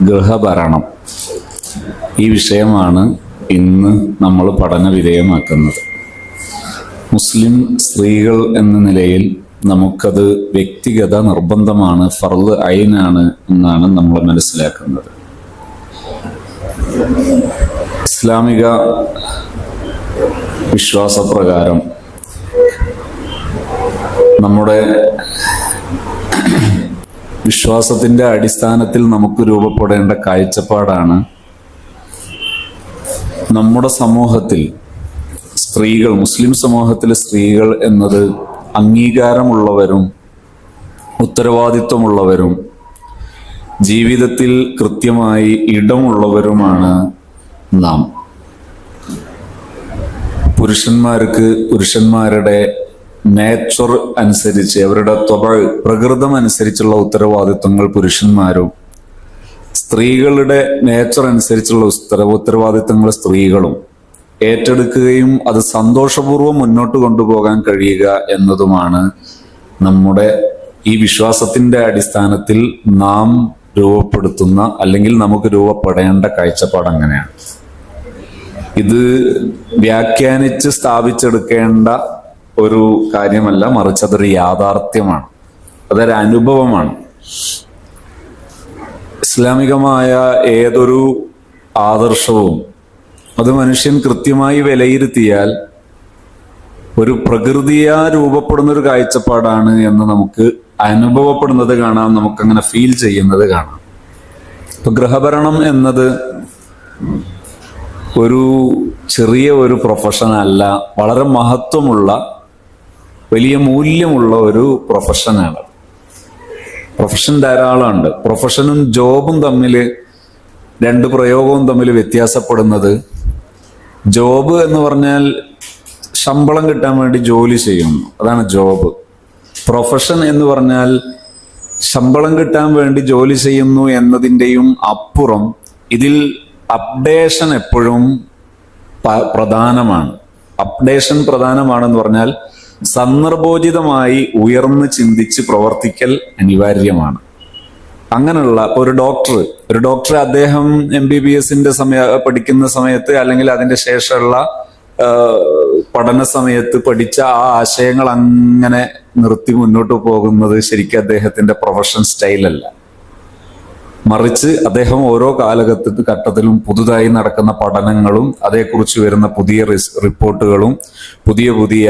ഗൃഹഭരണം. ഈ വിഷയമാണ് ഇന്ന് നമ്മൾ പഠന വിധേയമാക്കുന്നത്. മുസ്ലിം സ്ത്രീകൾ എന്ന നിലയിൽ നമുക്കത് വ്യക്തിഗത നിർബന്ധമാണ്, ഫർള് ഐനാണ് എന്നാണ് നമ്മൾ മനസ്സിലാക്കുന്നത്. ഇസ്ലാമിക വിശ്വാസപ്രകാരം നമ്മുടെ വിശ്വാസത്തിന്റെ അടിസ്ഥാനത്തിൽ നമുക്ക് രൂപപ്പെടേണ്ട കാഴ്ചപ്പാടാണ് നമ്മുടെ സമൂഹത്തിൽ സ്ത്രീകൾ, മുസ്ലിം സമൂഹത്തിലെ സ്ത്രീകൾ എന്നത് അംഗീകാരമുള്ളവരും ഉത്തരവാദിത്വമുള്ളവരും ജീവിതത്തിൽ കൃത്യമായി ഇടമുള്ളവരുമാണ് നാം. പുരുഷന്മാർക്ക് പുരുഷന്മാരുടെ നേച്ചർ അനുസരിച്ച്, അവരുടെ പ്രകൃതം അനുസരിച്ചുള്ള ഉത്തരവാദിത്വങ്ങൾ പുരുഷന്മാരും, സ്ത്രീകളുടെ നേച്ചർ അനുസരിച്ചുള്ള ഉത്തരവാദിത്വങ്ങൾ സ്ത്രീകളും ഏറ്റെടുക്കുകയും അത് സന്തോഷപൂർവ്വം മുന്നോട്ട് കൊണ്ടുപോകാൻ കഴിയുക എന്നതുമാണ് നമ്മുടെ ഈ വിശ്വാസത്തിന്റെ അടിസ്ഥാനത്തിൽ നാം രൂപപ്പെടുത്തുന്ന, അല്ലെങ്കിൽ നമുക്ക് രൂപപ്പെടേണ്ട കാഴ്ചപ്പാട് അങ്ങനെയാണ്. ഇത് വ്യാഖ്യാനിച്ച് സ്ഥാപിച്ചെടുക്കേണ്ട ഒരു കാര്യമല്ല, മറിച്ച് അതൊരു യാഥാർത്ഥ്യമാണ്, അതൊരു അനുഭവമാണ്. ഇസ്ലാമികമായ ഏതൊരു ആദർശവും അത് മനുഷ്യൻ കൃത്യമായി വിലയിരുത്തിയാൽ ഒരു പ്രകൃതിയാ രൂപപ്പെടുന്ന ഒരു കാഴ്ചപ്പാടാണ് എന്ന് നമുക്ക് അനുഭവപ്പെടുന്നത് കാണാം, നമുക്കങ്ങനെ ഫീൽ ചെയ്യുന്നത് കാണാം. ഇപ്പൊ ഗൃഹഭരണം എന്നത് ഒരു ചെറിയ ഒരു പ്രൊഫഷൻ അല്ല, വളരെ മഹത്വമുള്ള, വലിയ മൂല്യമുള്ള ഒരു പ്രൊഫഷനാണ്. പ്രൊഫഷൻ ധാരാളമുണ്ട്. പ്രൊഫഷനും ജോബും തമ്മിൽ, രണ്ട് പ്രയോഗവും തമ്മിൽ വ്യത്യാസപ്പെടുന്നത്, ജോബ് എന്ന് പറഞ്ഞാൽ ശമ്പളം കിട്ടാൻ വേണ്ടി ജോലി ചെയ്യുന്നു, അതാണ് ജോബ്. പ്രൊഫഷൻ എന്ന് പറഞ്ഞാൽ ശമ്പളം കിട്ടാൻ വേണ്ടി ജോലി ചെയ്യുന്നു എന്നതിൻ്റെയും അപ്പുറം ഇതിൽ അപ്ഡേഷൻ എപ്പോഴും പ്രധാനമാണ്. അപ്ഡേഷൻ പ്രധാനമാണെന്ന് പറഞ്ഞാൽ സന്ദർഭോചിതമായി ഉയർന്ന് ചിന്തിച്ച് പ്രവർത്തിക്കൽ അനിവാര്യമാണ്. അങ്ങനെയുള്ള ഒരു ഡോക്ടർ അദ്ദേഹം MBBS പഠിക്കുന്ന സമയത്ത്, അല്ലെങ്കിൽ അതിന്റെ ശേഷമുള്ള പഠന സമയത്ത് പഠിച്ച ആ ആശയങ്ങൾ അങ്ങനെ നിർത്തി മുന്നോട്ട് പോകുന്നത് ശരിക്കും അദ്ദേഹത്തിന്റെ പ്രൊഫഷൻ സ്റ്റൈലല്ല. മറിച്ച് അദ്ദേഹം ഓരോ ഘട്ടത്തിലും പുതുതായി നടക്കുന്ന പഠനങ്ങളും അതേക്കുറിച്ച് വരുന്ന പുതിയ റിപ്പോർട്ടുകളും പുതിയ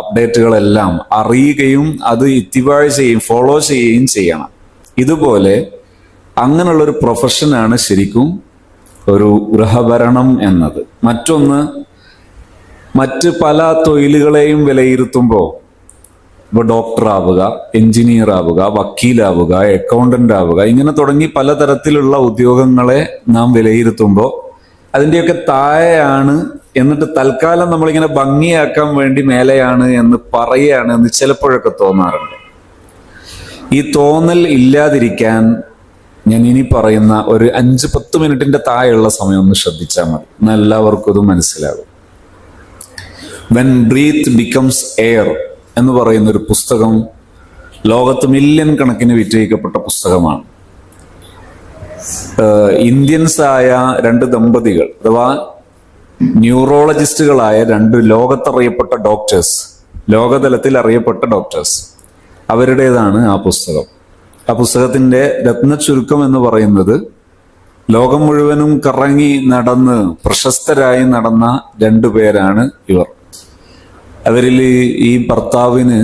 അപ്ഡേറ്റുകളെല്ലാം അറിയുകയും അത് ഇത്തിബാഴ് ചെയ്യും, ഫോളോ ചെയ്യുകയും ചെയ്യണം. ഇതുപോലെ അങ്ങനെയുള്ളൊരു പ്രൊഫഷനാണ് ശരിക്കും ഒരു ഗൃഹഭരണം എന്നത്. മറ്റൊന്ന്, മറ്റ് പല തൊഴിലുകളെയും വിലയിരുത്തുമ്പോൾ, ഇപ്പോൾ ഡോക്ടർ ആവുക, എഞ്ചിനീയർ ആവുക, വക്കീലാവുക, അക്കൗണ്ടന്റ് ആവുക, ഇങ്ങനെ തുടങ്ങി പലതരത്തിലുള്ള ഉദ്യോഗങ്ങളെ നാം വിലയിരുത്തുമ്പോൾ അതിൻ്റെയൊക്കെ താഴെയാണ്, എന്നിട്ട് തൽക്കാലം നമ്മളിങ്ങനെ ഭംഗിയാക്കാൻ വേണ്ടി മേലെയാണ് എന്ന് പറയുകയാണ് എന്ന് ചിലപ്പോഴൊക്കെ തോന്നാറുണ്ട്. ഈ തോന്നൽ ഇല്ലാതിരിക്കാൻ ഞാൻ ഇനി പറയുന്ന ഒരു 5-10 മിനിറ്റിന്റെ താഴെയുള്ള സമയം ഒന്ന് ശ്രദ്ധിച്ചാൽ മതി, എന്നാൽ എല്ലാവർക്കും ഇത് മനസ്സിലാകും. വെൻ ബ്രീത്ത് ബിക്കംസ് എയർ എന്ന് പറയുന്ന ഒരു പുസ്തകം ലോകത്ത് മില്യൺ കണക്കിന് വിറ്റഴിക്കപ്പെട്ട പുസ്തകമാണ്. ഇന്ത്യൻസ് ആയ 2 ദമ്പതികൾ, അഥവാ ന്യൂറോളജിസ്റ്റുകളായ 2 ലോകത്തറിയപ്പെട്ട ഡോക്ടേഴ്സ്, ലോകതലത്തിൽ അറിയപ്പെട്ട ഡോക്ടേഴ്സ്, അവരുടേതാണ് ആ പുസ്തകം. ആ പുസ്തകത്തിന്റെ രത്ന ചുരുക്കം എന്ന് പറയുന്നത്, ലോകം മുഴുവനും കറങ്ങി നടന്ന് പ്രശസ്തരായി നടന്ന 2 പേരാണ് ഇവർ. അവരിൽ ഈ ഭർത്താവിന്,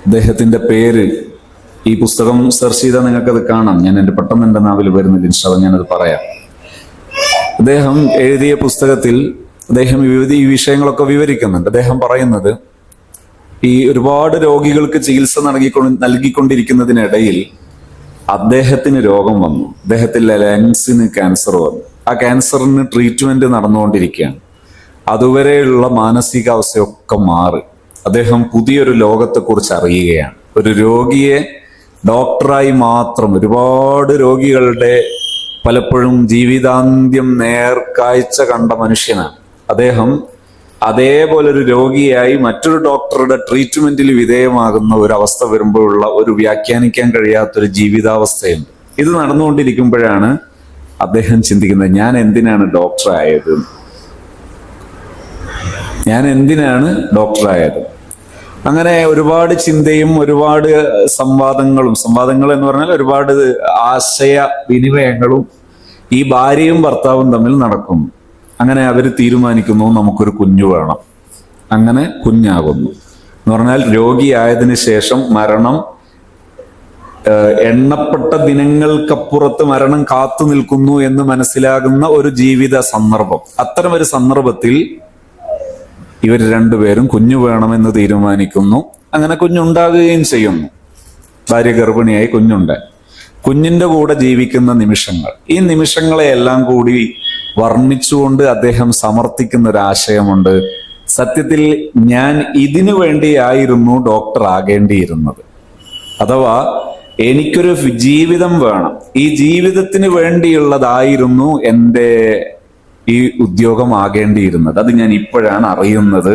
അദ്ദേഹത്തിന്റെ പേര്, ഈ പുസ്തകം സെർച്ച് ചെയ്താൽ നിങ്ങൾക്കത് കാണാം, ഞാൻ പെട്ടെന്ന് എൻ്റെ നാവിൽ വരുന്നില്ല, ഇൻഷാല്ലാഹ് ഞാനത് പറയാം. അദ്ദേഹം എഴുതിയ പുസ്തകത്തിൽ അദ്ദേഹം ഈ വിഷയങ്ങളൊക്കെ വിവരിക്കുന്നുണ്ട്. അദ്ദേഹം പറയുന്നത്, ഈ ഒരുപാട് രോഗികൾക്ക് ചികിത്സ നൽകിക്കൊണ്ടിരിക്കുന്നതിനിടയിൽ അദ്ദേഹത്തിന് രോഗം വന്നു. അദ്ദേഹത്തിന്റെ ലങ്സിന് ക്യാൻസർ വന്നു. ആ ക്യാൻസറിന് ട്രീറ്റ്മെന്റ് നടന്നുകൊണ്ടിരിക്കുകയാണ്. അതുവരെയുള്ള മാനസികാവസ്ഥയൊക്കെ മാറി അദ്ദേഹം പുതിയൊരു ലോകത്തെക്കുറിച്ച് അറിയുകയാണ്. ഒരു രോഗിയെ ഡോക്ടറായി മാത്രം, ഒരുപാട് രോഗികളുടെ പലപ്പോഴും ജീവിതാന്ത്യം നേർക്കാഴ്ച കണ്ട മനുഷ്യനാണ് അദ്ദേഹം. അതേപോലെ ഒരു രോഗിയായി മറ്റൊരു ഡോക്ടറുടെ ട്രീറ്റ്മെന്റിൽ വിധേയമാകുന്ന ഒരു അവസ്ഥ വരുമ്പോഴുള്ള ഒരു വ്യാഖ്യാനിക്കാൻ കഴിയാത്തൊരു ജീവിതാവസ്ഥയുണ്ട്. ഇത് നടന്നുകൊണ്ടിരിക്കുമ്പോഴാണ് അദ്ദേഹം ചിന്തിക്കുന്നത്, ഞാൻ എന്തിനാണ് ഡോക്ടറായത്, ഞാൻ എന്തിനാണ് ഡോക്ടറായത്. അങ്ങനെ ഒരുപാട് ചിന്തയും ഒരുപാട് സംവാദങ്ങൾ എന്ന് പറഞ്ഞാൽ ഒരുപാട് ആശയ വിനിമയങ്ങളും ഈ ഭാര്യയും ഭർത്താവും തമ്മിൽ നടക്കുന്നു. അങ്ങനെ അവർ തീരുമാനിക്കുന്നു, നമുക്കൊരു കുഞ്ഞു വേണം. അങ്ങനെ കുഞ്ഞാകുന്നു എന്ന് പറഞ്ഞാൽ രോഗിയായതിനു ശേഷം മരണം എണ്ണപ്പെട്ട ദിനങ്ങൾക്കപ്പുറത്ത് മരണം കാത്തു നിൽക്കുന്നു എന്ന് മനസ്സിലാകുന്ന ഒരു ജീവിത സന്ദർഭം. അത്തരം ഒരു സന്ദർഭത്തിൽ ഇവർ രണ്ടുപേരും കുഞ്ഞു വേണമെന്ന് തീരുമാനിക്കുന്നു. അങ്ങനെ കുഞ്ഞുണ്ടാകുകയും ചെയ്യുന്നു. ഭാര്യ ഗർഭിണിയായി കുഞ്ഞുണ്ടായി. കുഞ്ഞിന്റെ കൂടെ ജീവിക്കുന്ന നിമിഷങ്ങൾ, ഈ നിമിഷങ്ങളെ എല്ലാം കൂടി വർണ്ണിച്ചുകൊണ്ട് അദ്ദേഹം സമർത്ഥിക്കുന്ന ഒരു ആശയമുണ്ട്. സത്യത്തിൽ ഞാൻ ഇതിനു വേണ്ടിയായിരുന്നു ഡോക്ടർ ആകേണ്ടിയിരുന്നത്. അഥവാ എനിക്കൊരു ജീവിതം വേണം, ഈ ജീവിതത്തിന് വേണ്ടിയുള്ളതായിരുന്നു എൻ്റെ ഈ ഉദ്യോഗം ആകേണ്ടിയിരുന്നത്. അത് ഞാൻ ഇപ്പോഴാണ് അറിയുന്നത്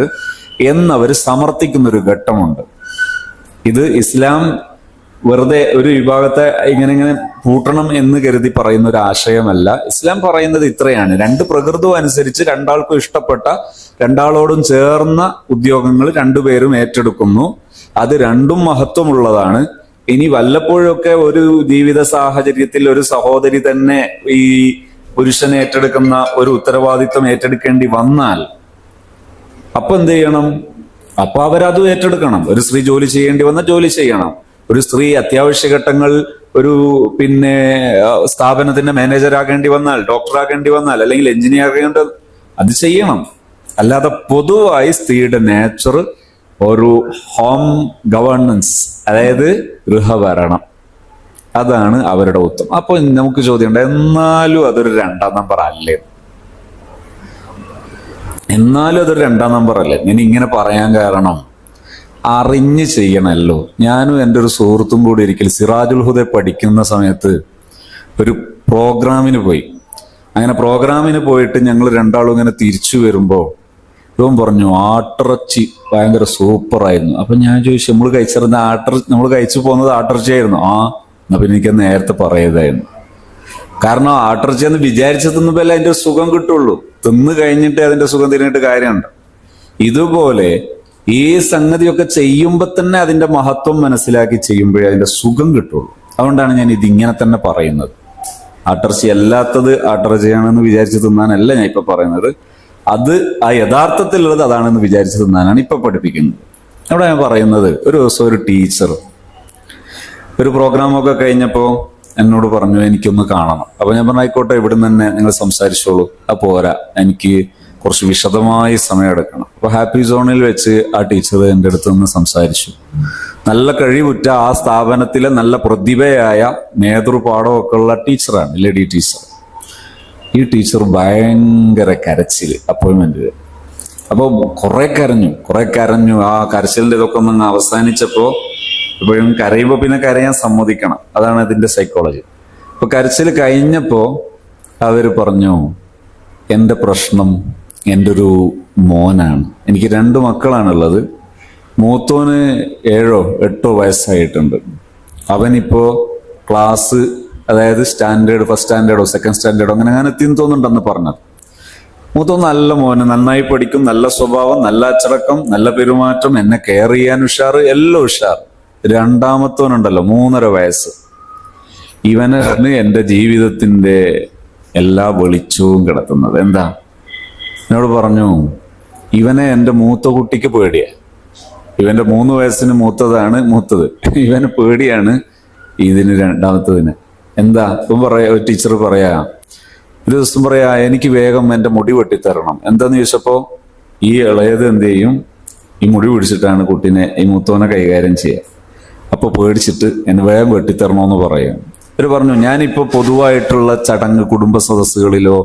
എന്നവർ സമർത്ഥിക്കുന്ന ഒരു ഘട്ടമുണ്ട്. ഇത് ഇസ്ലാം വെറുതെ ഒരു വിഭാഗത്തെ ഇങ്ങനെ പൂട്ടണം എന്ന് കരുതി പറയുന്ന ഒരു ആശയമല്ല. ഇസ്ലാം പറയുന്നത് ഇത്രയാണ്: രണ്ട് പ്രകൃതവും അനുസരിച്ച് രണ്ടാൾക്കും ഇഷ്ടപ്പെട്ട, രണ്ടാളോടും ചേർന്ന ഉദ്യോഗങ്ങൾ രണ്ടുപേരും ഏറ്റെടുക്കുന്നു. അത് രണ്ടും മഹത്വമുള്ളതാണ്. ഇനി വല്ലപ്പോഴൊക്കെ ഒരു ജീവിത സാഹചര്യത്തിൽ ഒരു സഹോദരി തന്നെ ഈ പുരുഷനെ ഏറ്റെടുക്കുന്ന ഒരു ഉത്തരവാദിത്വം ഏറ്റെടുക്കേണ്ടി വന്നാൽ അപ്പൊ എന്ത് ചെയ്യണം? അപ്പൊ അവരതും ഏറ്റെടുക്കണം. ഒരു സ്ത്രീ ജോലി ചെയ്യേണ്ടി വന്നാൽ ജോലി ചെയ്യണം. ഒരു സ്ത്രീ അത്യാവശ്യ ഘട്ടങ്ങൾ ഒരു സ്ഥാപനത്തിന്റെ മാനേജർ ആകേണ്ടി വന്നാൽ, ഡോക്ടർ ആകേണ്ടി വന്നാൽ, അല്ലെങ്കിൽ എഞ്ചിനീയർ ആകേണ്ടി, അത് ചെയ്യണം. അല്ലാതെ പൊതുവായി സ്ത്രീയുടെ നേച്ചർ ഒരു ഹോം ഗവേണൻസ്, അതായത് ഗൃഹഭരണം, അതാണ് അവരുടെ ഉത്തമം. അപ്പൊ നമുക്ക് ചോദ്യമുണ്ട്, എന്നാലും അതൊരു രണ്ടാം നമ്പർ അല്ലേ? എന്നാലും അതൊരു രണ്ടാം നമ്പർ അല്ലേ? ഇങ്ങനെ പറയാൻ കാരണം അറിഞ്ഞ് ചെയ്യണമല്ലോ. ഞാനും എൻ്റെ ഒരു സുഹൃത്തും കൂടി ഒരിക്കൽ സിറാജുൽ ഹുദ പഠിക്കുന്ന സമയത്ത് ഒരു പ്രോഗ്രാമിന് പോയി. അങ്ങനെ പ്രോഗ്രാമിന് പോയിട്ട് ഞങ്ങൾ രണ്ടാളും ഇങ്ങനെ തിരിച്ചു വരുമ്പോൾ ഇവൻ പറഞ്ഞു, ആട്ടിറച്ചി ഭയങ്കര സൂപ്പറായിരുന്നു. അപ്പൊ ഞാൻ ചോദിച്ചു, നമ്മൾ കഴിച്ചു പോകുന്നത് ആട്ടിറച്ചിയായിരുന്നു. എന്നാ പിന്നെ എനിക്ക് നേരത്തെ പറയതായിരുന്നു. കാരണം ആട്ടിറച്ചി എന്ന് വിചാരിച്ച് തിന്നുമ്പോഴല്ലേ അതിന്റെ സുഖം കിട്ടുള്ളൂ. തിന്ന് കഴിഞ്ഞിട്ട് അതിന്റെ സുഖം തിരിഞ്ഞിട്ട് കാര്യമുണ്ട്. ഇതുപോലെ ഈ സംഗതിയൊക്കെ ചെയ്യുമ്പോൾ തന്നെ അതിന്റെ മഹത്വം മനസ്സിലാക്കി ചെയ്യുമ്പോഴേ അതിന്റെ സുഖം കിട്ടുള്ളൂ. അതുകൊണ്ടാണ് ഞാൻ ഇതിങ്ങനെ തന്നെ പറയുന്നത്. ആട്ടിറച്ചി അല്ലാത്തത് ആട്ടിറച്ചിയാണെന്ന് വിചാരിച്ച് തിന്നാനല്ല ഞാൻ ഇപ്പൊ പറയുന്നത്. അത് ആ യഥാർത്ഥത്തിലുള്ളത് അതാണെന്ന് വിചാരിച്ച് തിന്നാനാണ് ഇപ്പൊ പഠിപ്പിക്കുന്നത്. അവിടെ ഞാൻ പറയുന്നത്, ഒരു ദിവസം ഒരു ടീച്ചർ ഒരു പ്രോഗ്രാമൊക്കെ കഴിഞ്ഞപ്പോൾ എന്നോട് പറഞ്ഞു, എനിക്കൊന്ന് കാണണം. അപ്പൊ ഞാൻ പറഞ്ഞു, ആയിക്കോട്ടെ, ഇവിടെ നിന്ന് തന്നെ നിങ്ങൾ സംസാരിച്ചോളൂ. പോരാ, എനിക്ക് കുറച്ച് വിശദമായി സമയം എടുക്കണം. അപ്പൊ ഹാപ്പി സോണിൽ വെച്ച് ആ ടീച്ചർ എൻ്റെ അടുത്ത് നിന്ന് സംസാരിച്ചു. നല്ല കഴിവുറ്റ ആ സ്ഥാപനത്തിലെ നല്ല പ്രതിഭയായ നേതൃപാഠമൊക്കെ ഉള്ള ടീച്ചറാണ്, ലേഡി ടീച്ചർ. ഈ ടീച്ചർ ഭയങ്കര കരച്ചില് അപ്പോയിന്റ്മെന്റില്. അപ്പോൾ കുറെ കരഞ്ഞു. ആ കരച്ചിലിന്റെ ഇതൊക്കെ ഒന്ന് അവസാനിച്ചപ്പോ, ഇപ്പോഴും കരയുമ്പോൾ പിന്നെ കരയാൻ സമ്മതിക്കണം, അതാണ് അതിന്റെ സൈക്കോളജി. അപ്പൊ കരച്ചിൽ കഴിഞ്ഞപ്പോ അവര് പറഞ്ഞു, എൻ്റെ പ്രശ്നം എൻ്റെ ഒരു മോനാണ്. എനിക്ക് 2 മക്കളാണുള്ളത്. മൂത്തോന് 7 8 വയസ്സായിട്ടുണ്ട്. അവനിപ്പോ ക്ലാസ്, അതായത് സ്റ്റാൻഡേർഡ്, ഫസ്റ്റ് സ്റ്റാൻഡേർഡോ സെക്കൻഡ് സ്റ്റാൻഡേർഡോ അങ്ങനെ എത്തിയെന്ന് തോന്നുന്നുണ്ടെന്ന് പറഞ്ഞത്. മൂത്തോ നല്ല മോന്, നന്നായി പഠിക്കും, നല്ല സ്വഭാവം, നല്ല അച്ചടക്കം, നല്ല പെരുമാറ്റം, എന്നെ കെയർ ചെയ്യാൻ ഉഷാറ്, എല്ലാം ഉഷാർ. രണ്ടാമത്തോനുണ്ടല്ലോ 3.5 വയസ്സ്. ഇവനാണ് എൻ്റെ ജീവിതത്തിന്റെ എല്ലാ വെളിച്ചവും കിടത്തുന്നത്. എന്താ? എന്നോട് പറഞ്ഞു, ഇവനെ എൻ്റെ മൂത്ത കുട്ടിക്ക് പേടിയാ. ഇവന്റെ 3 വയസ്സിന് മൂത്തത്. ഇവന് പേടിയാണ് ഇതിന്, രണ്ടാമത്തതിന്. എന്താ? ഇപ്പം ടീച്ചർ പറയാ, ഒരു ദിവസം പറയാ, എനിക്ക് വേഗം എൻ്റെ മുടി വെട്ടിത്തരണം. എന്താന്ന് ചോദിച്ചപ്പോ ഈ ഇളയത് എന്ത് ചെയ്യും? ഈ മുടി പിടിച്ചിട്ടാണ് കുട്ടീനെ, ഈ മൂത്തോനെ കൈകാര്യം ചെയ്യുക. അപ്പൊ പേടിച്ചിട്ട് എന്നെ വേഗം വെട്ടിത്തരണമെന്ന് പറയും. ഇവർ പറഞ്ഞു, ഞാനിപ്പോ പൊതുവായിട്ടുള്ള ചടങ്ങ്, കുടുംബ സദസ്സുകളിലോ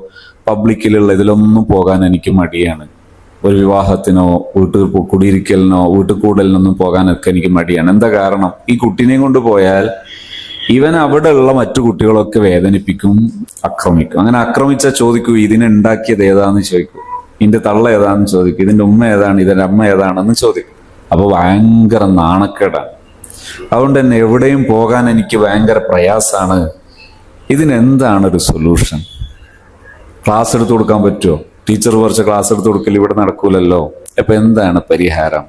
പബ്ലിക്കിലുള്ള ഇതിലൊന്നും പോകാൻ എനിക്ക് മടിയാണ്. ഒരു വിവാഹത്തിനോ കുടിയിരിക്കലിനോ വീട്ടുകൂടലിനൊന്നും പോകാനൊക്കെ എനിക്ക് മടിയാണ്. എന്താ കാരണം? ഈ കുട്ടീനെയും കൊണ്ട് പോയാൽ ഇവൻ അവിടെയുള്ള മറ്റു കുട്ടികളൊക്കെ വേദനിപ്പിക്കും, ആക്രമിക്കും. അങ്ങനെ ആക്രമിച്ച ചോദിക്കൂ, ഇതിനുണ്ടാക്കിയത് ഏതാന്ന് ചോദിക്കൂ, ഇതിന്റെ തള്ള ഏതാന്ന് ചോദിക്കും, ഇതിന്റെ ഉമ്മ ഏതാണ്, ഇതിന്റെ അമ്മ ഏതാണെന്ന് ചോദിക്കും. അപ്പൊ ഭയങ്കര നാണക്കേടാണ്. അതുകൊണ്ട് തന്നെ എവിടെയും പോകാൻ എനിക്ക് ഭയങ്കര പ്രയാസാണ് ഇതിനെന്താണ് ഒരു സൊല്യൂഷൻ? ക്ലാസ് എടുത്തു കൊടുക്കാൻ പറ്റുമോ? ടീച്ചർ കുറച്ച് ക്ലാസ് എടുത്തു കൊടുക്കൽ ഇവിടെ നടക്കൂലല്ലോ. അപ്പൊ എന്താണ് പരിഹാരം?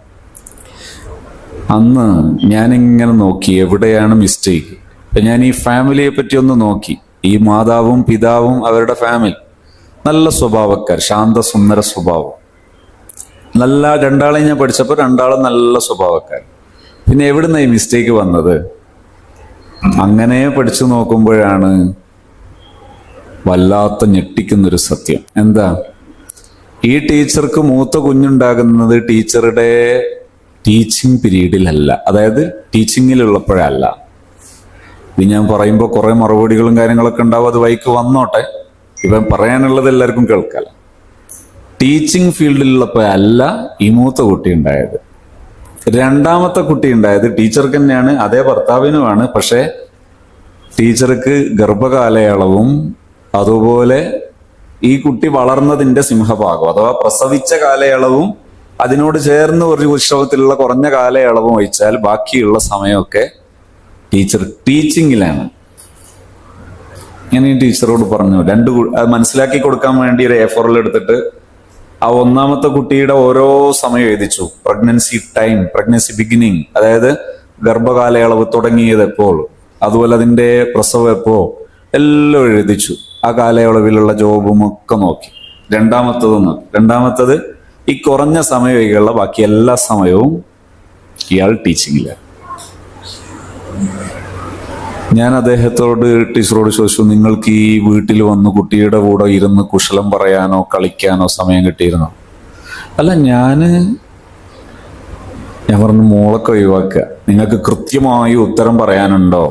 അന്ന് ഞാനിങ്ങനെ നോക്കി എവിടെയാണ് മിസ്റ്റേക്ക്. അപ്പൊ ഞാൻ ഈ ഫാമിലിയെ പറ്റി ഒന്ന് നോക്കി. ഈ മാതാവും പിതാവും അവരുടെ ഫാമിലി നല്ല സ്വഭാവക്കാർ, ശാന്തസുന്ദര സ്വഭാവം. നല്ല രണ്ടാളെ ഞാൻ പഠിച്ചപ്പോൾ രണ്ടാളും നല്ല സ്വഭാവക്കാർ. പിന്നെ എവിടുന്ന ഈ മിസ്റ്റേക്ക് വന്നത്? അങ്ങനെ പഠിച്ചു നോക്കുമ്പോഴാണ് വല്ലാത്ത ഞെട്ടിക്കുന്നൊരു സത്യം. എന്താ? ഈ ടീച്ചർക്ക് മൂത്ത കുഞ്ഞുണ്ടാകുന്നത് ടീച്ചറുടെ ടീച്ചിങ് പീരീഡിലല്ല, അതായത് ടീച്ചിങ്ങിലുള്ളപ്പോഴല്ല. ഇത് ഞാൻ പറയുമ്പോൾ കുറെ മറുപടികളും കാര്യങ്ങളൊക്കെ ഉണ്ടാവും, അത് വൈക്ക് വന്നോട്ടെ. ഇപ്പം പറയാനുള്ളത് എല്ലാവർക്കും കേൾക്കാലോ. ടീച്ചിങ് ഫീൽഡിലുള്ളപ്പോഴല്ല ഈ മൂത്ത കുട്ടി ഉണ്ടായത്. രണ്ടാമത്തെ കുട്ടി ഉണ്ടായത് ടീച്ചർക്ക് തന്നെയാണ്, അതേ ഭർത്താവിനുമാണ്. പക്ഷെ ടീച്ചർക്ക് ഗർഭകാലയളവും അതുപോലെ ഈ കുട്ടി വളർന്നതിന്റെ സിംഹഭാഗം അഥവാ പ്രസവിച്ച കാലയളവും അതിനോട് ചേർന്ന് ഒരു ഉത്സവത്തിലുള്ള കുറഞ്ഞ കാലയളവും ഒഴിച്ചാൽ ബാക്കിയുള്ള സമയമൊക്കെ ടീച്ചർ ടീച്ചിങ്ങിലാണ്. ഞാൻ ഈ ടീച്ചറോട് പറഞ്ഞു, അത് മനസ്സിലാക്കി കൊടുക്കാൻ വേണ്ടി ഒരു A4 എടുത്തിട്ട് ആ ഒന്നാമത്തെ കുട്ടിയുടെ ഓരോ സമയം എഴുതിച്ചു. പ്രഗ്നൻസി ടൈം, പ്രഗ്നൻസി ബിഗിനിങ്, അതായത് ഗർഭകാലയളവ് തുടങ്ങിയത് എപ്പോൾ, അതുപോലെ അതിന്റെ പ്രസവം എപ്പോ, എല്ലാം എഴുതിച്ചു. ആ കാലയളവിലുള്ള ജോബും ഒക്കെ നോക്കി. രണ്ടാമത്തത് ഈ കുറഞ്ഞ സമയം ഒഴികെയുള്ള ബാക്കി എല്ലാ സമയവും ഇയാൾ ടീച്ചിങ്ങിലാണ്. ഞാൻ അദ്ദേഹത്തോട്, ടീച്ചറോട് ചോദിച്ചു, നിങ്ങൾക്ക് ഈ വീട്ടിൽ വന്ന് കുട്ടിയുടെ കൂടെ ഇരുന്ന് കുശലം പറയാനോ കളിക്കാനോ സമയം കിട്ടിയിരുന്നോ? അല്ല, ഞാൻ പറഞ്ഞു, മോളൊക്കെ ഒഴിവാക്കുക, നിങ്ങൾക്ക് കൃത്യമായി ഉത്തരം പറയാനുണ്ടോ?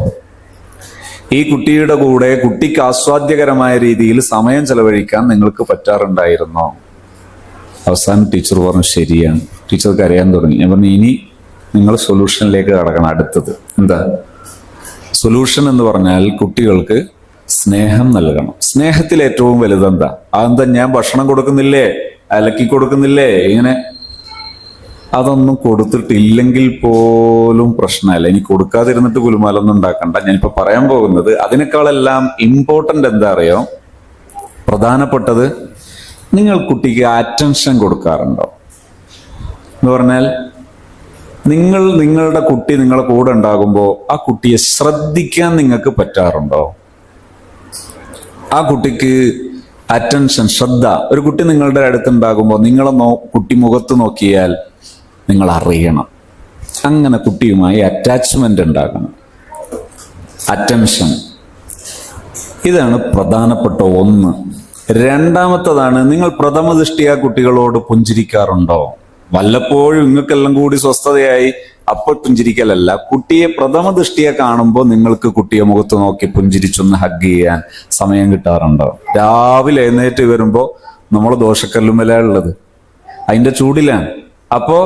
ഈ കുട്ടിയുടെ കൂടെ കുട്ടിക്ക് ആസ്വാദ്യകരമായ രീതിയിൽ സമയം ചെലവഴിക്കാൻ നിങ്ങൾക്ക് പറ്റാറുണ്ടായിരുന്നോ? അവസാനം ടീച്ചർ പറഞ്ഞു ശരിയാണ്. ടീച്ചർക്ക് അറിയാൻ തുടങ്ങി. ഞാൻ പറഞ്ഞു, ഇനി നിങ്ങൾ സൊല്യൂഷനിലേക്ക് കടക്കണം. അടുത്തത് എന്താ സൊല്യൂഷൻ എന്ന് പറഞ്ഞാൽ കുട്ടികൾക്ക് സ്നേഹം നൽകണം. സ്നേഹത്തിൽ ഏറ്റവും വലുതെന്താ? അതെന്താ? ഞാൻ ഭക്ഷണം കൊടുക്കുന്നില്ലേ, അലക്കി കൊടുക്കുന്നില്ലേ, ഇങ്ങനെ അതൊന്നും കൊടുത്തിട്ടില്ലെങ്കിൽ പോലും പ്രശ്നമല്ല. ഇനി കൊടുക്കാതിരുന്നിട്ട് കുലുമാലൊന്നും ഉണ്ടാക്കണ്ട. ഞാനിപ്പോ പറയാൻ പോകുന്നത് അതിനേക്കാളെല്ലാം ഇമ്പോർട്ടൻ്റ് എന്താ അറിയോ? പ്രധാനപ്പെട്ടത്, നിങ്ങൾ കുട്ടിക്ക് അറ്റൻഷൻ കൊടുക്കാറുണ്ടോ എന്ന് പറഞ്ഞാൽ, നിങ്ങളുടെ കുട്ടി നിങ്ങളുടെ കൂടെ ഉണ്ടാകുമ്പോൾ ആ കുട്ടിയെ ശ്രദ്ധിക്കാൻ നിങ്ങൾക്ക് പറ്റാറുണ്ടോ? ആ കുട്ടിക്ക് അറ്റൻഷൻ, ശ്രദ്ധ. ഒരു കുട്ടി നിങ്ങളുടെ അടുത്തുണ്ടാകുമ്പോൾ നിങ്ങളെ കുട്ടി മുഖത്ത് നോക്കിയാൽ നിങ്ങൾ അറിയണം. അങ്ങനെ കുട്ടിയുമായി അറ്റാച്ച്മെന്റ് ഉണ്ടാകണം, അറ്റൻഷൻ. ഇതാണ് പ്രധാനപ്പെട്ട ഒന്ന്. രണ്ടാമത്തതാണ്, നിങ്ങൾ പ്രഥമ ദൃഷ്ടിയാ കുട്ടികളോട് പുഞ്ചിരിക്കാറുണ്ടോ? വല്ലപ്പോഴും നിങ്ങൾക്കെല്ലാം കൂടി സ്വസ്ഥതയായി അപ്പോൾ പുഞ്ചിരിക്കലല്ല, കുട്ടിയെ പ്രഥമ ദൃഷ്ടിയെ കാണുമ്പോൾ നിങ്ങൾക്ക് കുട്ടിയെ മുഖത്ത് നോക്കി പുഞ്ചിരിച്ചൊന്ന് ഹഗ് ചെയ്യാൻ സമയം കിട്ടാറുണ്ടോ? രാവിലെ എഴുന്നേറ്റ് വരുമ്പോൾ നമ്മൾ ദോശക്കല്ലുമലുള്ളത്, അതിന്റെ ചൂടിലാണ്. അപ്പോ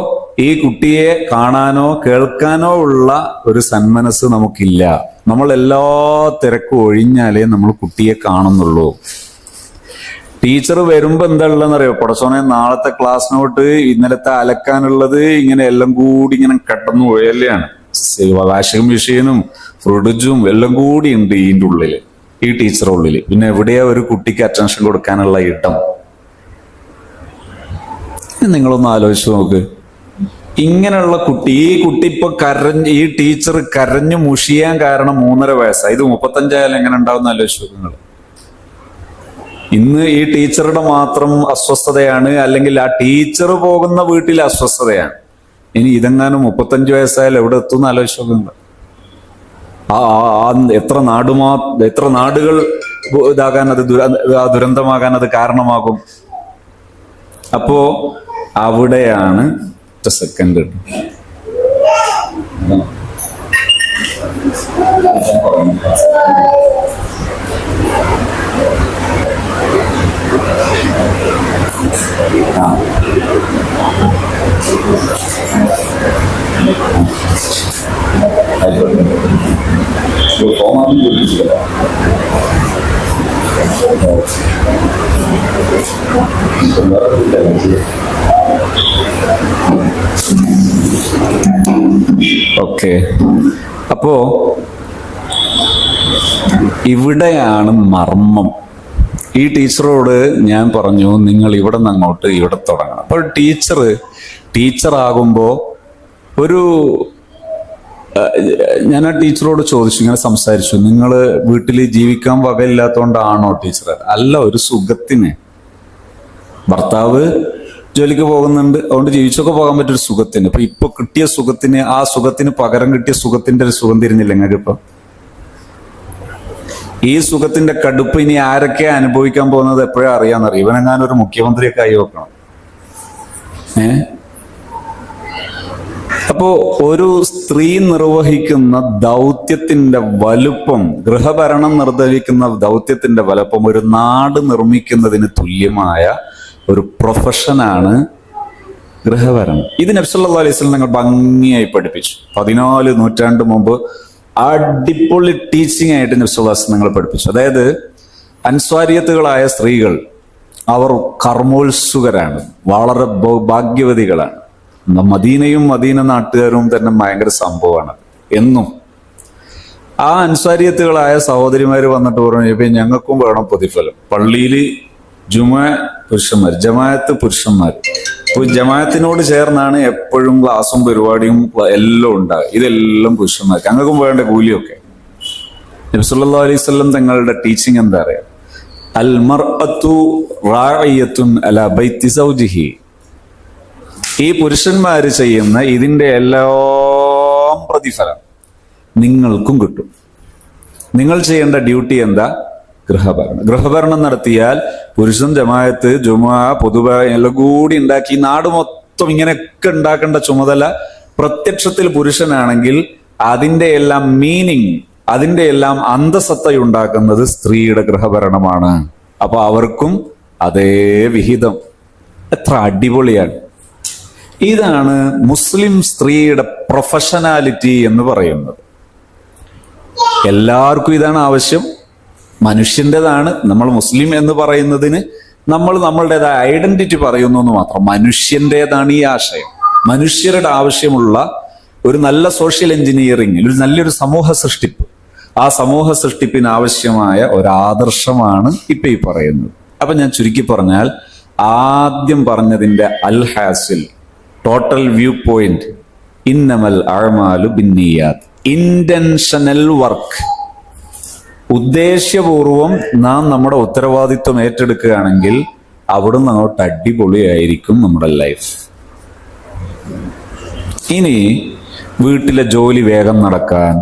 ഈ കുട്ടിയെ കാണാനോ കേൾക്കാനോ ഉള്ള ഒരു സന്മനസ് നമുക്കില്ല. നമ്മൾ എല്ലാ തിരക്കും ഒഴിഞ്ഞാലേ നമ്മൾ കുട്ടിയെ കാണുന്നുള്ളൂ. ടീച്ചർ വരുമ്പോ എന്താ ഉള്ളതെന്നറിയോ? പടച്ചോനെ, നാളത്തെ ക്ലാസ് നോട്ട്, ഇന്നലത്തെ അലക്കാനുള്ളത്, ഇങ്ങനെ എല്ലാം കൂടി ഇങ്ങനെ കടന്നു പോയല്ലാണ്. വാഷിംഗ് മെഷീനും ഫ്രിഡ്ജും എല്ലാം കൂടി ഉണ്ട് ഇതിൻ്റെ ഉള്ളില്, ഈ ടീച്ചറുടെ ഉള്ളില്. പിന്നെ എവിടെയാ ഒരു കുട്ടിക്ക് അറ്റൻഷൻ കൊടുക്കാനുള്ള ഇടം? നിങ്ങളൊന്ന് ആലോചിച്ച് നോക്ക്. ഇങ്ങനെയുള്ള കുട്ടി, ഈ കുട്ടി ഇപ്പൊ ഈ ടീച്ചർ കരഞ്ഞു മുഷിയാൻ കാരണം 3.5 വയസ്സായി. ഇത് 35 എങ്ങനെ ഉണ്ടാവും ആലോചിച്ച് നോക്ക് നിങ്ങൾ. ഇന്ന് ഈ ടീച്ചറുടെ മാത്രം അസ്വസ്ഥതയാണ്, അല്ലെങ്കിൽ ആ ടീച്ചർ പോകുന്ന വീട്ടിലെ അസ്വസ്ഥതയാണ്. ഇനി ഇതെങ്ങാനും 35 വയസ്സായാലും എവിടെ എത്തുന്ന ആലോചിച്ച് നോക്കുന്നുണ്ട്. എത്ര നാടുകൾ ഇതാകാൻ അത് ദുരന്തമാകാൻ അത് കാരണമാകും. അപ്പോ അവിടെയാണ് സെക്കൻഡ് ഓക്കെ. അപ്പോ ഇവിടെയാണ് മർമ്മം. ഈ ടീച്ചറോട് ഞാൻ പറഞ്ഞു, നിങ്ങൾ ഇവിടെ നിന്ന് അങ്ങോട്ട് ഇവിടെ തുടങ്ങണം. അപ്പോൾ ടീച്ചറാകുമ്പോൾ ഞാൻ ആ ടീച്ചറോട് ചോദിച്ചു, ഇങ്ങനെ സംസാരിച്ചു, നിങ്ങൾ വീട്ടിൽ ജീവിക്കാൻ വകയില്ലാത്തതുകൊണ്ടാണോ ടീച്ചർ? അല്ല, ഒരു സുഖത്തിന്. ഭർത്താവ് ജോലിക്ക് പോകുന്നുണ്ട്, അതുകൊണ്ട് ജീവിച്ചൊക്കെ പോകാൻ പറ്റൊരു സുഖത്തിന്. ഇപ്പൊ കിട്ടിയ സുഖത്തിന്, ആ സുഖത്തിന് പകരം കിട്ടിയ സുഖത്തിന്റെ ഒരു സുഖം തിരിഞ്ഞില്ല നിങ്ങൾക്ക് ഇപ്പൊ? ഈ സുഖത്തിന്റെ കടുപ്പ് ഇനി ആരൊക്കെ അനുഭവിക്കാൻ പോകുന്നത് എപ്പോഴാ അറിയാന്നറിയാം. ഇവനെങ്ങാനും ഒരു മുഖ്യമന്ത്രിയൊക്കെ ആയി വെക്കണം. അപ്പോ ഒരു സ്ത്രീ നിർവഹിക്കുന്ന ദൗത്യത്തിന്റെ വലുപ്പം, ഗൃഹഭരണം നിർവഹിക്കുന്ന ദൗത്യത്തിന്റെ വലുപ്പം ഒരു നാട് നിർമ്മിക്കുന്നതിന് തുല്യമായ ഒരു പ്രൊഫഷനാണ് ഗൃഹഭരണം. ഇത് നബി സല്ലല്ലാഹു അലൈഹി വസല്ലം ഞങ്ങൾ ഭംഗിയായി പഠിപ്പിച്ചു. 14 നൂറ്റാണ്ട് മുമ്പ് അടിപൊളി ടീച്ചിങ് ആയിട്ട് നബി സല്ലല്ലാഹു അലൈഹി വസല്ലം ഞങ്ങൾ പഠിപ്പിച്ചു. അതായത് അൻസ്വാരിയത്തുകളായ സ്ത്രീകൾ അവർ കർമ്മോത്സുകരാണ്, വളരെ ഭാഗ്യവതികളാണ്. മദീനയും മദീന നാട്ടുകാരും തന്നെ ഭയങ്കര സംഭവമാണ് എന്നും. ആ അൻസ്വാരിയത്തുകളായ സഹോദരിമാര് വന്നിട്ട് പറഞ്ഞു, ഇപ്പൊ ഞങ്ങൾക്കും വേണം പ്രതിഫലം. പള്ളിയിൽ പുരുഷന്മാർ, ജമാഅത്ത് പുരുഷന്മാർ. ഇപ്പൊ ജമാഅത്തിനോട് ചേർന്നാണ് എപ്പോഴും ക്ലാസും പരിപാടിയും എല്ലാം ഉണ്ടാകുക. ഇതെല്ലാം പുരുഷന്മാർക്ക്, ഞങ്ങൾക്കും വേണ്ട കൂലിയൊക്കെ. നബി സല്ലല്ലാഹു അലൈഹി വസല്ലം തങ്ങളുടെ ടീച്ചിങ് എന്താ പറയാ? അൽ മർഅതു റാഇയത്തുൻ അലാ ബൈത്തി സൗജിഹി. ഈ പുരുഷന്മാര് ചെയ്യുന്ന ഇതിന്റെ എല്ലാം പ്രതിഫലം നിങ്ങൾക്കും കിട്ടും. നിങ്ങൾ ചെയ്യേണ്ട ഡ്യൂട്ടി എന്താ? ഗൃഹഭരണം നടത്തിയാൽ പുരുഷൻ, ജമാഅത്ത്, ജുമുഅ, പൊതുവ എല്ലാം കൂടി ഉണ്ടാക്കി നാട് മൊത്തം ഇങ്ങനെയൊക്കെ ഉണ്ടാക്കേണ്ട ചുമതല പ്രത്യക്ഷത്തിൽ പുരുഷനാണെങ്കിൽ അതിന്റെ എല്ലാം മീനിങ്, അതിന്റെ എല്ലാം അന്തസത്തയുണ്ടാക്കുന്നത് സ്ത്രീയുടെ ഗൃഹഭരണമാണ്. അപ്പൊ അവർക്കും അതേ വിഹിതം. എത്ര അടിപൊളിയാണ്! ഇതാണ് മുസ്ലിം സ്ത്രീയുടെ പ്രൊഫഷനാലിറ്റി എന്ന് പറയുന്നത്. എല്ലാവർക്കും ഇതാണ് ആവശ്യം, മനുഷ്യൻ്റെതാണ്. നമ്മൾ മുസ്ലിം എന്ന് പറയുന്നതിന് നമ്മൾ നമ്മളുടേതായ ഐഡന്റിറ്റി പറയുന്നു എന്ന് മാത്രം. മനുഷ്യൻ്റെതാണ് ഈ ആശയം. മനുഷ്യരുടെ ആവശ്യമുള്ള ഒരു നല്ല സോഷ്യൽ എഞ്ചിനീയറിംഗ്, ഒരു നല്ലൊരു സമൂഹ സൃഷ്ടിപ്പ്, ആ സമൂഹ സൃഷ്ടിപ്പിന് ആവശ്യമായ ഒരു ആദർശമാണ് ഇപ്പൊ ഈ പറയുന്നത്. അപ്പൊ ഞാൻ ചുരുക്കി പറഞ്ഞാൽ, ആദ്യം പറഞ്ഞതിന്റെ അൽ ഹാസിൽ, ടോട്ടൽ വ്യൂ പോയിന്റ്, ഇന്നമൽ അഅ്മാലു ബിന്നിയാത്ത്. ഇന്റൻഷനൽ വർക്ക്, ഉദ്ദേശ്യപൂർവം നാം നമ്മുടെ ഉത്തരവാദിത്വം ഏറ്റെടുക്കുകയാണെങ്കിൽ അവിടുന്ന് അങ്ങോട്ട് അടിപൊളിയായിരിക്കും നമ്മുടെ ലൈഫ്. ഇനി വീട്ടിലെ ജോലി വേഗം നടക്കാൻ,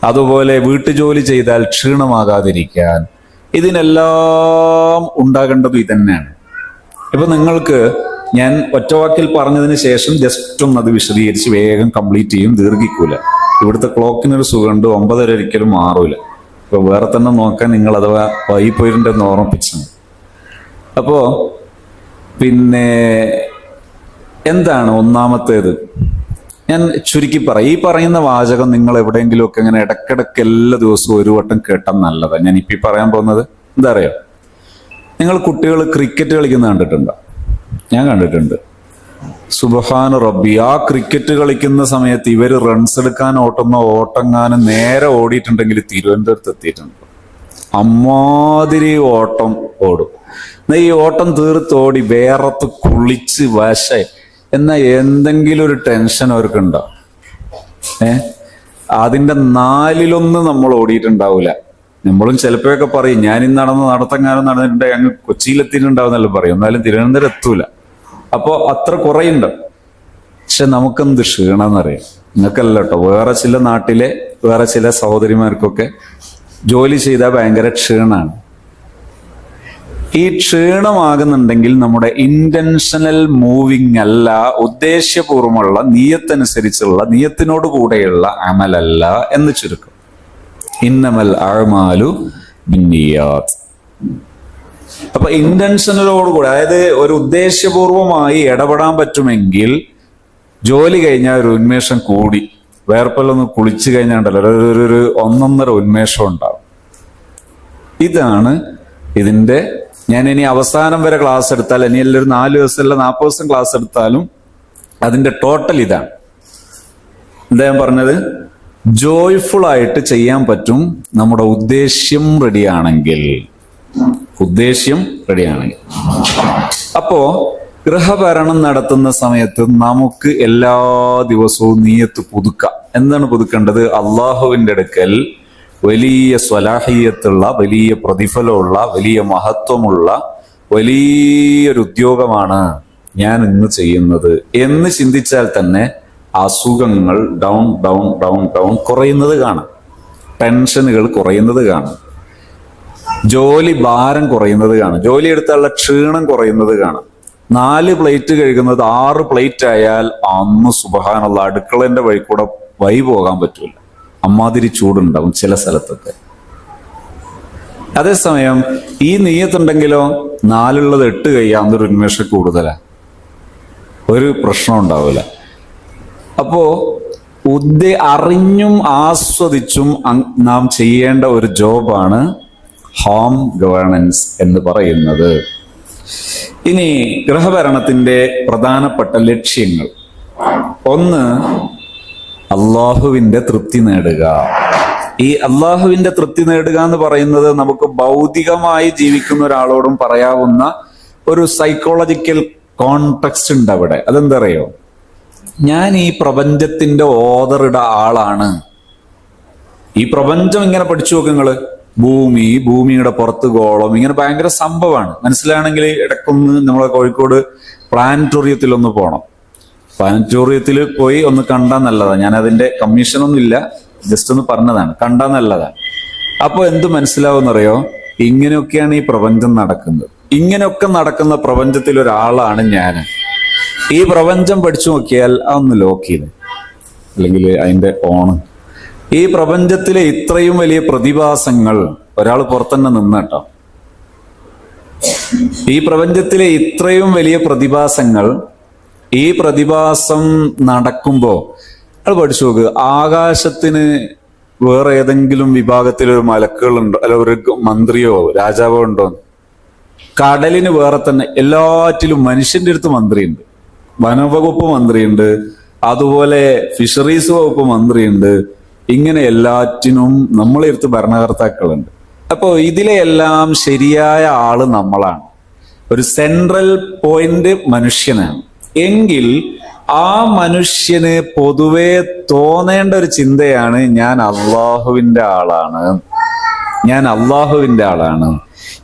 അതുപോലെ വീട്ടുജോലി ചെയ്താൽ ക്ഷീണമാകാതിരിക്കാൻ, ഇതിനെല്ലാം ഉണ്ടാകേണ്ടത് ഇതന്നെയാണ്. ഇപ്പൊ നിങ്ങൾക്ക് ഞാൻ ഒറ്റവാക്കിൽ പറഞ്ഞതിന് ശേഷം ജസ്റ്റ് ഒന്ന് അത് വിശദീകരിച്ച് വേഗം കംപ്ലീറ്റ് ചെയ്യും, ദീർഘിക്കൂല. ഇവിടുത്തെ ക്ലോക്കിനൊരു സുഖമുണ്ട്, 9:30 ഒരിക്കലും മാറൂല. ഇപ്പൊ വേറെ തന്നെ നോക്കാൻ നിങ്ങൾ അഥവാ വൈകിപ്പോയിട്ടുണ്ടെന്ന് ഓർമ്മിപ്പിച്ചു. അപ്പോ പിന്നെ എന്താണ് ഒന്നാമത്തേത്? ഞാൻ ചുരുക്കി പറയാം. ഈ പറയുന്ന വാചകം നിങ്ങൾ എവിടെയെങ്കിലും ഒക്കെ ഇങ്ങനെ ഇടക്കിടക്ക് എല്ലാ ദിവസവും ഒരു വട്ടം കേട്ടാൽ നല്ലതാണ്. ഞാൻ ഇപ്പൊ പറയാൻ പോകുന്നത് എന്താ അറിയോ? നിങ്ങൾ കുട്ടികൾ ക്രിക്കറ്റ് കളിക്കുന്ന കണ്ടിട്ടുണ്ടോ? ഞാൻ കണ്ടിട്ടുണ്ട്. സുബ്ഹാന റബ്ബി, ആ ക്രിക്കറ്റ് കളിക്കുന്ന സമയത്ത് ഇവര് റൺസ് എടുക്കാൻ ഓട്ടുന്ന ഓട്ടങ്ങാനും നേരെ ഓടിയിട്ടുണ്ടെങ്കിൽ തിരുവനന്തപുരത്ത് എത്തിയിട്ടുണ്ട്. അമ്മാതിരി ഓട്ടം ഓടും. എന്നാ ഈ ഓട്ടം തീർത്തോടി വേറത്ത് കുളിച്ച് വശ എന്നാ എന്തെങ്കിലും ഒരു ടെൻഷൻ അവർക്കുണ്ടോ? അതിന്റെ 4/1 നമ്മൾ ഓടിയിട്ടുണ്ടാവൂല. നമ്മളും ചിലപ്പോഴൊക്കെ പറയും, ഞാൻ ഇന്ന് നടത്തങ്ങാനും നടന്നിട്ടുണ്ട്, അങ്ങ് കൊച്ചിയിലെത്തിയിട്ടുണ്ടാവുന്നല്ലോ പറയും, എന്നാലും തിരുവനന്തപുരം എത്തൂല. അപ്പോ അത്ര കുറയുണ്ട്. പക്ഷെ നമുക്കെന്ത് ക്ഷീണമെന്നറിയാം. നിങ്ങൾക്കല്ല കേട്ടോ, വേറെ ചില നാട്ടിലെ വേറെ ചില സഹോദരിമാർക്കൊക്കെ ജോലി ചെയ്താൽ ഭയങ്കര ക്ഷീണമാണ്. ഈ ക്ഷീണമാകുന്നുണ്ടെങ്കിൽ നമ്മുടെ ഇന്റൻഷനൽ മൂവിങ് അല്ല, ഉദ്ദേശ്യപൂർവ്വമുള്ള നിയത്തനുസരിച്ചുള്ള, നിയത്തിനോട് കൂടെയുള്ള അമലല്ല എന്ന് ചുരുക്കം. ഇന്നമൽ അഅ്മാലു ബിന്നിയാത്ത്. അപ്പൊ ഇന്റൻഷനലോടുകൂടി, അതായത് ഒരു ഉദ്ദേശ്യപൂർവമായി ഇടപെടാൻ പറ്റുമെങ്കിൽ ജോലി കഴിഞ്ഞാൽ ഒരു ഉന്മേഷം കൂടി, വേർപ്പല്ലൊന്ന് കുളിച്ചു കഴിഞ്ഞാണ്ടല്ലോ ഒരു 1.5 ഉന്മേഷം ഉണ്ടാവും. ഇതാണ് ഇതിന്റെ. ഞാൻ ഇനി അവസാനം വരെ ക്ലാസ് എടുത്താൽ, ഇനി എല്ലാവരും 4 ദിവസം അല്ല 40 ദിവസം ക്ലാസ് എടുത്താലും അതിന്റെ ടോട്ടൽ ഇതാണ്. എന്താ ഞാൻ പറഞ്ഞത്? ജോയ്ഫുൾ ആയിട്ട് ചെയ്യാൻ പറ്റും നമ്മുടെ ഉദ്ദേശ്യം റെഡിയാണെങ്കിൽ. അപ്പോ ഗൃഹഭരണം നടത്തുന്ന സമയത്ത് നമുക്ക് എല്ലാ ദിവസവും നിയ്യത്ത് പുതുക്കാം. എന്താണ് പുതുക്കേണ്ടത്? അള്ളാഹുവിന്റെ അടുക്കൽ വലിയ സ്വലാഹിയത്തുള്ള, വലിയ പ്രതിഫലമുള്ള, വലിയ മഹത്വമുള്ള വലിയൊരു ഉദ്യോഗമാണ് ഞാൻ ഇന്ന് ചെയ്യുന്നത് എന്ന് ചിന്തിച്ചാൽ തന്നെ അസുഖങ്ങൾ ഡൗൺ ഡൗൺ ഡൗൺ ഡൗൺ കുറയുന്നത് കാണാം, ടെൻഷനുകൾ കുറയുന്നത് കാണാം, ജോലി ഭാരം കുറയുന്നത് കാണാം, ജോലി എടുത്താലുള്ള ക്ഷീണം കുറയുന്നത് കാണാം. 4 പ്ലേറ്റ് കഴുകുന്നത് 6 പ്ലേറ്റ് ആയാൽ അന്ന് സുബ്ഹാനല്ലാഹ് അടുക്കളന്റെ വഴി കൂടെ പോകാൻ പറ്റൂല, അമ്മാതിരി ചൂടുണ്ടാവും ചില സ്ഥലത്തൊക്കെ. അതേസമയം ഈ നിയ്യത്തുണ്ടെങ്കിലോ 4 8 കഴിയാവുന്നൊരു ഉന്മേഷം കൂടുതലാണ്, ഒരു പ്രശ്നം ഉണ്ടാവില്ല. അപ്പോ അറിഞ്ഞും ആസ്വദിച്ചും നാം ചെയ്യേണ്ട ഒരു ജോബാണ് ഹോം ഗവേണൻസ് എന്ന് പറയുന്നത്. ഇനി ഗൃഹഭരണത്തിന്റെ പ്രധാനപ്പെട്ട ലക്ഷ്യങ്ങൾ: 1, അള്ളാഹുവിന്റെ തൃപ്തി നേടുക. ഈ അള്ളാഹുവിന്റെ തൃപ്തി നേടുക എന്ന് പറയുന്നത് നമുക്ക് ഭൗതികമായി ജീവിക്കുന്ന ഒരാളോടും പറയാവുന്ന ഒരു സൈക്കോളജിക്കൽ കോണ്ടെക്സ്റ്റ് ഉണ്ട് അവിടെ. അതെന്താ അറിയോ? ഞാൻ ഈ പ്രപഞ്ചത്തിന്റെ ഓദറുടെ ആളാണ്. ഈ പ്രപഞ്ചം ഇങ്ങനെ പഠിച്ചു നോക്ക് നിങ്ങള്. ഭൂമിയുടെ പുറത്ത് ഗോളം, ഇങ്ങനെ ഭയങ്കര സംഭവമാണ്. മനസ്സിലാണെങ്കിൽ ഇടയ്ക്കൊന്ന് നമ്മളെ കോഴിക്കോട് പ്ലാനറ്റോറിയത്തിൽ ഒന്ന് പോകണം. പ്ലാനറ്റോറിയത്തിൽ പോയി ഒന്ന് കണ്ടാൽ നല്ലതാണ്. ഞാൻ അതിന്റെ കമ്മീഷനൊന്നും ഇല്ല, ജസ്റ്റ് ഒന്ന് പറഞ്ഞതാണ്, കണ്ടാൽ നല്ലതാണ്. അപ്പൊ എന്ത് മനസ്സിലാവുന്നറിയോ? ഇങ്ങനെയൊക്കെയാണ് ഈ പ്രപഞ്ചം നടക്കുന്നത്. ഇങ്ങനെയൊക്കെ നടക്കുന്ന പ്രപഞ്ചത്തിൽ ഒരാളാണ് ഞാൻ. ഈ പ്രപഞ്ചം പഠിച്ചു നോക്കിയാൽ അതൊന്ന് ലോക്ക് ചെയ്ത്, അല്ലെങ്കിൽ അതിന്റെ ഓണ്. ഈ പ്രപഞ്ചത്തിലെ ഇത്രയും വലിയ പ്രതിഭാസങ്ങൾ ഒരാൾ പുറത്തന്നെ നിന്നട്ടോ. ഈ പ്രപഞ്ചത്തിലെ ഇത്രയും വലിയ പ്രതിഭാസങ്ങൾ, ഈ പ്രതിഭാസം നടക്കുമ്പോ അത് പഠിച്ചു നോക്ക്. ആകാശത്തിന് വേറെ ഏതെങ്കിലും വിഭാഗത്തിലൊരു മലക്കുകളുണ്ടോ, അല്ല ഒരു മന്ത്രിയോ രാജാവോ ഉണ്ടോ? കടലിന് വേറെ തന്നെ, എല്ലാറ്റിലും മനുഷ്യന്റെ അടുത്ത് മന്ത്രിയുണ്ട്, വനവകുപ്പ് മന്ത്രിയുണ്ട്, അതുപോലെ ഫിഷറീസ് വകുപ്പ് മന്ത്രിയുണ്ട്. ഇങ്ങനെ എല്ലാറ്റിനും നമ്മളെ അടുത്ത് ഭരണകർത്താക്കളുണ്ട്. അപ്പോ ഇതിലെ എല്ലാം ശരിയായ ആള് നമ്മളാണ്. ഒരു സെൻട്രൽ പോയിന്റ് മനുഷ്യനാണ്. എങ്കിൽ ആ മനുഷ്യന് പൊതുവെ തോന്നേണ്ട ഒരു ചിന്തയാണ് ഞാൻ അള്ളാഹുവിന്റെ ആളാണ്, ഞാൻ അള്ളാഹുവിന്റെ ആളാണ്.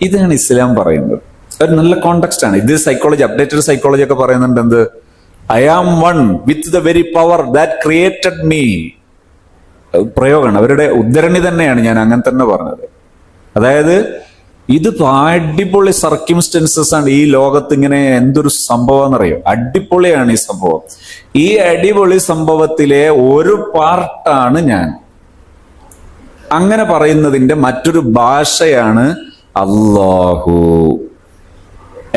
ഇതാണ് ഇസ്ലാം പറയുന്നത്. ഒരു നല്ല കോണ്ടെക്സ്റ്റ് ആണ് ഇത്. സൈക്കോളജി, അപ്ഡേറ്റഡ് സൈക്കോളജി ഒക്കെ പറയുന്നുണ്ട് എന്ത്? I am one with the very power that created me. പ്രയോഗമാണ്, അവരുടെ ഉദ്ധരണി തന്നെയാണ്, ഞാൻ അങ്ങനെ തന്നെ പറഞ്ഞത്. അതായത് ഇത് അടിപൊളി സർക്യൂംസ്റ്റൻസസ് ആണ്. ഈ ലോകത്ത് ഇങ്ങനെ എന്തൊരു സംഭവം എന്നറിയോ? അടിപൊളിയാണ് ഈ സംഭവം. ഈ അടിപൊളി സംഭവത്തിലെ ഒരു പാർട്ടാണ് ഞാൻ. അങ്ങനെ പറയുന്നതിന്റെ മറ്റൊരു ഭാഷയാണ് അല്ലാഹു.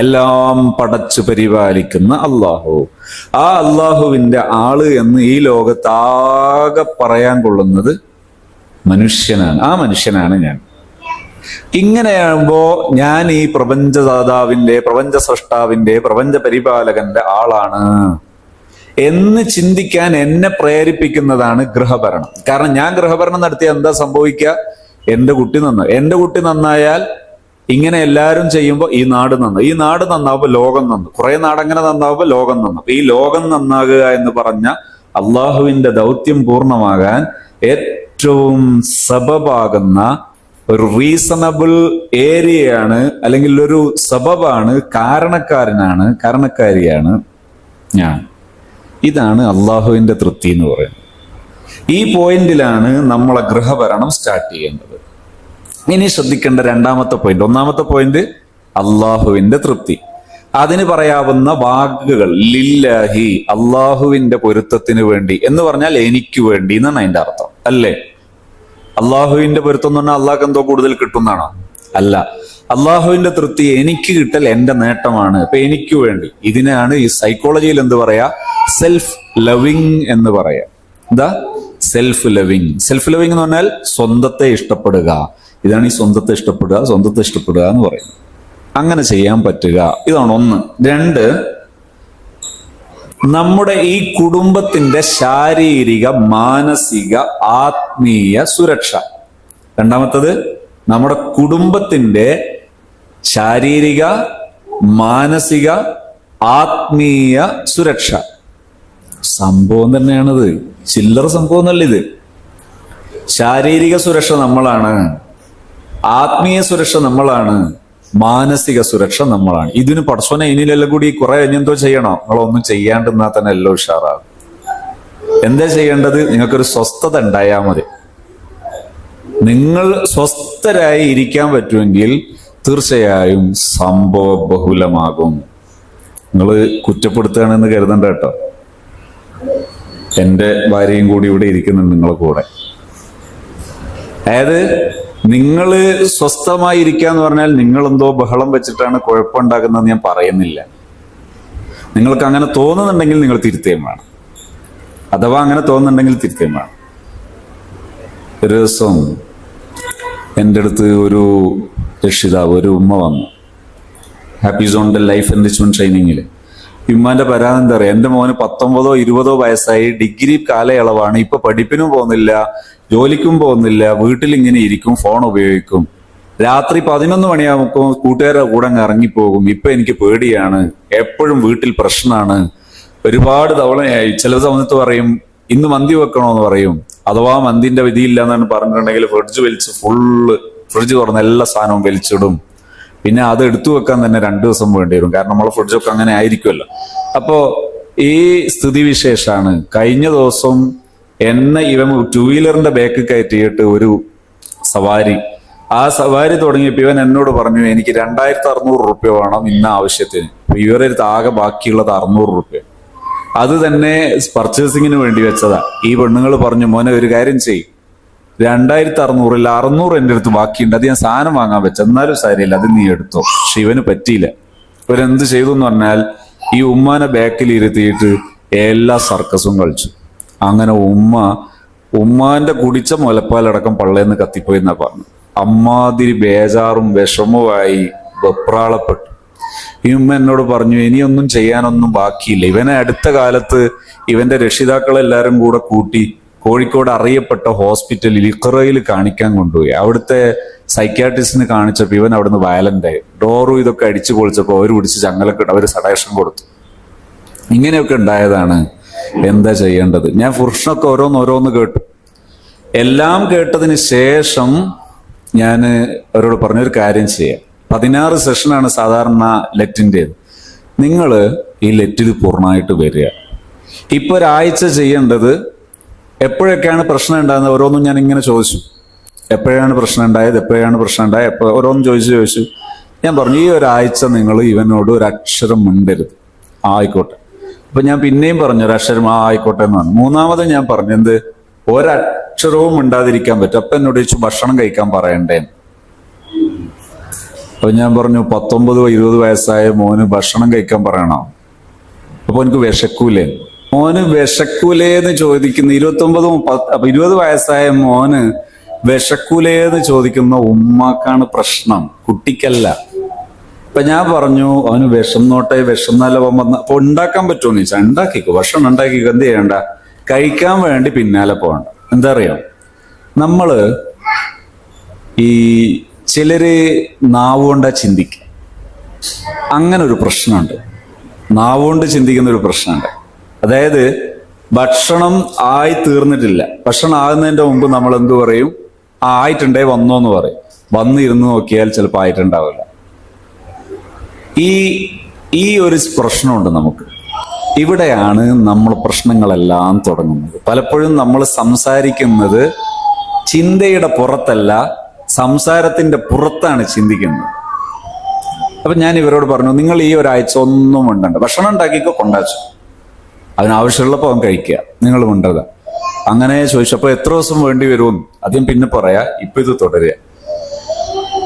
എല്ലാം പടച്ചു പരിപാലിക്കുന്ന അള്ളാഹു. ആ അള്ളാഹുവിന്റെ ആള് എന്ന് ഈ ലോകത്താകെ പറയാൻ കൊള്ളുന്നത് മനുഷ്യനാണ്. ആ മനുഷ്യനാണ് ഞാൻ. ഇങ്ങനെയാകുമ്പോ ഞാൻ ഈ പ്രപഞ്ചദാതാവിന്റെ, പ്രപഞ്ച സൃഷ്ടാവിന്റെ, പ്രപഞ്ച പരിപാലകന്റെ ആളാണ് എന്ന് ചിന്തിക്കാൻ എന്നെ പ്രേരിപ്പിക്കുന്നതാണ് ഗൃഹഭരണം. കാരണം ഞാൻ ഗൃഹഭരണം നടത്തിയാൽ എന്താ സംഭവിക്കുക? എന്റെ കുട്ടി നന്നായാൽ ഇങ്ങനെ എല്ലാവരും ചെയ്യുമ്പോൾ ഈ നാട് നന്നാവും. ഈ നാട് നന്നാവുമ്പോൾ ലോകം നന്നാവും. കുറെ നാടങ്ങനെ നന്നാവുമ്പോൾ ലോകം നന്നാവും. ഈ ലോകം നന്നാകുക എന്ന് പറഞ്ഞ അള്ളാഹുവിന്റെ ദൗത്യം പൂർണ്ണമാകാൻ ഏറ്റവും സബബാകുന്ന ഒരു റീസണബിൾ ഏരിയയാണ്, അല്ലെങ്കിൽ ഒരു സബബാണ്, കാരണക്കാരിയാണ് ഞാൻ. ഇതാണ് അള്ളാഹുവിന്റെ തൃപ്തി എന്ന് പറയുന്നത്. ഈ പോയിന്റിലാണ് നമ്മളെ ഗൃഹഭരണം സ്റ്റാർട്ട് ചെയ്യേണ്ടത്. ഇനി ശ്രദ്ധിക്കേണ്ട രണ്ടാമത്തെ പോയിന്റ്. ഒന്നാമത്തെ പോയിന്റ് അള്ളാഹുവിന്റെ തൃപ്തി. അതിന് പറയാവുന്ന വാക്കുകൾ ലില്ലാഹി, അള്ളാഹുവിന്റെ പൊരുത്തത്തിന് വേണ്ടി എന്ന് പറഞ്ഞാൽ എനിക്ക് വേണ്ടി എന്നാണ് അതിന്റെ അർത്ഥം, അല്ലേ? അള്ളാഹുവിന്റെ പൊരുത്തം എന്ന് പറഞ്ഞാൽ അള്ളാഹ്ക്ക് എന്തോ കൂടുതൽ കിട്ടുന്നതാണോ? അല്ല. അള്ളാഹുവിന്റെ തൃപ്തി എനിക്ക് കിട്ടൽ എന്റെ നേട്ടമാണ്. ഇപ്പൊ എനിക്ക് വേണ്ടി. ഇതിനാണ് ഈ സൈക്കോളജിയിൽ എന്ത് പറയാ? സെൽഫ് ലവിങ് എന്ന് പറയാ. എന്താ സെൽഫ് ലവിങ്? സെൽഫ് ലവിങ് എന്ന് പറഞ്ഞാൽ സ്വന്തത്തെ ഇഷ്ടപ്പെടുക. ഇതാണ് ഈ സ്വന്തത്തെ ഇഷ്ടപ്പെടുക എന്ന് പറയുന്നത്. അങ്ങനെ ചെയ്യാൻ പറ്റുക. ഇതാണ് ഒന്ന്. രണ്ട്, നമ്മുടെ ഈ കുടുംബത്തിന്റെ ശാരീരിക, മാനസിക, ആത്മീയ സുരക്ഷ. രണ്ടാമത്തത് നമ്മുടെ കുടുംബത്തിന്റെ ശാരീരിക, മാനസിക, ആത്മീയ സുരക്ഷ. സംഭവം തന്നെയാണത്, ചില്ലറ സംഭവം എന്നല്ല ഇത്. ശാരീരിക സുരക്ഷ നമ്മളാണ്, ആത്മീയ സുരക്ഷ നമ്മളാണ്, മാനസിക സുരക്ഷ നമ്മളാണ്. ഇതിന് പടച്ചോനെ ഇനിയിലെല്ലാം കൂടി കുറെ ഇനിയെന്തോ ചെയ്യണോ? നിങ്ങളൊന്നും ചെയ്യാണ്ടെന്നാൽ തന്നെ എല്ലാം ഉഷാറാകും. എന്താ ചെയ്യേണ്ടത്? നിങ്ങൾക്കൊരു സ്വസ്ഥത ഉണ്ടായാൽ മതി. നിങ്ങൾ സ്വസ്ഥരായി ഇരിക്കാൻ പറ്റുമെങ്കിൽ തീർച്ചയായും സംഭവ ബഹുലമാകും. നിങ്ങൾ കുറ്റപ്പെടുത്തുകയാണെന്ന് കരുതണ്ട കേട്ടോ. എൻ്റെ ഭാര്യയും കൂടി ഇവിടെ ഇരിക്കുന്നുണ്ട് നിങ്ങളെ കൂടെ. അതായത് നിങ്ങൾ സ്വസ്ഥമായി ഇരിക്കുക എന്ന് പറഞ്ഞാൽ നിങ്ങൾ എന്തോ ബഹളം വെച്ചിട്ടാണ് കുഴപ്പമുണ്ടാക്കുന്നതെന്ന് ഞാൻ പറയുന്നില്ല. നിങ്ങൾക്ക് അങ്ങനെ തോന്നുന്നുണ്ടെങ്കിൽ നിങ്ങൾ തിരുത്തുകയും വേണം. അഥവാ അങ്ങനെ തോന്നുന്നുണ്ടെങ്കിൽ തിരുത്തുകയും വേണം. ഒരു ദിവസം എൻ്റെ അടുത്ത് ഒരു രക്ഷിതാവ്, ഒരു ഉമ്മ വന്നു. ഹാപ്പി സോണിന്റെ ലൈഫ് എൻറിച്ച്മെന്റ് ട്രെയിനിങ്ങിൽ. ഉമ്മാന്റെ പരാതി എന്താ പറയുക? എൻ്റെ മോന് 19 20 വയസ്സായി, ഡിഗ്രി കാലയളവാണ്, ഇപ്പൊ പഠിപ്പിനും പോകുന്നില്ല, ജോലിക്കും പോകുന്നില്ല, വീട്ടിലിങ്ങനെ ഇരിക്കും, ഫോൺ ഉപയോഗിക്കും. രാത്രി 11 മണിയാകുമ്പോൾ കൂട്ടുകാരുടെ കൂടെ അങ്ങ് ഇറങ്ങിപ്പോകും. ഇപ്പൊ എനിക്ക് പേടിയാണ്, എപ്പോഴും വീട്ടിൽ പ്രശ്നമാണ്, ഒരുപാട് തവണയായി. ചില സമയത്ത് പറയും ഇന്ന് മന്തി വെക്കണോന്ന് പറയും. അഥവാ മന്തിന്റെ വിധിയില്ല എന്നാണ് പറഞ്ഞിട്ടുണ്ടെങ്കിൽ ഫ്രിഡ്ജ് വലിച്ച് ഫ്രിഡ്ജ് തുറന്ന് എല്ലാ സാധനവും വലിച്ചിടും. പിന്നെ അത് എടുത്തു വെക്കാൻ തന്നെ 2 ദിവസം വേണ്ടി വരും, കാരണം നമ്മളെ ഫ്രിഡ്ജൊക്കെ അങ്ങനെ ആയിരിക്കുമല്ലോ. അപ്പോ ഈ സ്ഥിതിവിശേഷമാണ്. കഴിഞ്ഞ ദിവസം എന്നെ ഇവൻ 2 വീലറിന്റെ ബാക്ക് കയറ്റിയിട്ട് ഒരു സവാരി, ആ സവാരി തുടങ്ങിയപ്പോൾ ഇവൻ എന്നോട് പറഞ്ഞു എനിക്ക് 2600 റുപ്യ വേണം ഇന്ന ആവശ്യത്തിന്. ഇവരുടെ അടുത്ത് ആകെ ബാക്കിയുള്ളത് 600 റുപ്യ. അത് തന്നെ പർച്ചേസിങ്ങിന് വേണ്ടി വെച്ചതാ. ഈ പെണ്ണുങ്ങൾ പറഞ്ഞു മോനെ ഒരു കാര്യം ചെയ്യും, 2600 600 എൻ്റെ അടുത്ത് ബാക്കിയുണ്ട്, അത് ഞാൻ സാധനം വാങ്ങാൻ വെച്ച, എന്നാലും സാരിയില്ല, അത് നീ എടുത്തോ. പക്ഷെ ഇവന് പറ്റിയില്ല. ഇവരെന്ത് ചെയ്തു എന്ന് പറഞ്ഞാൽ ഈ ഉമ്മാനെ ബാക്കിൽ ഇരുത്തിയിട്ട് എല്ലാ സർക്കസും കളിച്ചു. അങ്ങനെ ഉമ്മാന്റെ കുടിച്ച മുലപ്പാലടക്കം പള്ളേന്ന് കത്തിപ്പോയി എന്നാ പറഞ്ഞു. അമ്മാതിരി ബേജാറും വിഷമവുമായി വെപ്രാളപ്പെട്ടു. ഈ ഉമ്മ എന്നോട് പറഞ്ഞു ഇനിയൊന്നും ചെയ്യാനൊന്നും ബാക്കിയില്ല. ഇവനെ അടുത്ത കാലത്ത് ഇവന്റെ രക്ഷിതാക്കളെല്ലാരും കൂടെ കൂട്ടി കോഴിക്കോട് അറിയപ്പെട്ട ഹോസ്പിറ്റലിൽ ഇഖ്റയിൽ കാണിക്കാൻ കൊണ്ടുപോയി. അവിടുത്തെ സൈക്യാട്രിസ്റ്റിന് കാണിച്ചപ്പോൾ ഇവൻ അവിടുന്ന് വയലന്റായി. ഡോറും ഇതൊക്കെ അടിച്ചു പൊളിച്ചപ്പോൾ അവർ പിടിച്ച് ചങ്ങലക്കിട്ട് അവർ സഡേഷൻ കൊടുത്തു. ഇങ്ങനെയൊക്കെ ഉണ്ടായതാണ്. എന്താ ചെയ്യേണ്ടത്? ഞാൻ ഫുർഷനൊക്കെ ഓരോന്ന് കേട്ടു. എല്ലാം കേട്ടതിന് ശേഷം ഞാൻ അവരോട് പറഞ്ഞൊരു കാര്യം ചെയ്യാം. 16 സെഷനാണ് സാധാരണ ലെറ്റിൻ്റെത്. നിങ്ങൾ ഈ ലെറ്റിൽ പൂർണ്ണമായിട്ട് വരിക. ഇപ്പൊ ഒരാഴ്ച ചെയ്യേണ്ടത് എപ്പോഴൊക്കെയാണ് പ്രശ്നം ഉണ്ടാകുന്നത് ഓരോന്നും ഞാൻ ഇങ്ങനെ ചോദിച്ചു. എപ്പോഴാണ് പ്രശ്നം ഉണ്ടായത്, ഓരോന്നും ചോദിച്ചു. ഞാൻ പറഞ്ഞു ഈ ഒരാഴ്ച നിങ്ങൾ ഇവനോട് ഒരു അക്ഷരം മിണ്ടരുത്. ആയിക്കോട്ടെ. അപ്പൊ ഞാൻ പിന്നെയും പറഞ്ഞു ഒരക്ഷരം ആയിക്കോട്ടെ എന്ന് പറഞ്ഞു. മൂന്നാമത് ഞാൻ പറഞ്ഞു എന്ത്, ഒരക്ഷരവും മിണ്ടാതിരിക്കാൻ പറ്റും. അപ്പൊ എന്നോട് ചോദിച്ചു ഭക്ഷണം കഴിക്കാൻ പറയണ്ടേ. അപ്പൊ ഞാൻ പറഞ്ഞു 19 20 വയസ്സായ മോന് ഭക്ഷണം കഴിക്കാൻ പറയണോ? അപ്പൊ എനിക്ക് വിശക്കൂലേ? മോന് വിശക്കൂലേന്ന് ചോദിക്കുന്ന 20 വയസ്സായ മോന് വിശക്കൂലേന്ന് ചോദിക്കുന്ന ഉമ്മാക്കാണ് പ്രശ്നം, കുട്ടിക്കല്ല. അപ്പൊ ഞാൻ പറഞ്ഞു അവന് വിശന്നോട്ടെ, വിശന്നല്ല വന്ന അപ്പൊ ഉണ്ടാക്കാൻ പറ്റുമെന്ന് ചോദിച്ചാൽ ഉണ്ടാക്കിക്കോ, ഭക്ഷണം ഉണ്ടാക്കിക്കോ, എന്ത് ചെയ്യണ്ട, കഴിക്കാൻ വേണ്ടി പിന്നാലെ പോകണ്ട. എന്താ അറിയാം, നമ്മള് ഈ ചിലര് നാവുകൊണ്ടാ ചിന്തിക്കുക. അങ്ങനെ ഒരു പ്രശ്നമുണ്ട്, നാവുകൊണ്ട് ചിന്തിക്കുന്ന ഒരു പ്രശ്നമുണ്ട്. അതായത് ഭക്ഷണം ആയി തീർന്നിട്ടില്ല, ഭക്ഷണം ആകുന്നതിന്റെ മുമ്പ് നമ്മൾ എന്ത് പറയും, ആയിട്ടുണ്ടേ വന്നോന്ന് പറയും. വന്നിരുന്ന് നോക്കിയാൽ ചിലപ്പോൾ ആയിട്ടുണ്ടാവില്ല. ഈ ഒരു പ്രശ്നമുണ്ട് നമുക്ക്. ഇവിടെയാണ് നമ്മൾ പ്രശ്നങ്ങളെല്ലാം തുടങ്ങുന്നത്. പലപ്പോഴും നമ്മൾ സംസാരിക്കുന്നത് ചിന്തയുടെ പുറത്തല്ല, സംസാരത്തിന്റെ പുറത്താണ് ചിന്തിക്കുന്നത്. അപ്പൊ ഞാൻ ഇവരോട് പറഞ്ഞു നിങ്ങൾ ഈ ഒരാഴ്ച ഒന്നും ഉണ്ടണ്ട, ഭക്ഷണം ഉണ്ടാക്കിക്കോ, കൊണ്ടാച്ചു, അതിനാവശ്യമുള്ളപ്പോൾ അവൻ കഴിക്കുക, നിങ്ങൾ ഉണ്ടത്. അങ്ങനെ ചോദിച്ചപ്പോൾ എത്ര ദിവസം വേണ്ടി വരുമെന്ന് ആദ്യം പിന്നെ പറയാ, ഇപ്പൊ ഇത് തുടരുക.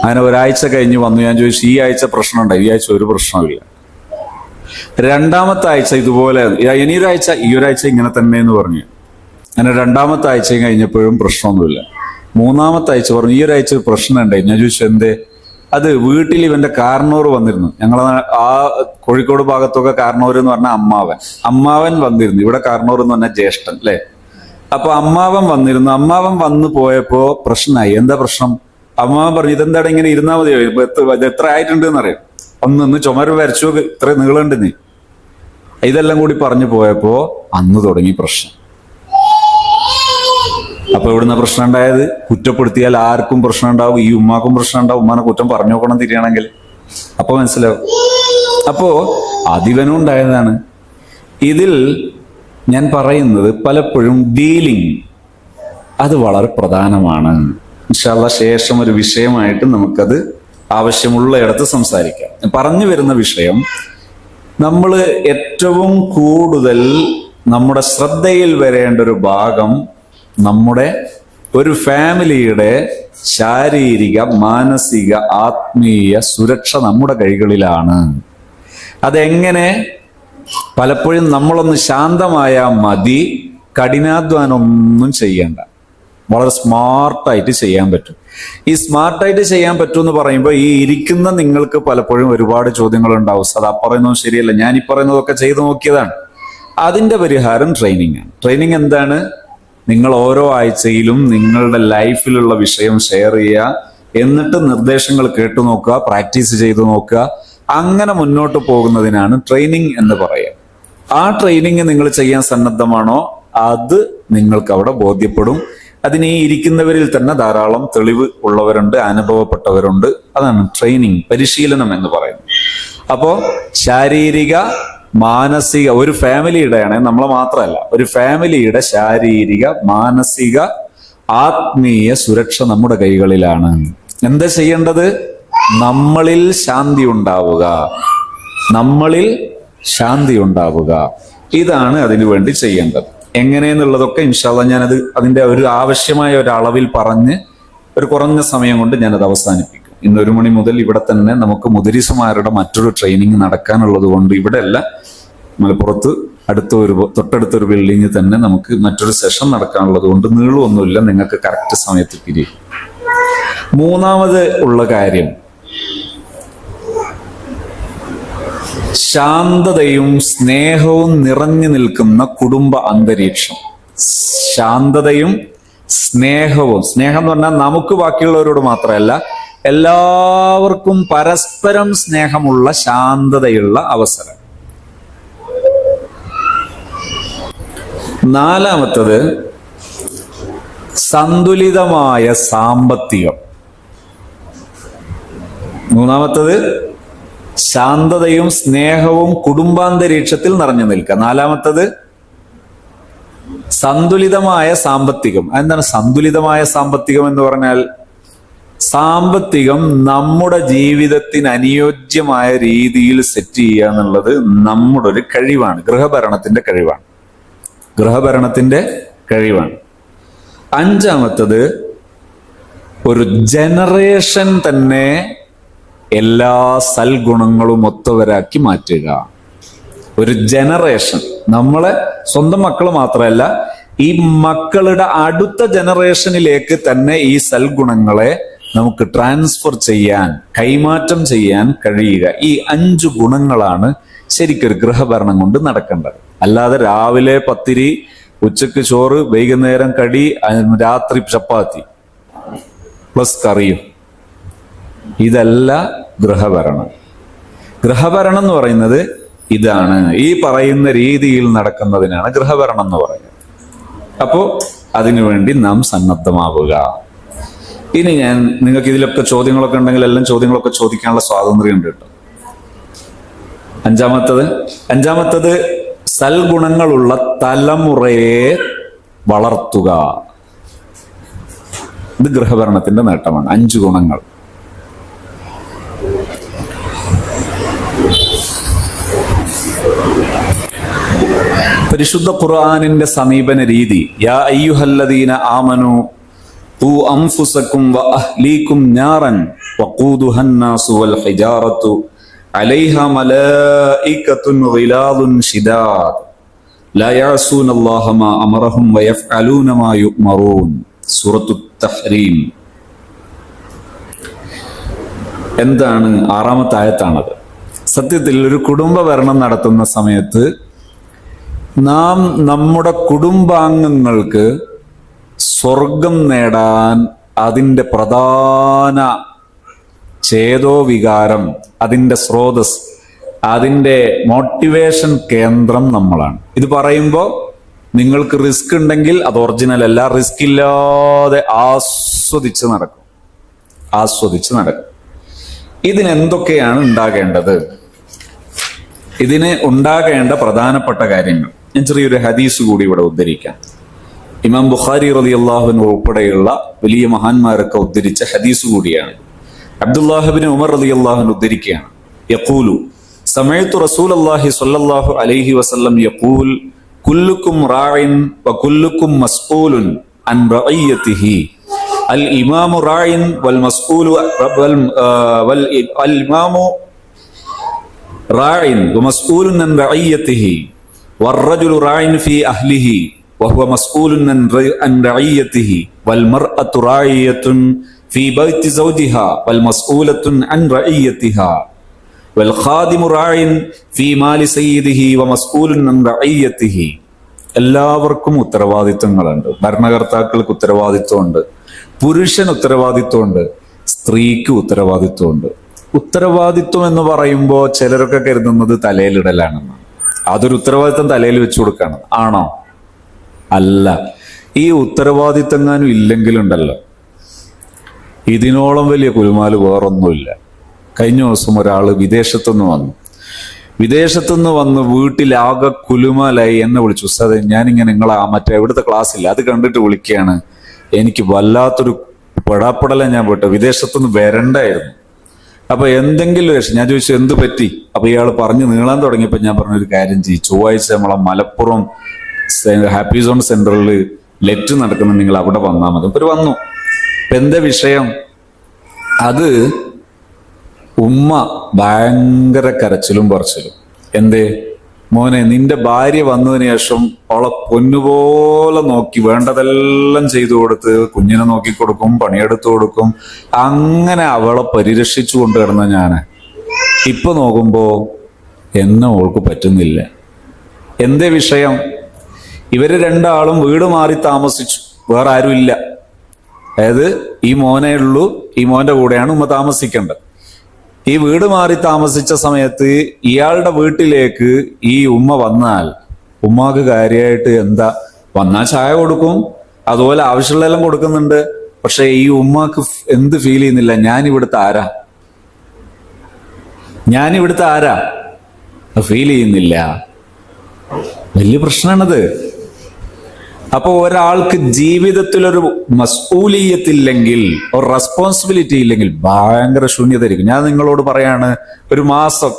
അങ്ങനെ ഒരാഴ്ച കഴിഞ്ഞ് വന്നു. ഞാൻ ചോദിച്ചു ഈ ആഴ്ച പ്രശ്നമുണ്ടായി? ഈ ആഴ്ച ഒരു പ്രശ്നമില്ല. രണ്ടാമത്തെ ആഴ്ച ഇതുപോലെ, ഇനി ഈ ഒരാഴ്ച ഇങ്ങനെ തന്നെ എന്ന് പറഞ്ഞു. അങ്ങനെ രണ്ടാമത്തെ ആഴ്ചയും കഴിഞ്ഞപ്പോഴും പ്രശ്നമൊന്നുമില്ല. മൂന്നാമത്തെ ആഴ്ച പറഞ്ഞു ഈ ഒരാഴ്ച പ്രശ്നം ഉണ്ടായി. ഞാൻ ചോദിച്ചു എന്തേ? അത് വീട്ടിൽ ഇവന്റെ കാർന്നോർ വന്നിരുന്നു. ഞങ്ങളെ ആ കോഴിക്കോട് ഭാഗത്തൊക്കെ കാർന്നോർ എന്ന് പറഞ്ഞാൽ അമ്മാവൻ വന്നിരുന്നു. ഇവിടെ കാർന്നോർ എന്ന് പറഞ്ഞാൽ ജ്യേഷ്ഠൻ അല്ലെ. അപ്പൊ അമ്മാവൻ വന്നിരുന്നു. അമ്മാവൻ വന്നു പോയപ്പോ പ്രശ്നമായി. എന്താ പ്രശ്നം? അമ്മാവൻ പറഞ്ഞു, ഇതെന്താണ് ഇങ്ങനെ ഇരുന്നാ മതിയോ, ഇത് എത്ര ആയിട്ടുണ്ട് എന്നറിയാം, ഒന്ന് ചുമര് വരച്ചു, ഇത്ര നീളമുണ്ട് നീ. ഇതെല്ലാം കൂടി പറഞ്ഞു പോയപ്പോ അന്ന് തുടങ്ങി പ്രശ്നം. അപ്പൊ ഇവിടുന്ന് പ്രശ്നം ഉണ്ടായത്, കുറ്റപ്പെടുത്തിയാൽ ആർക്കും പ്രശ്നം ഉണ്ടാവും, ഈ ഉമ്മാക്കും പ്രശ്നം ഉണ്ടാവും. ഉമ്മാനെ കുറ്റം പറഞ്ഞു നോക്കണം തിരിയണമെങ്കിൽ. അപ്പൊ മനസ്സിലാവും. അപ്പോ അതിവനും ഉണ്ടായതാണ്. ഇതിൽ ഞാൻ പറയുന്നത് പലപ്പോഴും ഡീലിംഗ് അത് വളരെ പ്രധാനമാണ്. ഇൻഷാ അല്ലാഹ് ശേഷം ഒരു വിഷയമായിട്ട് നമുക്കത് ആവശ്യമുള്ള ഇടത്ത് സംസാരിക്കാം. പറഞ്ഞു വരുന്ന വിഷയം, നമ്മൾ ഏറ്റവും കൂടുതൽ നമ്മുടെ ശ്രദ്ധയിൽ വരേണ്ട ഒരു ഭാഗം നമ്മുടെ ഒരു ഫാമിലിയുടെ ശാരീരിക, മാനസിക, ആത്മീയ സുരക്ഷ നമ്മുടെ കൈകളിലാണ്. അതെങ്ങനെ? പലപ്പോഴും നമ്മളൊന്ന് ശാന്തമായാൽ മതി, കഠിനാധ്വാനം ഒന്നും ചെയ്യണ്ട, വളരെ സ്മാർട്ടായിട്ട് ചെയ്യാൻ പറ്റും. ഈ സ്മാർട്ടായിട്ട് ചെയ്യാൻ പറ്റും എന്ന് പറയുമ്പോൾ ഈ ഇരിക്കുന്ന നിങ്ങൾക്ക് പലപ്പോഴും ഒരുപാട് ചോദ്യങ്ങൾ ഉണ്ടാവും. അത് പറയുന്നത് ശരിയല്ല, ഞാൻ ഈ പറയുന്നതൊക്കെ ചെയ്തു നോക്കിയതാണ്. അതിന്റെ പരിഹാരം ട്രെയിനിങ് ആണ്. ട്രെയിനിങ് എന്താണ്? നിങ്ങൾ ഓരോ ആഴ്ചയിലും നിങ്ങളുടെ ലൈഫിലുള്ള വിഷയം ഷെയർ ചെയ്യുക, എന്നിട്ട് നിർദ്ദേശങ്ങൾ കേട്ടു നോക്കുക, പ്രാക്ടീസ് ചെയ്തു നോക്കുക. അങ്ങനെ മുന്നോട്ട് പോകുന്നതിനാണ് ട്രെയിനിങ് എന്ന് പറയുക. ആ ട്രെയിനിങ് നിങ്ങൾ ചെയ്യാൻ സന്നദ്ധമാണോ അത് നിങ്ങൾക്ക് അവിടെ ബോധ്യപ്പെടും. അതിന് ഈ ഇരിക്കുന്നവരിൽ തന്നെ ധാരാളം തെളിവ് ഉള്ളവരുണ്ട്, അനുഭവപ്പെട്ടവരുണ്ട്. അതാണ് ട്രെയിനിങ്, പരിശീലനം എന്ന് പറയുന്നത്. അപ്പോ ശാരീരിക, മാനസിക, ഒരു ഫാമിലിയുടെയാണ്, നമ്മളെ മാത്രമല്ല, ഒരു ഫാമിലിയുടെ ശാരീരിക, മാനസിക, ആത്മീയ സുരക്ഷ നമ്മുടെ കൈകളിലാണ്. എന്താ ചെയ്യേണ്ടത്? നമ്മളിൽ ശാന്തി ഉണ്ടാവുക, നമ്മളിൽ ശാന്തി ഉണ്ടാവുക. ഇതാണ് അതിനു വേണ്ടി ചെയ്യേണ്ടത്. എങ്ങനെയെന്നുള്ളതൊക്കെ ഇൻഷാ അല്ലാഹ് ഞാനത് അതിന്റെ ഒരു ആവശ്യമായ ഒരു അളവിൽ പറഞ്ഞ് ഒരു കുറഞ്ഞ സമയം കൊണ്ട് ഞാനത് അവസാനിപ്പിക്കും. ഇന്ന് 1 മണി മുതൽ ഇവിടെ തന്നെ നമുക്ക് മുദരിസുമാരുടെ മറ്റൊരു ട്രെയിനിങ് നടക്കാനുള്ളത് കൊണ്ട് ഇവിടെ അല്ല, മലപ്പുറത്ത് തൊട്ടടുത്തൊരു ബിൽഡിങ്ങിൽ തന്നെ നമുക്ക് മറ്റൊരു സെഷൻ നടക്കാനുള്ളത് കൊണ്ട് നീളമൊന്നുമില്ല, നിങ്ങൾക്ക് കറക്റ്റ് സമയത്ത് പിരിയും. മൂന്നാമത് ഉള്ള കാര്യം, ശാന്തതയും സ്നേഹവും നിറഞ്ഞു നിൽക്കുന്ന കുടുംബ അന്തരീക്ഷം. ശാന്തതയും സ്നേഹവും, സ്നേഹം എന്ന് പറഞ്ഞാൽ നമുക്ക് ബാക്കിയുള്ളവരോട് മാത്രമല്ല, എല്ലാവർക്കും പരസ്പരം സ്നേഹമുള്ള ശാന്തതയുള്ള അവസരം. നാലാമത്തത് സന്തുലിതമായ സാമ്പത്തികം. മൂന്നാമത്തത് ശാന്തതയും സ്നേഹവും കുടുംബാന്തരീക്ഷത്തിൽ നിറഞ്ഞു നിൽക്കുക. നാലാമത്തത് സന്തുലിതമായ സാമ്പത്തികം. എന്താണ് സന്തുലിതമായ സാമ്പത്തികം എന്ന് പറഞ്ഞാൽ? സാമ്പത്തികം നമ്മുടെ ജീവിതത്തിന് അനുയോജ്യമായ രീതിയിൽ സെറ്റ് ചെയ്യുക എന്നുള്ളത് നമ്മുടെ ഒരു കഴിവാണ്, ഗൃഹഭരണത്തിന്റെ കഴിവാണ്, ഗൃഹഭരണത്തിന്റെ കഴിവാണ്. അഞ്ചാമത്തത് ഒരു ജനറേഷൻ തന്നെ എല്ലാ സൽഗുണങ്ങളും ഒത്തവരാക്കി മാറ്റുക. ഒരു ജനറേഷൻ, നമ്മളെ സ്വന്തം മക്കൾ മാത്രമല്ല, ഈ മക്കളുടെ അടുത്ത ജനറേഷനിലേക്ക് തന്നെ ഈ സൽഗുണങ്ങളെ നമുക്ക് ട്രാൻസ്ഫർ ചെയ്യാൻ, കൈമാറ്റം ചെയ്യാൻ കഴിയുക. ഈ 5 ഗുണങ്ങളാണ് ശരിക്കൊരു ഗൃഹഭരണം കൊണ്ട് നടക്കേണ്ടത്. അല്ലാതെ രാവിലെ പത്തിരി, ഉച്ചക്ക് ചോറ്, വൈകുന്നേരം കടി, രാത്രി ചപ്പാത്തി പ്ലസ് കറിയും, ഇതല്ല ഗൃഹഭരണം. ഗൃഹഭരണം എന്ന് പറയുന്നത് ഇതാണ്, ഈ പറയുന്ന രീതിയിൽ നടക്കുന്നതിനാണ് ഗൃഹഭരണം എന്ന് പറയുന്നത്. അപ്പോ അതിനുവേണ്ടി നാം സന്നദ്ധമാവുക. ഇനി ഞാൻ നിങ്ങൾക്ക് ഇതിലൊക്കെ ചോദ്യങ്ങളൊക്കെ ഉണ്ടെങ്കിൽ എല്ലാം ചോദ്യങ്ങളൊക്കെ ചോദിക്കാനുള്ള സ്വാതന്ത്ര്യം ഉണ്ട് കേട്ടോ. അഞ്ചാമത്തത് സൽഗുണങ്ങളുള്ള തലമുറയെ വളർത്തുക. ഇത് ഗൃഹഭരണത്തിന്റെ നേട്ടമാണ്. 5 ഗുണങ്ങൾ. പരിശുദ്ധ ഖുർആനിന്റെ സമീപന രീതി, യാ അയ്യുഹല്ലദീന ആമനു ഖൂ അൻഫുസകും വഅഹ്ലീകും നാറൻ വഖൂദുഹന്നാസു വൽ ഹിജാറത്തു അലൈഹാ മലായികത്തുൻ ഗിലാദുൻ ശിദാദ് ലാ യഅസൂനല്ലാഹ മാ അമറഹും വയഫ്അലൂന മാ യുഅ്മറൂൻ. സൂറത്തുൽ തഹ്രീം. എന്താണ്? 6-ാമത്തെ ആയത്താണത്. സത്യത്തിൽ ഒരു കുടുംബ ഭരണം നടത്തുന്ന സമയത്ത് നാം നമ്മുടെ കുടുംബാംഗങ്ങൾക്ക് സ്വർഗം നേടാൻ അതിൻ്റെ പ്രധാന ചേതോവികാരം, അതിൻ്റെ സ്രോതസ്, അതിൻ്റെ മോട്ടിവേഷൻ കേന്ദ്രം നമ്മളാണ്. ഇത് പറയുമ്പോൾ നിങ്ങൾക്ക് റിസ്ക് ഉണ്ടെങ്കിൽ അത് ഒറിജിനൽ അല്ല, റിസ്ക് ഇല്ലാതെ ആസ്വദിച്ച് നടക്കും. ഇതിനെന്തൊക്കെയാണ് ഉണ്ടാകേണ്ടത്? ഇതിന് ഉണ്ടാകേണ്ട പ്രധാനപ്പെട്ട കാര്യങ്ങൾ ഞാൻ ചെറിയൊരു ഹദീസ് കൂടി ഇവിടെ ഉദ്ധരിക്കാം. ഇമാം ബുഖാരി റളിയല്ലാഹു അൻഹു ഉൾപ്പെടെയുള്ള വലിയ മഹാന്മാരൊക്കെ ഉദ്ധരിച്ച ഹദീസ് കൂടിയാണ്. അബ്ദുല്ലാഹ് ഇബ്നു ഉമർ റളിയല്ലാഹു അൻഹു ഉദ്ധരിക്കുകയാണ്. യഖൂലു സമഅതു റസൂലല്ലാഹി സ്വല്ലല്ലാഹു അലൈഹി വസല്ലം യഖൂൽ കുല്ലുക്കും റാഇൻ വകുല്ലുക്കും മസ്ഊലുൻ അൻ റഇയതിഹി അൽ ഇമാമു റാഇൻ വൽ മസ്ഊലു വൽ ഇമാമു റാഇൻ വമസ്ഊലുൻ അൻ റഇയതിഹി വറജുലു റാഇൻ ഫീ അഹ്ലിഹി വഹുവ മസ്ഊലുൻ അൻ റഇയതിഹി വൽ മർഅതു റാഇയത്തുൻ ഫീ ബൈതി സൗജിഹാ വൽ മസ്ഊലത്തുൻ അൻ റഇയതിഹാ വൽ ഖാദിമു റാഇൻ ഫീ മാലി സയ്യിദിഹി വമസ്ഊലുൻ അൻ റഇയതിഹി. എല്ലാവർക്കും ഉത്തരവാദിത്വങ്ങളുണ്ട്. ഭരണകർത്താക്കൾക്ക് ഉത്തരവാദിത്വമുണ്ട്, പുരുഷന് ഉത്തരവാദിത്വമുണ്ട്, സ്ത്രീക്ക് ഉത്തരവാദിത്വമുണ്ട്. ഉത്തരവാദിത്വം എന്ന് പറയുമ്പോൾ ചിലരൊക്കെ കരുതുന്നത് തലയിലിടലാണെന്ന്. അതൊരു ഉത്തരവാദിത്വം തലയിൽ വെച്ചു കൊടുക്കാണ്. ആണോ? അല്ല. ഈ ഉത്തരവാദിത്വങ്ങാനും ഇല്ലെങ്കിലുണ്ടല്ലോ, ഇതിനോളം വലിയ കുലുമാല് വേറൊന്നുമില്ല. കഴിഞ്ഞ ദിവസം ഒരാൾ വിദേശത്തുനിന്ന് വന്ന് വീട്ടിലാകെ കുലുമാലായി എന്നെ വിളിച്ചു. ഉസ്താദേ, ഞാനിങ്ങനെ നിങ്ങളെ മറ്റേ ഇവിടുത്തെ ക്ലാസ്സില്ല അത് കണ്ടിട്ട് വിളിക്കുകയാണ്, എനിക്ക് വല്ലാത്തൊരു പെടാപ്പെടല ഞാൻ പോട്ടെ, വിദേശത്തുനിന്ന് വരണ്ടായിരുന്നു. അപ്പൊ എന്തെങ്കിലും രക്ഷ. ഞാൻ ചോദിച്ചു എന്ത് പറ്റി? അപ്പൊ ഇയാൾ പറഞ്ഞു നീളാൻ തുടങ്ങിയപ്പോ ഞാൻ പറഞ്ഞൊരു കാര്യം ചെയ്യും, ചൊവ്വാഴ്ച നമ്മളെ മലപ്പുറം ഹാപ്പി സോൺ സെന്ററിൽ ലെറ്റ് നടക്കുന്ന, നിങ്ങൾ അവിടെ വന്നാൽ മതി. ഇപ്പൊ വന്നു. ഇപ്പൊ എന്താ വിഷയം? അത് ഉമ്മ ഭയങ്കര കരച്ചിലും പറച്ചിലും. എന്തേ മോനെ, നിന്റെ ഭാര്യ വന്നതിന് ശേഷം അവളെ പൊന്നുപോലെ നോക്കി വേണ്ടതെല്ലാം ചെയ്തു കൊടുത്ത് കുഞ്ഞിനെ നോക്കിക്കൊടുക്കും, പണിയെടുത്തു കൊടുക്കും. അങ്ങനെ അവളെ പരിരക്ഷിച്ചു കൊണ്ടുവരുന്ന ഞാന് ഇപ്പൊ നോക്കുമ്പോ എന്നെ ഓൾക്ക് പറ്റുന്നില്ല. എന്തേ വിഷയം? ഇവര് രണ്ടാളും വീട് മാറി താമസിച്ചു, വേറെ ആരും ഇല്ല. അതായത് ഈ മോനേ ഉള്ളൂ, ഈ മോന്റെ കൂടെയാണ് ഉമ്മ താമസിക്കേണ്ടത്. ഈ വീട് മാറി താമസിച്ച സമയത്ത് ഇയാളുടെ വീട്ടിലേക്ക് ഈ ഉമ്മ വന്നാൽ ഉമ്മാക്ക് കാര്യമായിട്ട് എന്താ, വന്നാൽ ചായ കൊടുക്കും, അതുപോലെ ആവശ്യമുള്ളതെല്ലാം കൊടുക്കുന്നുണ്ട്. പക്ഷെ ഈ ഉമ്മാക്ക് എന്ത് ഫീൽ ചെയ്യുന്നില്ല, ഞാനിവിടുത്തെ ആരാ ഫീൽ ചെയ്യുന്നില്ല. വലിയ പ്രശ്നമാണത്. അപ്പൊ ഒരാൾക്ക് ജീവിതത്തിലൊരു മസ്ഊലിയത്തില്ലെങ്കിൽ, ഒരു റെസ്പോൺസിബിലിറ്റി ഇല്ലെങ്കിൽ ഭയങ്കര ശൂന്യതയായിരിക്കും. ഞാൻ നിങ്ങളോട് പറയാണ്, ഒരു മാസം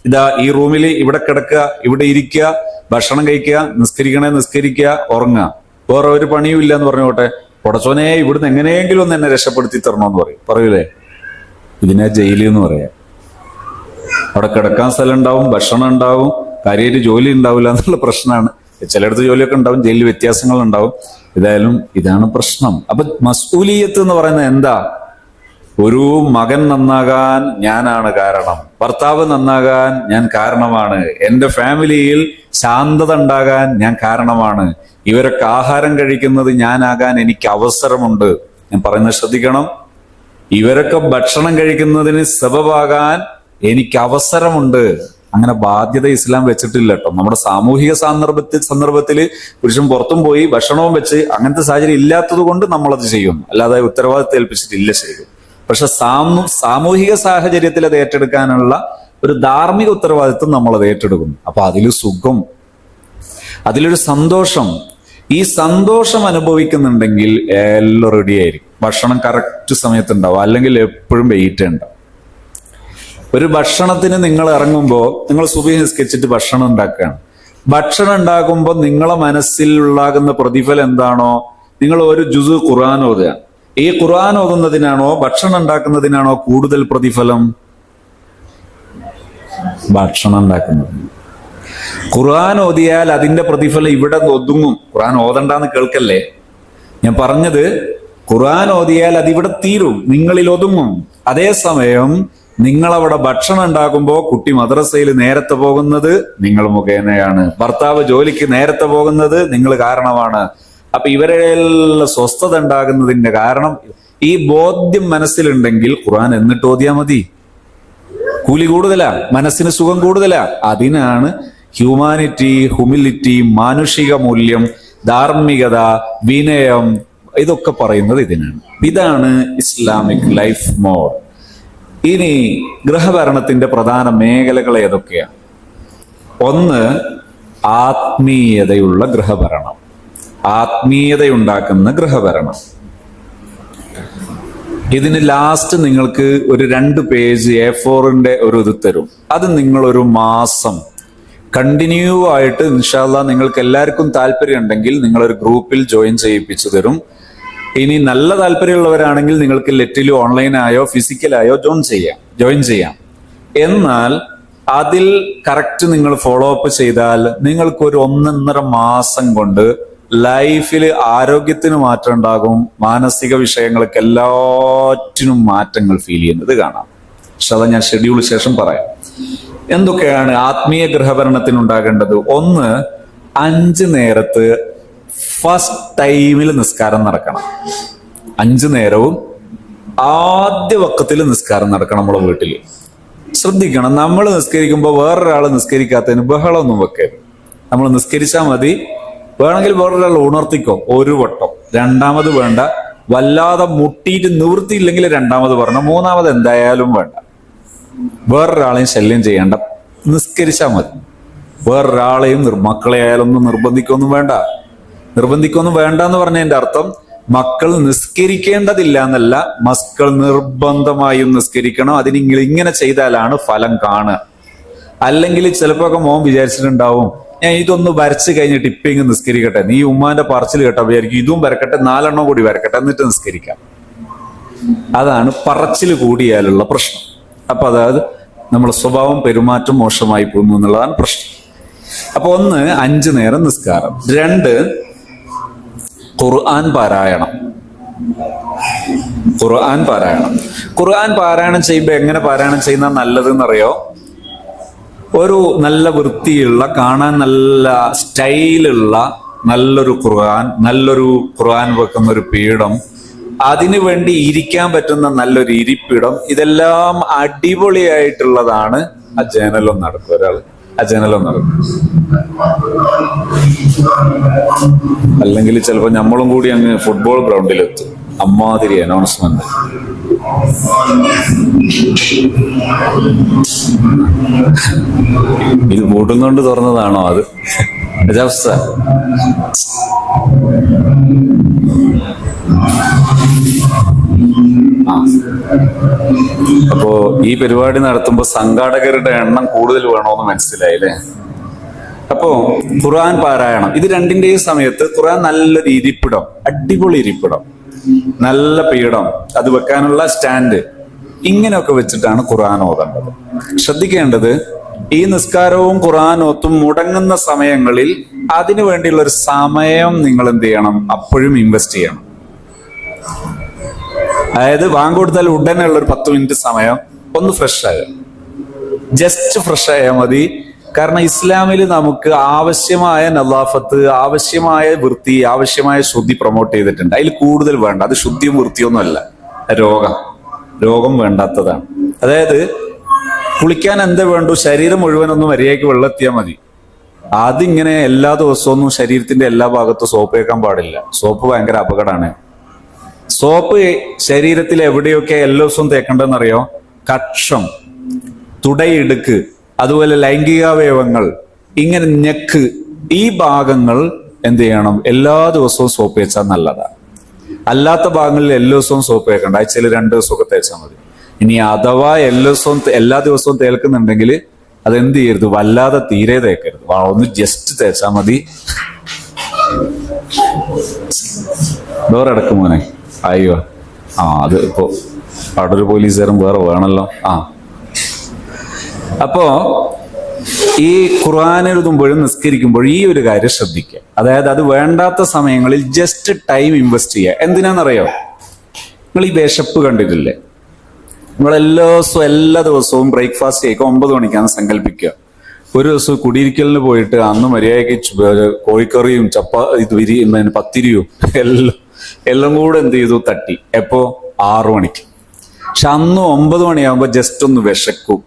ഇതാ ഈ റൂമിൽ ഇവിടെ കിടക്കുക, ഇവിടെ ഇരിക്കുക, ഭക്ഷണം കഴിക്കുക, നിസ്കരിക്കുക, ഉറങ്ങുക, വേറെ ഒരു പണിയും ഇല്ല എന്ന് പറഞ്ഞോട്ടെ, പടച്ചോനെ ഇവിടുന്ന് എങ്ങനെയെങ്കിലും ഒന്ന് എന്നെ രക്ഷപ്പെടുത്തി തരണമെന്ന് പറയൂലേ? ഇതിനെ ജയിലിൽ എന്ന് പറയാം. അവിടെ കിടക്കാൻ സ്ഥലം ഉണ്ടാവും, ഭക്ഷണം ഉണ്ടാവും, കാര്യമായിട്ട് ജോലി ഉണ്ടാവില്ല എന്നുള്ള പ്രശ്നമാണ്. ചിലയിടത്ത് ജോലിയൊക്കെ ഉണ്ടാവും, ജയിലിൽ വ്യത്യാസങ്ങൾ ഉണ്ടാവും. ഏതായാലും ഇതാണ് പ്രശ്നം. അപ്പൊ മസ്ഊലിയത്ത് എന്ന് പറയുന്നത് എന്താ? ഒരു മകൻ നന്നാകാൻ ഞാനാണ് കാരണം, ഭർത്താവ് നന്നാകാൻ ഞാൻ കാരണമാണ്, എന്റെ ഫാമിലിയിൽ ശാന്തത ഉണ്ടാകാൻ ഞാൻ കാരണമാണ്, ഇവരൊക്കെ ആഹാരം കഴിക്കുന്നത് ഞാനാകാൻ എനിക്ക് അവസരമുണ്ട്. ഞാൻ പറയുന്നത് ശ്രദ്ധിക്കണം. ഇവരൊക്കെ ഭക്ഷണം കഴിക്കുന്നതിന് സബബാകാൻ എനിക്ക് അവസരമുണ്ട്. അങ്ങനെ ബാധ്യത ഇസ്ലാം വെച്ചിട്ടില്ല കേട്ടോ. നമ്മുടെ സാമൂഹിക സന്ദർഭത്തിൽ പുരുഷൻ പുറത്തും പോയി ഭക്ഷണവും വെച്ച് അങ്ങനത്തെ സാഹചര്യം ഇല്ലാത്തത് കൊണ്ട് നമ്മളത് ചെയ്യുന്നു, അല്ലാതെ ഉത്തരവാദിത്തം ഏൽപ്പിച്ചിട്ടില്ല ശരിക്കും. പക്ഷെ സാമൂഹിക സാഹചര്യത്തിൽ അത് ഏറ്റെടുക്കാനുള്ള ഒരു ധാർമ്മിക ഉത്തരവാദിത്വം നമ്മളത് ഏറ്റെടുക്കുന്നു. അപ്പൊ അതിലൊരു സുഖം, അതിലൊരു സന്തോഷം, ഈ സന്തോഷം അനുഭവിക്കുന്നുണ്ടെങ്കിൽ എല്ലാം റെഡി ആയിരിക്കും. ഭക്ഷണം കറക്റ്റ് സമയത്തുണ്ടാവും, അല്ലെങ്കിൽ എപ്പോഴും വെയിറ്റ് ഉണ്ടാവും. ഒരു ഭക്ഷണത്തിന് നിങ്ങൾ ഇറങ്ങുമ്പോൾ, നിങ്ങൾ സുബഹി നിസ്കരിച്ചിട്ട് ഭക്ഷണം ഉണ്ടാക്കുകയാണ്. ഭക്ഷണം ഉണ്ടാക്കുമ്പോൾ നിങ്ങളെ മനസ്സിൽ ഉണ്ടാകുന്ന പ്രതിഫലം എന്താണോ, നിങ്ങൾ ഒരു ജുസ് ഖുർആൻ ഓതുകയാണ്. ഈ ഖുർആൻ ഓതുന്നതിനാണോ ഭക്ഷണം ഉണ്ടാക്കുന്നതിനാണോ കൂടുതൽ പ്രതിഫലം? ഭക്ഷണം ഉണ്ടാക്കുന്നത്. ഖുർആൻ ഓതിയാൽ അതിന്റെ പ്രതിഫലം ഇവിടെ ഒതുങ്ങും. ഖുർആൻ ഓതണ്ടെന്ന് കേൾക്കല്ലേ ഞാൻ പറഞ്ഞത്. ഖുർആൻ ഓതിയാൽ അതിവിടെ തീരും, നിങ്ങളിൽ ഒതുങ്ങും. അതേസമയം നിങ്ങളവിടെ ഭക്ഷണം ഉണ്ടാക്കുമ്പോൾ കുട്ടി മദ്രസയിൽ നേരത്തെ പോകുന്നത് നിങ്ങൾ മുഖേനയാണ്. ഭർത്താവ് ജോലിക്ക് നേരത്തെ പോകുന്നത് നിങ്ങൾ കാരണമാണ്. അപ്പൊ ഇവരെല്ലാം സ്വസ്ഥത ഉണ്ടാകുന്നതിന്റെ കാരണം ഈ ബോധ്യം മനസ്സിലുണ്ടെങ്കിൽ ഖുർആൻ എന്നിട്ട് ഓതിയാ മതി. കൂലി കൂടുതലാ, മനസ്സിന് സുഖം കൂടുതലാ. അതിനാണ് ഹ്യൂമാനിറ്റി, ഹ്യൂമിലിറ്റി, മാനുഷിക മൂല്യം, ധാർമ്മികത, വിനയം, ഇതൊക്കെ പറയുന്നത് ഇതിനാണ്. ഇതാണ് ഇസ്ലാമിക് ലൈഫ് മോഡ്. ഇനി ഗൃഹഭരണത്തിന്റെ പ്രധാന മേഖലകൾ ഏതൊക്കെയാണ്? ഒന്ന്, ആത്മീയതയുള്ള ഗൃഹഭരണം, ആത്മീയതയുണ്ടാക്കുന്ന ഗൃഹഭരണം. ഇതിന് ലാസ്റ്റ് നിങ്ങൾക്ക് ഒരു 2 പേജ് A4 ഒരു ഇത് തരും. അത് നിങ്ങളൊരു മാസം കണ്ടിന്യൂ ആയിട്ട് ഇൻഷാ അല്ലാഹ് നിങ്ങൾക്ക് എല്ലാവർക്കും താല്പര്യം ഉണ്ടെങ്കിൽ നിങ്ങളൊരു ഗ്രൂപ്പിൽ ജോയിൻ ചെയ്യിപ്പിച്ചു തരും. ഇനി നല്ല താല്പര്യമുള്ളവരാണെങ്കിൽ നിങ്ങൾക്ക് ലെറ്റിലോ ഓൺലൈനായോ ഫിസിക്കലായോ ജോയിൻ ചെയ്യാം. എന്നാൽ അതിൽ കറക്റ്റ് നിങ്ങൾ ഫോളോ അപ്പ് ചെയ്താൽ നിങ്ങൾക്ക് ഒരു 1.5 മാസം കൊണ്ട് ലൈഫിൽ ആരോഗ്യത്തിന് മാറ്റം ഉണ്ടാകും, മാനസിക വിഷയങ്ങൾക്ക് എല്ലാറ്റിനും മാറ്റങ്ങൾ ഫീൽ ചെയ്യുന്നത് കാണാം. പക്ഷെ അത് ഞാൻ ഷെഡ്യൂൾ ശേഷം പറയാം. എന്തൊക്കെയാണ് ആത്മീയ ഗൃഹഭരണത്തിന് ഉണ്ടാകേണ്ടത്? ഒന്ന്, 5 നേരത്ത് ഫസ്റ്റ് ടൈമിൽ നിസ്കാരം നടക്കണം. 5 നേരവും ആദ്യ വക്കത്തിൽ നിസ്കാരം നടക്കണം. നമ്മളെ വീട്ടിൽ ശ്രദ്ധിക്കണം, നമ്മൾ നിസ്കരിക്കുമ്പോൾ വേറൊരാൾ നിസ്കരിക്കാത്തതിന് ബഹളമൊന്നും വെക്കരുത്. നമ്മൾ നിസ്കരിച്ചാൽ മതി. വേണമെങ്കിൽ വേറൊരാൾ ഉണർത്തിക്കോ 1 വട്ടം, 2ാമത് വേണ്ട. വല്ലാതെ മുട്ടിയിട്ട് നിവൃത്തിയില്ലെങ്കിൽ 2ാമത് പറഞ്ഞ, 3ാമത് എന്തായാലും വേണ്ട. വേറൊരാളെയും ശല്യം ചെയ്യേണ്ട, നിസ്കരിച്ചാൽ മതി. വേറൊരാളെയും മക്കളെ ആയാലൊന്നും നിർബന്ധിക്കൊന്നും വേണ്ട എന്ന് പറഞ്ഞതിന്റെ അർത്ഥം മക്കൾ നിസ്കരിക്കേണ്ടതില്ല എന്നല്ല, മക്കൾ നിർബന്ധമായും നിസ്കരിക്കണം. അതിന് ഇങ്ങനെ ചെയ്താലാണ് ഫലം കാണുക. അല്ലെങ്കിൽ ചിലപ്പോ ഒക്കെ മോൻ വിചാരിച്ചിട്ടുണ്ടാവും, ഞാൻ ഇതൊന്ന് വരച്ച് കഴിഞ്ഞിട്ട് ഇപ്പിങ് നിസ്കരിക്കട്ടെ, നീ ഉമ്മാന്റെ പറച്ചിൽ കേട്ടാ വിചാരിക്കും ഇതും വരക്കട്ടെ, 4 എണ്ണം കൂടി വരക്കട്ടെ എന്നിട്ട് നിസ്കരിക്കാം. അതാണ് പറച്ചിൽ കൂടിയാലുള്ള പ്രശ്നം. അപ്പൊ അതായത് നമ്മുടെ സ്വഭാവം പെരുമാറ്റം മോശമായി പോകുന്നു എന്നുള്ളതാണ് പ്രശ്നം. അപ്പൊ 1, 5 നേരം നിസ്കാരം. 2, ഖുർആൻ പാരായണം. ഖുർആൻ പാരായണം ചെയ്യുമ്പോ എങ്ങനെ പാരായണം ചെയ്യുന്ന നല്ലതെന്നറിയോ? ഒരു നല്ല വൃത്തിയുള്ള, കാണാൻ നല്ല സ്റ്റൈലുള്ള നല്ലൊരു ഖുർആൻ വെക്കുന്ന ഒരു പീഠം, അതിനു വേണ്ടി ഇരിക്കാൻ പറ്റുന്ന നല്ലൊരു ഇരിപ്പിടം, ഇതെല്ലാം അടിപൊളിയായിട്ടുള്ളതാണ്. ആ ജനലും നടക്കും, ഒരാൾ ആ ജനലും നടക്കും. അല്ലെങ്കിൽ ചിലപ്പോ നമ്മളും കൂടി അങ്ങ് ഫുട്ബോൾ ഗ്രൗണ്ടിലെത്തും. അമ്മാതിരി അനൗൺസ്മെന്റ്. ഇത് കൂട്ടും കൊണ്ട് തുറന്നതാണോ അത്? അവസ്ഥ. അപ്പോ ഈ പരിപാടി നടത്തുമ്പോ സംഘാടകരുടെ എണ്ണം കൂടുതൽ വേണോന്ന് മനസ്സിലായില്ലേ? അപ്പോ ഖുർആൻ പാരായണം, ഇത് 2ന്റെയും സമയത്ത് ഖുർആൻ നല്ലൊരു ഇരിപ്പിടം, അടിപൊളി ഇരിപ്പിടം, നല്ല പീഠം, അത് വെക്കാനുള്ള സ്റ്റാൻഡ്, ഇങ്ങനെയൊക്കെ വെച്ചിട്ടാണ് ഖുർആൻ ഓതേണ്ടത്. ശ്രദ്ധിക്കേണ്ടത്, ഈ നിസ്കാരവും ഖുർആൻ ഓത്തും മുടങ്ങുന്ന സമയങ്ങളിൽ അതിനു വേണ്ടിയുള്ള ഒരു സമയം നിങ്ങൾ എന്ത് ചെയ്യണം? അപ്പോഴും ഇൻവെസ്റ്റ് ചെയ്യണം. അതായത് ബാങ്ക് കൊടുത്താൽ ഉടനെ ഉള്ള ഒരു 10 മിനിറ്റ് സമയം ഒന്ന് ഫ്രഷ് ആകുക, ജസ്റ്റ് ഫ്രഷ് ആയാൽ മതി. കാരണം ഇസ്ലാമിൽ നമുക്ക് ആവശ്യമായ നദാഫത്ത്, ആവശ്യമായ വൃത്തി, ആവശ്യമായ ശുദ്ധി പ്രൊമോട്ട് ചെയ്തിട്ടുണ്ട്. അതിൽ കൂടുതൽ വേണ്ട. അത് ശുദ്ധിയും വൃത്തിയൊന്നും അല്ല, രോഗം വേണ്ടാത്തതാണ്. അതായത് കുളിക്കാൻ എന്താ വേണ്ടു? ശരീരം മുഴുവനൊന്നും മര്യാദയ്ക്ക് വെള്ളെത്തിയാൽ മതി. അതിങ്ങനെ എല്ലാ ദിവസവും ശരീരത്തിന്റെ എല്ലാ ഭാഗത്തും സോപ്പ് തേക്കാൻ പാടില്ല. സോപ്പ് ഭയങ്കര അപകടമാണ്. സോപ്പ് ശരീരത്തിൽ എവിടെയൊക്കെ എല്ലാ ദിവസവും തേക്കേണ്ടതെന്നറിയോ? കക്ഷം, തുടയിടുക്ക്, അതുപോലെ ലൈംഗികാവയവങ്ങൾ, ഇങ്ങനെ നെക്ക്, ഈ ഭാഗങ്ങൾ എന്ത് ചെയ്യണം? എല്ലാ ദിവസവും സോപ്പ് തേച്ചാൽ നല്ലതാണ്. അല്ലാത്ത ഭാഗങ്ങളിൽ എല്ലാ ദിവസവും സോപ്പ് തേക്കണ്ട, ആഴ്ചയിൽ 2 ദിവസമൊക്കെ തേച്ചാൽ മതി. ഇനി അഥവാ എല്ലാ ദിവസവും തേക്കുന്നുണ്ടെങ്കിൽ അതെന്ത് ചെയ്യരുത്? വല്ലാതെ തീരെ തേക്കരുത്, ഒന്ന് ജസ്റ്റ് തേച്ചാൽ മതി. ഡോറടക്കും മോനെ. അയ്യോ, അത് ഇപ്പോ അവിടെ ഒരു പോലീസുകാരൻ വേറെ വേണമല്ലോ. അപ്പോ ഈ ഖുർആൻ എഴുതുമ്പോഴും നിസ്കരിക്കുമ്പോഴും ഈ ഒരു കാര്യം ശ്രദ്ധിക്കുക. അതായത് അത് വേണ്ടാത്ത സമയങ്ങളിൽ ജസ്റ്റ് ടൈം ഇൻവെസ്റ്റ് ചെയ്യുക. എന്തിനാണെന്നറിയോ? നിങ്ങൾ ഈ വിശപ്പ് കണ്ടിട്ടില്ലേ? എല്ലാ ദിവസവും ബ്രേക്ക്ഫാസ്റ്റ് കഴിക്കുക 9 മണിക്കാണ് സങ്കല്പിക്കുക. ഒരു ദിവസം കുടിയിരിക്കലിന് പോയിട്ട് അന്ന് മര്യാദയ്ക്ക് കോഴിക്കറിയും പത്തിരിയും എല്ലാം കൂടെ എന്ത് ചെയ്തു തട്ടി. എപ്പോ 6 മണിക്ക്. പക്ഷെ അന്ന് 9 മണിയാകുമ്പോ ജസ്റ്റ് ഒന്ന് വിശക്കും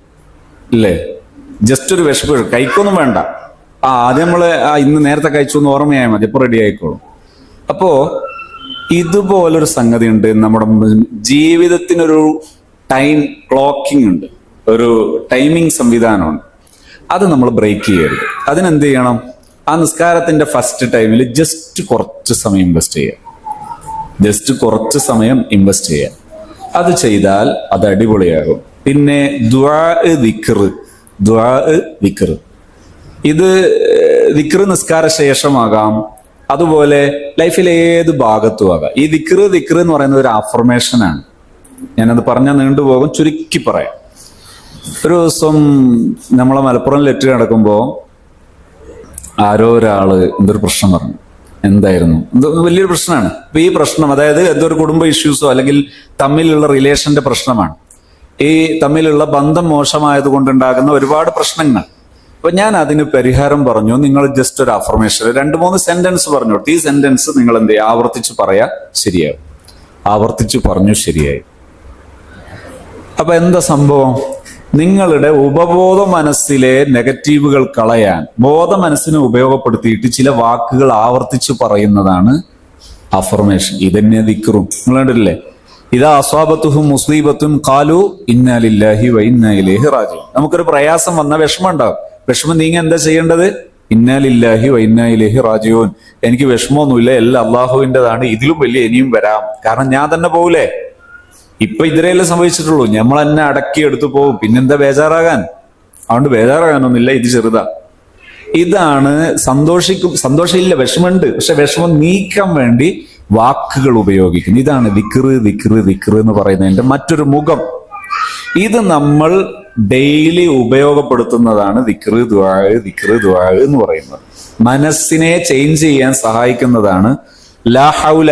ഇല്ലേ? ജസ്റ്റ് ഒരു വിശപ്പ്, കഴിക്കൊന്നും വേണ്ട. ആദ്യം നമ്മള് ഇന്ന് നേരത്തെ കഴിച്ചു എന്ന് ഓർമ്മയായാൽ മതി, ഇപ്പൊ റെഡി ആയിക്കോളും. അപ്പോ ഇതുപോലൊരു സംഗതി ഉണ്ട്. നമ്മുടെ ജീവിതത്തിനൊരു ടൈം ക്ലോക്കിംഗ് ഉണ്ട്, ഒരു ടൈമിംഗ് സംവിധാനമുണ്ട്. അത് നമ്മൾ ബ്രേക്ക് ചെയ്യരുത്. അതിനെന്ത് ചെയ്യണം? ആ നിസ്കാരത്തിന്റെ ഫസ്റ്റ് ടൈമിൽ ജസ്റ്റ് കുറച്ച് സമയം ഇൻവെസ്റ്റ് ചെയ്യാം. അത് ചെയ്താൽ അത് അടിപൊളിയാകും. പിന്നെ ദുആ ദിക്ർ, ഇത് ദിക്ർ നിസ്കാര ശേഷമാകാം, അതുപോലെ ലൈഫിലെ ഏത് ഭാഗത്തും ആകാം. ഈ ദിക്ർ എന്ന് പറയുന്നത് ഒരു അഫർമേഷനാണ്. ഞാനത് പറഞ്ഞാൽ നീണ്ടുപോകും, ചുരുക്കി പറയാം. ഒരു ദിവസം നമ്മളെ മലപ്പുറം ലെറ്റ് കിടക്കുമ്പോൾ ആരോ ഒരാള് എന്തൊരു പ്രശ്നം പറഞ്ഞു. എന്തായിരുന്നു? വലിയൊരു പ്രശ്നമാണ്. അപ്പൊ ഈ പ്രശ്നം, അതായത് എന്തൊരു കുടുംബ ഇഷ്യൂസോ അല്ലെങ്കിൽ തമ്മിലുള്ള റിലേഷന്റെ പ്രശ്നമാണ്. ഈ തമ്മിലുള്ള ബന്ധം മോശമായത് കൊണ്ടുണ്ടാകുന്ന ഒരുപാട് പ്രശ്നങ്ങൾ. അപ്പൊ ഞാൻ അതിന് പരിഹാരം പറഞ്ഞു. നിങ്ങൾ ജസ്റ്റ് ഒരു അഫർമേഷൻ 2-3 സെന്റൻസ് പറഞ്ഞു. ഈ സെന്റൻസ് നിങ്ങൾ എന്ത് ചെയ്യുക? ആവർത്തിച്ച് പറയാ, ശരിയാവും. ആവർത്തിച്ച് പറഞ്ഞു, ശരിയായി. അപ്പൊ എന്താ സംഭവം? നിങ്ങളുടെ ഉപബോധ മനസ്സിലെ നെഗറ്റീവുകൾ കളയാൻ ബോധ മനസ്സിനെ ഉപയോഗപ്പെടുത്തിയിട്ട് ചില വാക്കുകൾ ആവർത്തിച്ച് പറയുന്നതാണ് അഫർമേഷൻ. ഇതന്നെ ദിക്റും. നിങ്ങൾ കണ്ടില്ലേ? ഇതാ അസ്വാബത്തുഹും മുസ്ലീബത്തും ഖാലു ഇന്നാ ലില്ലാഹി വ ഇന്നാ ഇലൈഹി റാജിഊൻ. നമുക്കൊരു പ്രയാസം വന്ന വിഷമം ഉണ്ടാവും. വിഷമം നീങ്ങാൻ എന്താ ചെയ്യേണ്ടത്? ഇന്നാ ലില്ലാഹി വ ഇന്നാ ഇലൈഹി റാജിഊൻ. എനിക്ക് വിഷമമൊന്നുമില്ല, എല്ലാം അള്ളാഹുവിൻ്റെതാണ്, ഇതിലും വലിയ ഇനിയും വരാം. കാരണം ഞാൻ തന്നെ പോകൂലേ? ഇപ്പൊ ഇതിരെയല്ലേ സംഭവിച്ചിട്ടുള്ളൂ. നമ്മൾ തന്നെ അടക്കി എടുത്തു പോകും. പിന്നെന്താ ബേജാറാകാൻ? അതുകൊണ്ട് ബേജാറാകാനൊന്നുമില്ല, ഇത് ചെറുതാ. ഇതാണ് സന്തോഷമില്ല, വിഷമമുണ്ട്. പക്ഷെ വിഷമം നീക്കാൻ വേണ്ടി വാക്കുകൾ ഉപയോഗിക്കുന്നു. ഇതാണ് ദിക്ർ എന്ന് പറയുന്നതിന്റെ മറ്റൊരു മുഖം. ഇത് നമ്മൾ ഡെയിലി ഉപയോഗപ്പെടുത്തുന്നതാണ് ദിക്ർ ദുആ എന്ന് പറയുന്നത്. മനസ്സിനെ ചേഞ്ച് ചെയ്യാൻ സഹായിക്കുന്നതാണ്. ലാ ഹൗല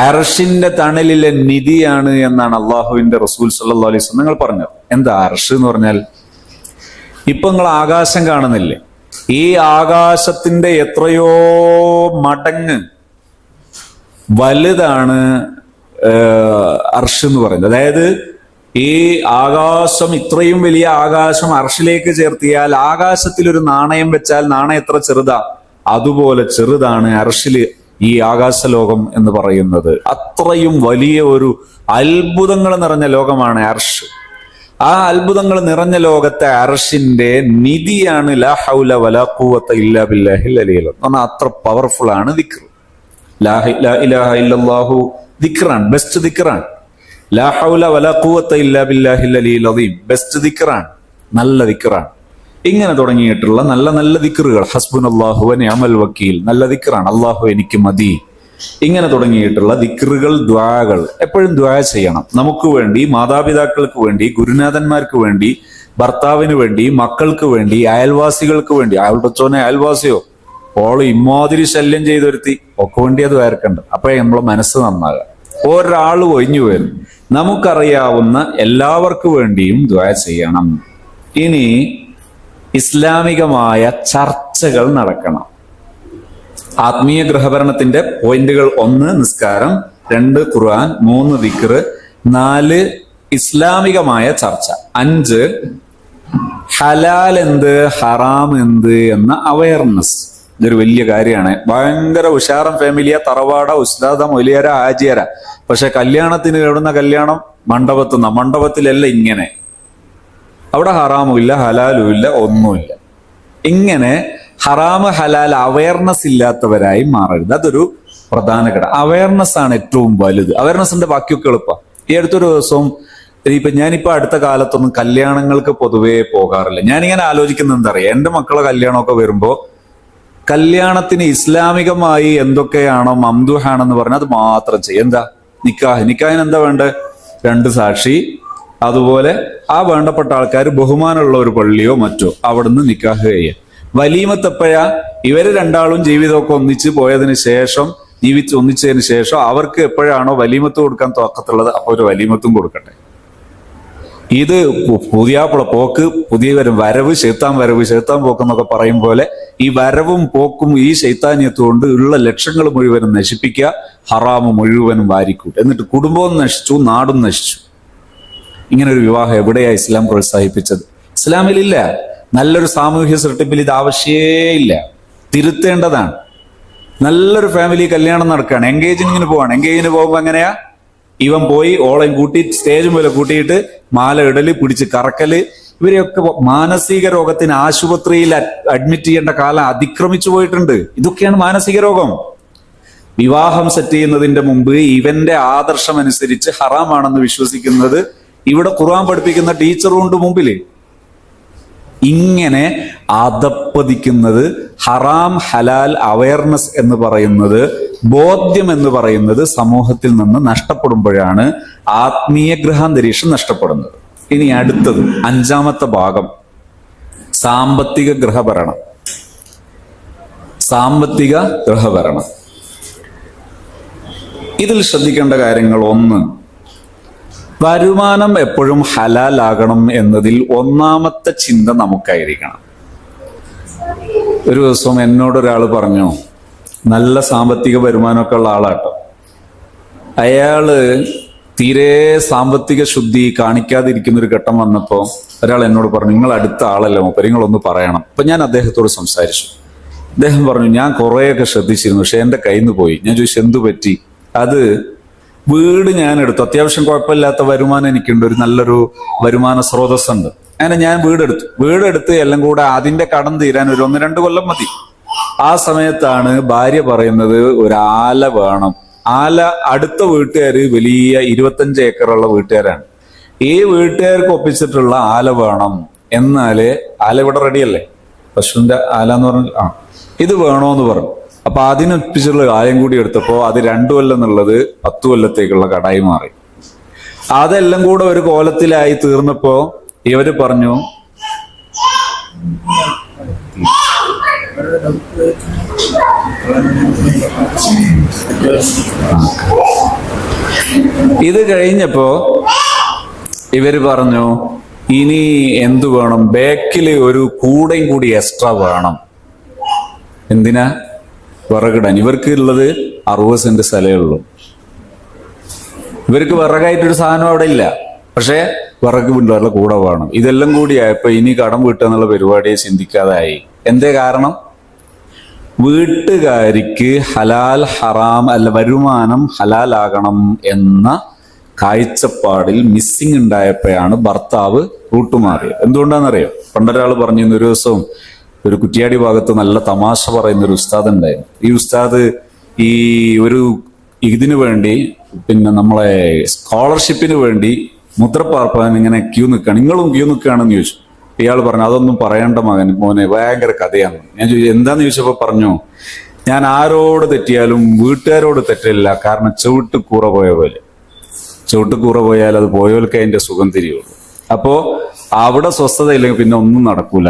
അർഷിന്റെ തണലിലെ നിധിയാണ് എന്നാണ് അള്ളാഹുവിന്റെ റസൂൽ സല്ലല്ലാഹു അലൈഹി വസല്ലം നിങ്ങൾ പറഞ്ഞത്. എന്താ അർഷ് എന്ന് പറഞ്ഞാൽ? ഇപ്പൊ നിങ്ങൾ ആകാശം കാണുന്നില്ലേ? ഈ ആകാശത്തിന്റെ എത്രയോ മടങ്ങ് വലുതാണ് അർഷ് എന്ന് പറയുന്നത്. അതായത് ഈ ആകാശം, ഇത്രയും വലിയ ആകാശം അർഷിലേക്ക് ചേർത്തിയാൽ ആകാശത്തിൽ ഒരു നാണയം വെച്ചാൽ നാണയം എത്ര ചെറുതാ, അതുപോലെ ചെറുതാണ് അർഷില് ഈ ആകാശലോകം എന്ന് പറയുന്നത്. അത്രയും വലിയ ഒരു അത്ഭുതങ്ങൾ നിറഞ്ഞ ലോകമാണ് അർഷ്. ആ അത്ഭുതങ്ങൾ നിറഞ്ഞ ലോകത്തെ അർഷിന്റെ നിധിയാണ് ലാ ഹൗല വലാ ഖുവത ഇല്ലാ ബില്ലാഹിൽ അലിയിൽ. അത്ര പവർഫുൾ ആണ് ദിക്ർ. ലാ ഇലാഹ ഇല്ലല്ലാഹു ദിക്റാൻ, ബെസ്റ്റ് ദിക്റാൻ. ലാ ഹൗല വലാ ഖുവത ഇല്ലാ ബില്ലാഹിൽ അലിയിൽ അദീം, ബെസ്റ്റ് ദിക്റാൻ, നല്ല ദിക്റാൻ. ഇങ്ങനെ തുടങ്ങിയിട്ടുള്ള നല്ല നല്ല ദിക്റുകൾ, ഹസ്ബുനല്ലാഹു വ നിഅമൽ വക്കീൽ, നല്ല ദിക്റാണ്. അല്ലാഹു എനിക്ക് മതി. ഇങ്ങനെ തുടങ്ങിയിട്ടുള്ള ദിക്റുകൾ, ദ്വാകൾ എപ്പോഴും ദ്വാ ചെയ്യണം. നമുക്ക് വേണ്ടി, മാതാപിതാക്കൾക്ക് വേണ്ടി, ഗുരുനാഥന്മാർക്ക് വേണ്ടി, ഭർത്താവിന് വേണ്ടി, മക്കൾക്ക് വേണ്ടി, അയൽവാസികൾക്ക് വേണ്ടി. അയാളുടെ അയൽവാസിയോ ഓള് ഇമ്മാതിരി ശല്യം ചെയ്തൊരുത്തി ഒക്കെ വേണ്ടി അത് വേർക്കണ്ട. അപ്പോഴേ നമ്മളെ മനസ്സ് നന്നാകുക. ഒരാൾ ഒഴിഞ്ഞു വരും. നമുക്കറിയാവുന്ന എല്ലാവർക്കും വേണ്ടിയും ദ്വാ ചെയ്യണം. ഇനി ഇസ്ലാമികമായ ചർച്ചകൾ നടക്കണം. ആത്മീയ ഗൃഹഭരണത്തിന്റെ പോയിന്റുകൾ: 1 നിസ്കാരം, 2 ഖുർആൻ, 3 ദിക്ർ, 4 ഇസ്ലാമികമായ ചർച്ച, 5 ഹലാൽ എന്ത് ഹറാം എന്ത് എന്ന അവയർനെസ്. ഇതൊരു വലിയ കാര്യമാണ്. ഭയങ്കര ഉഷാറം ഫാമിലിയ, തറവാട, ഉസ്താദ, മൊലിയര, ആജിയര. പക്ഷെ കല്യാണത്തിന് എവിടുന്ന കല്യാണം? മണ്ഡപത്തിലല്ല. ഇങ്ങനെ അവിടെ ഹറാമും ഇല്ല, ഹലാലും ഇല്ല, ഒന്നുമില്ല. ഇങ്ങനെ ഹറാമ് ഹലാൽ അവയർനെസ് ഇല്ലാത്തവരായി മാറരുത്. അതൊരു പ്രധാന ഘടകം. അവയർനെസ് ആണ് ഏറ്റവും വലുത്. അവയർനെസിന്റെ ബാക്കിയൊക്കെ എളുപ്പം. ഈ അടുത്തൊരു ദിവസവും ഞാനിപ്പോ അടുത്ത കാലത്തൊന്നും കല്യാണങ്ങൾക്ക് പൊതുവേ പോകാറില്ല. ഞാനിങ്ങനെ ആലോചിക്കുന്നത് എന്താ അറിയാം, എന്റെ മക്കളെ കല്യാണമൊക്കെ വരുമ്പോ കല്യാണത്തിന് ഇസ്ലാമികമായി എന്തൊക്കെയാണോ മംദൂഹാണെന്ന് പറഞ്ഞാൽ അത് മാത്രം ചെയ്യും. എന്താ നിക്കാഹിന് എന്താ വേണ്ടത്? 2 സാക്ഷി, അതുപോലെ ആ വേണ്ടപ്പെട്ട ആൾക്കാർ ബഹുമാനമുള്ള ഒരു പള്ളിയോ മറ്റോ അവിടുന്ന് നിക്കാഹ് ചെയ്യാം. വലീമത്തെപ്പോഴാ? ഇവര് രണ്ടാളും ജീവിതമൊക്കെ ഒന്നിച്ച് പോയതിനു ശേഷം, ഒന്നിച്ചതിന് ശേഷം അവർക്ക് എപ്പോഴാണോ വലീമത്ത് കൊടുക്കാൻ തോക്കത്തുള്ളത്, അപ്പൊ ഒരു വലീമത്തും കൊടുക്കട്ടെ. ഇത് പുതിയാപ്പിള പോക്ക്, പുതിയ വരവ്, ശൈത്താൻ പോക്ക് എന്നൊക്കെ പറയും പോലെ ഈ വരവും പോക്കും ഈ ശൈത്താന്യത്വം കൊണ്ട് ഉള്ള ലക്ഷങ്ങൾ മുഴുവനും നശിപ്പിക്കുക, ഹറാമ് മുഴുവനും വാരിക്കൂട്ട്, എന്നിട്ട് കുടുംബവും നശിച്ചു, നാടും നശിച്ചു. ഇങ്ങനെ ഒരു വിവാഹം എവിടെയാ ഇസ്ലാം പ്രോത്സാഹിപ്പിച്ചത്? ഇസ്ലാമിലില്ല. നല്ലൊരു സാമൂഹ്യ സൃഷ്ടിപ്പിൽ ഇത് ആവശ്യമേ ഇല്ല, തിരുത്തേണ്ടതാണ്. നല്ലൊരു ഫാമിലി കല്യാണം നടക്കുകയാണ്, എൻഗേജിങ്ങിന് പോവാണ്. എൻഗേജിന് പോകുമ്പോൾ എങ്ങനെയാ? ഇവൻ പോയി ഓളയും കൂട്ടി സ്റ്റേജ് പോലെ കൂട്ടിയിട്ട് മാല ഇടല്, പിടിച്ച് കറക്കല്, ഇവരെയൊക്കെ മാനസിക രോഗത്തിന് ആശുപത്രിയിൽ അഡ്മിറ്റ് ചെയ്യേണ്ട കാലം അതിക്രമിച്ചു പോയിട്ടുണ്ട്. ഇതൊക്കെയാണ് മാനസിക രോഗം. വിവാഹം സെറ്റ് ചെയ്യുന്നതിന്റെ മുമ്പ് ഇവന്റെ ആദർശം അനുസരിച്ച് ഹറാമാണെന്ന് വിശ്വസിക്കുന്നത് ഇവിടെ ഖുർആൻ പഠിപ്പിക്കുന്ന ടീച്ചറുണ്ട് മുമ്പില്. ഇങ്ങനെ അധപ്പതിക്കുന്നത്, ഹറാം ഹലാൽ അവയർനെസ് എന്ന് പറയുന്നത്, ബോധ്യം എന്ന് പറയുന്നത് സമൂഹത്തിൽ നിന്ന് നഷ്ടപ്പെടുമ്പോഴാണ് ആത്മീയ ഗൃഹാന്തരീക്ഷം നഷ്ടപ്പെടുന്നത്. ഇനി അടുത്തത് 5-ാമത്തെ ഭാഗം, സാമ്പത്തിക ഗൃഹഭരണം. സാമ്പത്തിക ഗൃഹഭരണം, ഇതിൽ ശ്രദ്ധിക്കേണ്ട കാര്യങ്ങൾ: 1, വരുമാനം എപ്പോഴും ഹലാലാകണം എന്നതിൽ ഒന്നാമത്തെ ചിന്ത നമുക്കായിരിക്കണം. ഒരു ദിവസം എന്നോടൊരാൾ പറഞ്ഞു, നല്ല സാമ്പത്തിക വരുമാനമൊക്കെ ഉള്ള ആളാട്ടോ, അയാള് തീരെ സാമ്പത്തിക ശുദ്ധി കാണിക്കാതിരിക്കുന്ന ഒരു ഘട്ടം വന്നപ്പോ ഒരാൾ എന്നോട് പറഞ്ഞു, നിങ്ങൾ അടുത്ത ആളല്ലേ മൂപ്പര്, നിങ്ങളൊന്ന് പറയണം. അപ്പൊ ഞാൻ അദ്ദേഹത്തോട് സംസാരിച്ചു. അദ്ദേഹം പറഞ്ഞു, ഞാൻ കുറേയൊക്കെ ശ്രദ്ധിച്ചിരുന്നു, പക്ഷെ എന്റെ കയ്യിൽ നിന്ന് പോയി. ഞാൻ ചോദിച്ചു, എന്തു പറ്റി? അത് വീട് ഞാൻ എടുത്തു, അത്യാവശ്യം കുഴപ്പമില്ലാത്ത വരുമാനം എനിക്കുണ്ട്, ഒരു നല്ലൊരു വരുമാന സ്രോതസ്സുണ്ട്. അങ്ങനെ ഞാൻ വീടെടുത്ത് എല്ലാം കൂടെ അതിന്റെ കടം തീരാൻ ഒരു 1-2 കൊല്ലം മതി. ആ സമയത്താണ് ഭാര്യ പറയുന്നത്, ഒരു ആല വേണം. ആല അടുത്ത വീട്ടുകാര് വലിയ 25 ഏക്കറുള്ള വീട്ടുകാരാണ്. ഈ വീട്ടുകാർക്ക് ഒപ്പിച്ചിട്ടുള്ള ആല വേണം. എന്നാല് ആല ഇവിടെ റെഡിയല്ലേ, പശുവിന്റെ ആല എന്ന് പറഞ്ഞാൽ ഇത് വേണോന്ന് പറഞ്ഞു. അപ്പൊ അതിനൊപ്പിച്ചുള്ള ആയം കൂടി എടുത്തപ്പോ അത് 2 കൊല്ലം എന്നുള്ളത് 10 കൊല്ലത്തേക്കുള്ള കടായി മാറി. അതെല്ലാം കൂടെ ഒരു കോലത്തിലായി തീർന്നപ്പോ ഇവര് പറഞ്ഞു, ഇത് കഴിഞ്ഞപ്പോ ഇവര് പറഞ്ഞു, ഇനി എന്തു വേണം, ബാക്കില് ഒരു കൂടയും കൂടി എക്സ്ട്രാ വേണം. എന്തിനാ? വിറകിടാൻ. ഇവർക്ക് ഉള്ളത് 60 സെന്റ് സ്ഥലമേ ഉള്ളൂ. ഇവർക്ക് വിറകായിട്ടൊരു സാധനം അവിടെ ഇല്ല, പക്ഷെ വിറക് വീണ്ടുള്ള കൂടെ വേണം. ഇതെല്ലാം കൂടിയായപ്പോ ഇനി കടം വീട്ടുക എന്നുള്ള പരിപാടിയെ ചിന്തിക്കാതായി. എന്തേ കാരണം? വീട്ടുകാരിക്ക് ഹലാൽ ഹറാം അല്ല, വരുമാനം ഹലാലാകണം എന്ന കാഴ്ചപ്പാടിൽ മിസ്സിങ് ഉണ്ടായപ്പോഴാണ് ഭർത്താവ് റൂട്ടുമാറിയത്. എന്തുകൊണ്ടാണെന്നറിയോ? പണ്ടൊരാൾ പറഞ്ഞിരുന്നു, ഒരു ദിവസം ഒരു കുറ്റിയാടി ഭാഗത്ത് നല്ല തമാശ പറയുന്ന ഒരു ഉസ്താദ് ഉണ്ടായിരുന്നു. ഈ ഉസ്താദ് ഈ ഒരു ഇതിനു വേണ്ടി, പിന്നെ നമ്മളെ സ്കോളർഷിപ്പിന് വേണ്ടി മുദ്രപ്പാർപ്പാൻ ഇങ്ങനെ ക്യൂ നിൽക്കുകയാണ്. നിങ്ങളും ക്യൂ നിൽക്കുകയാണെന്ന് ചോദിച്ചു. ഇയാൾ പറഞ്ഞു, അതൊന്നും പറയേണ്ട മോനെ, ഭയങ്കര കഥയാണ്. ഞാൻ ചോദിച്ചു, എന്താന്ന് ചോദിച്ചപ്പോ പറഞ്ഞു, ഞാൻ ആരോട് തെറ്റിയാലും വീട്ടുകാരോട് തെറ്റില്ല, കാരണം ചവിട്ടുകൂറ പോയ പോലെ. ചവിട്ടുകൂറ പോയാൽ അത് പോയവർക്ക് അതിന്റെ സുഖം തിരിയുള്ളൂ. അപ്പോ അവിടെ സ്വസ്ഥത ഇല്ലെങ്കിൽ പിന്നെ ഒന്നും നടക്കൂല.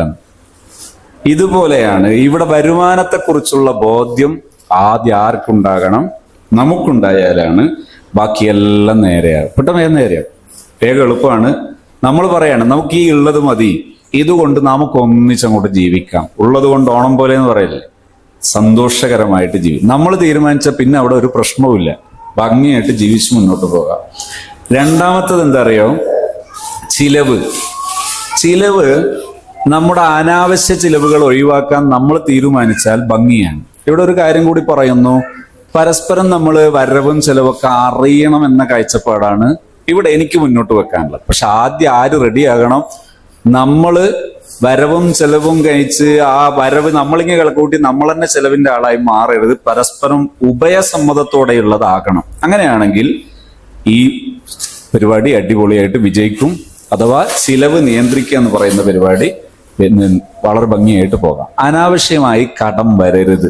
ഇതുപോലെയാണ് ഇവിടെ വരുമാനത്തെക്കുറിച്ചുള്ള ബോധ്യം ആദ്യം ആർക്കുണ്ടാകണം? നമുക്കുണ്ടായാലാണ് ബാക്കിയെല്ലാം നേരെയാകും. പെട്ടെന്ന് നേരെയാകും, വേഗം എളുപ്പമാണ്. നമ്മൾ പറയാണ്, നമുക്ക് ഈ ഉള്ളത് മതി, ഇതുകൊണ്ട് നമുക്ക് ഒന്നിച്ചങ്ങോട്ട് ജീവിക്കാം. ഉള്ളത് കൊണ്ട് ഓണം പോലെ എന്ന് പറയില്ലേ, സന്തോഷകരമായിട്ട് ജീവിക്കും. നമ്മൾ തീരുമാനിച്ച പിന്നെ അവിടെ ഒരു പ്രശ്നവുമില്ല, ഭംഗിയായിട്ട് ജീവിച്ച് മുന്നോട്ട് പോകാം. രണ്ടാമത്തത് എന്താ അറിയോ? ചിലവ്. നമ്മുടെ അനാവശ്യ ചിലവുകൾ ഒഴിവാക്കാൻ നമ്മൾ തീരുമാനിച്ചാൽ ഭംഗിയാണ്. ഇവിടെ ഒരു കാര്യം കൂടി പറയുന്നു, പരസ്പരം നമ്മൾ വരവും ചെലവൊക്കെ അറിയണം എന്ന കാഴ്ചപ്പാടാണ് ഇവിടെ എനിക്ക് മുന്നോട്ട് വെക്കാനുള്ളത്. പക്ഷെ ആദ്യം ആര് റെഡിയാകണം? നമ്മള് വരവും ചെലവും കഴിച്ച് ആ വരവ് നമ്മളിങ്ങനെ കണക്കൂട്ടി നമ്മൾ തന്നെ ചെലവിന്റെ ആളായി മാറരുത്. പരസ്പരം ഉഭയസമ്മതത്തോടെയുള്ളതാകണം. അങ്ങനെയാണെങ്കിൽ ഈ പരിപാടി അടിപൊളിയായിട്ട് വിജയിക്കും. അഥവാ ചിലവ് നിയന്ത്രിക്കുക എന്ന് പറയുന്ന പരിപാടി വളരെ ഭംഗിയായിട്ട് പോകാം. അനാവശ്യമായി കടം വരരുത്,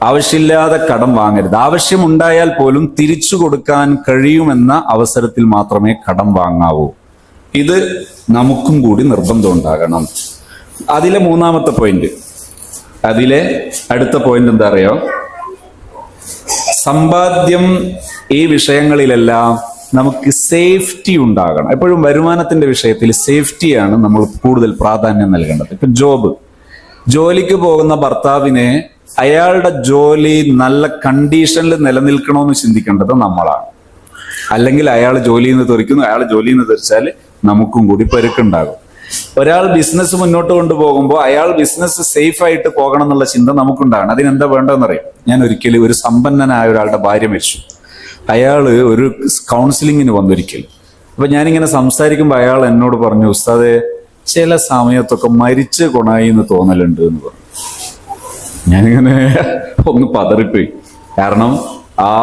ആവശ്യമില്ലാതെ കടം വാങ്ങരുത്. ആവശ്യമുണ്ടായാൽ പോലും തിരിച്ചു കൊടുക്കാൻ കഴിയുമെന്ന അവസരത്തിൽ മാത്രമേ കടം വാങ്ങാവൂ. ഇത് നമുക്കും കൂടി നിർബന്ധം ഉണ്ടാകണം. അതിലെ മൂന്നാമത്തെ പോയിന്റ്, അതിലെ അടുത്ത പോയിന്റ് എന്താ അറിയോ? സമ്പാദ്യം ഈ വിഷയങ്ങളിലെല്ലാം നമുക്ക് സേഫ്റ്റി ഉണ്ടാകണം. എപ്പോഴും വരുമാനത്തിന്റെ വിഷയത്തിൽ സേഫ്റ്റിയാണ് നമ്മൾ കൂടുതൽ പ്രാധാന്യം നൽകേണ്ടത്. ഇപ്പൊ ജോലിക്ക് പോകുന്ന ഭർത്താവിനെ അയാളുടെ ജോലി നല്ല കണ്ടീഷനിൽ നിലനിൽക്കണമെന്ന് ചിന്തിക്കേണ്ടത് നമ്മളാണ്. അല്ലെങ്കിൽ അയാൾ ജോലിയിൽ നിന്ന് തെറിക്കുന്നു, അയാൾ ജോലിയിൽ നിന്ന് തെറിച്ചാൽ നമുക്കും കൂടി പരുക്കുണ്ടാകും. ഒരാൾ ബിസിനസ് മുന്നോട്ട് കൊണ്ടുപോകുമ്പോൾ അയാൾ ബിസിനസ് സേഫ് ആയിട്ട് പോകണം എന്നുള്ള ചിന്ത നമുക്കുണ്ടാകണം. അതിനെന്താ വേണ്ടതെന്നറിയാം. ഞാൻ ഒരിക്കലും ഒരു സമ്പന്നനായ ഒരാളുടെ ഭാര്യ മരിച്ചു. അയാള് ഒരു കൗൺസിലിങ്ങിന് വന്നൊരിക്കൽ. അപ്പൊ ഞാനിങ്ങനെ സംസാരിക്കുമ്പോൾ അയാൾ എന്നോട് പറഞ്ഞു, ഉസ്താദേ ചില സമയത്തൊക്കെ മരിച്ച് കൊണായി എന്ന് തോന്നലുണ്ട് എന്ന് പറഞ്ഞു. ഞാനിങ്ങനെ ഒന്ന് പതറിപ്പോയി. കാരണം ആ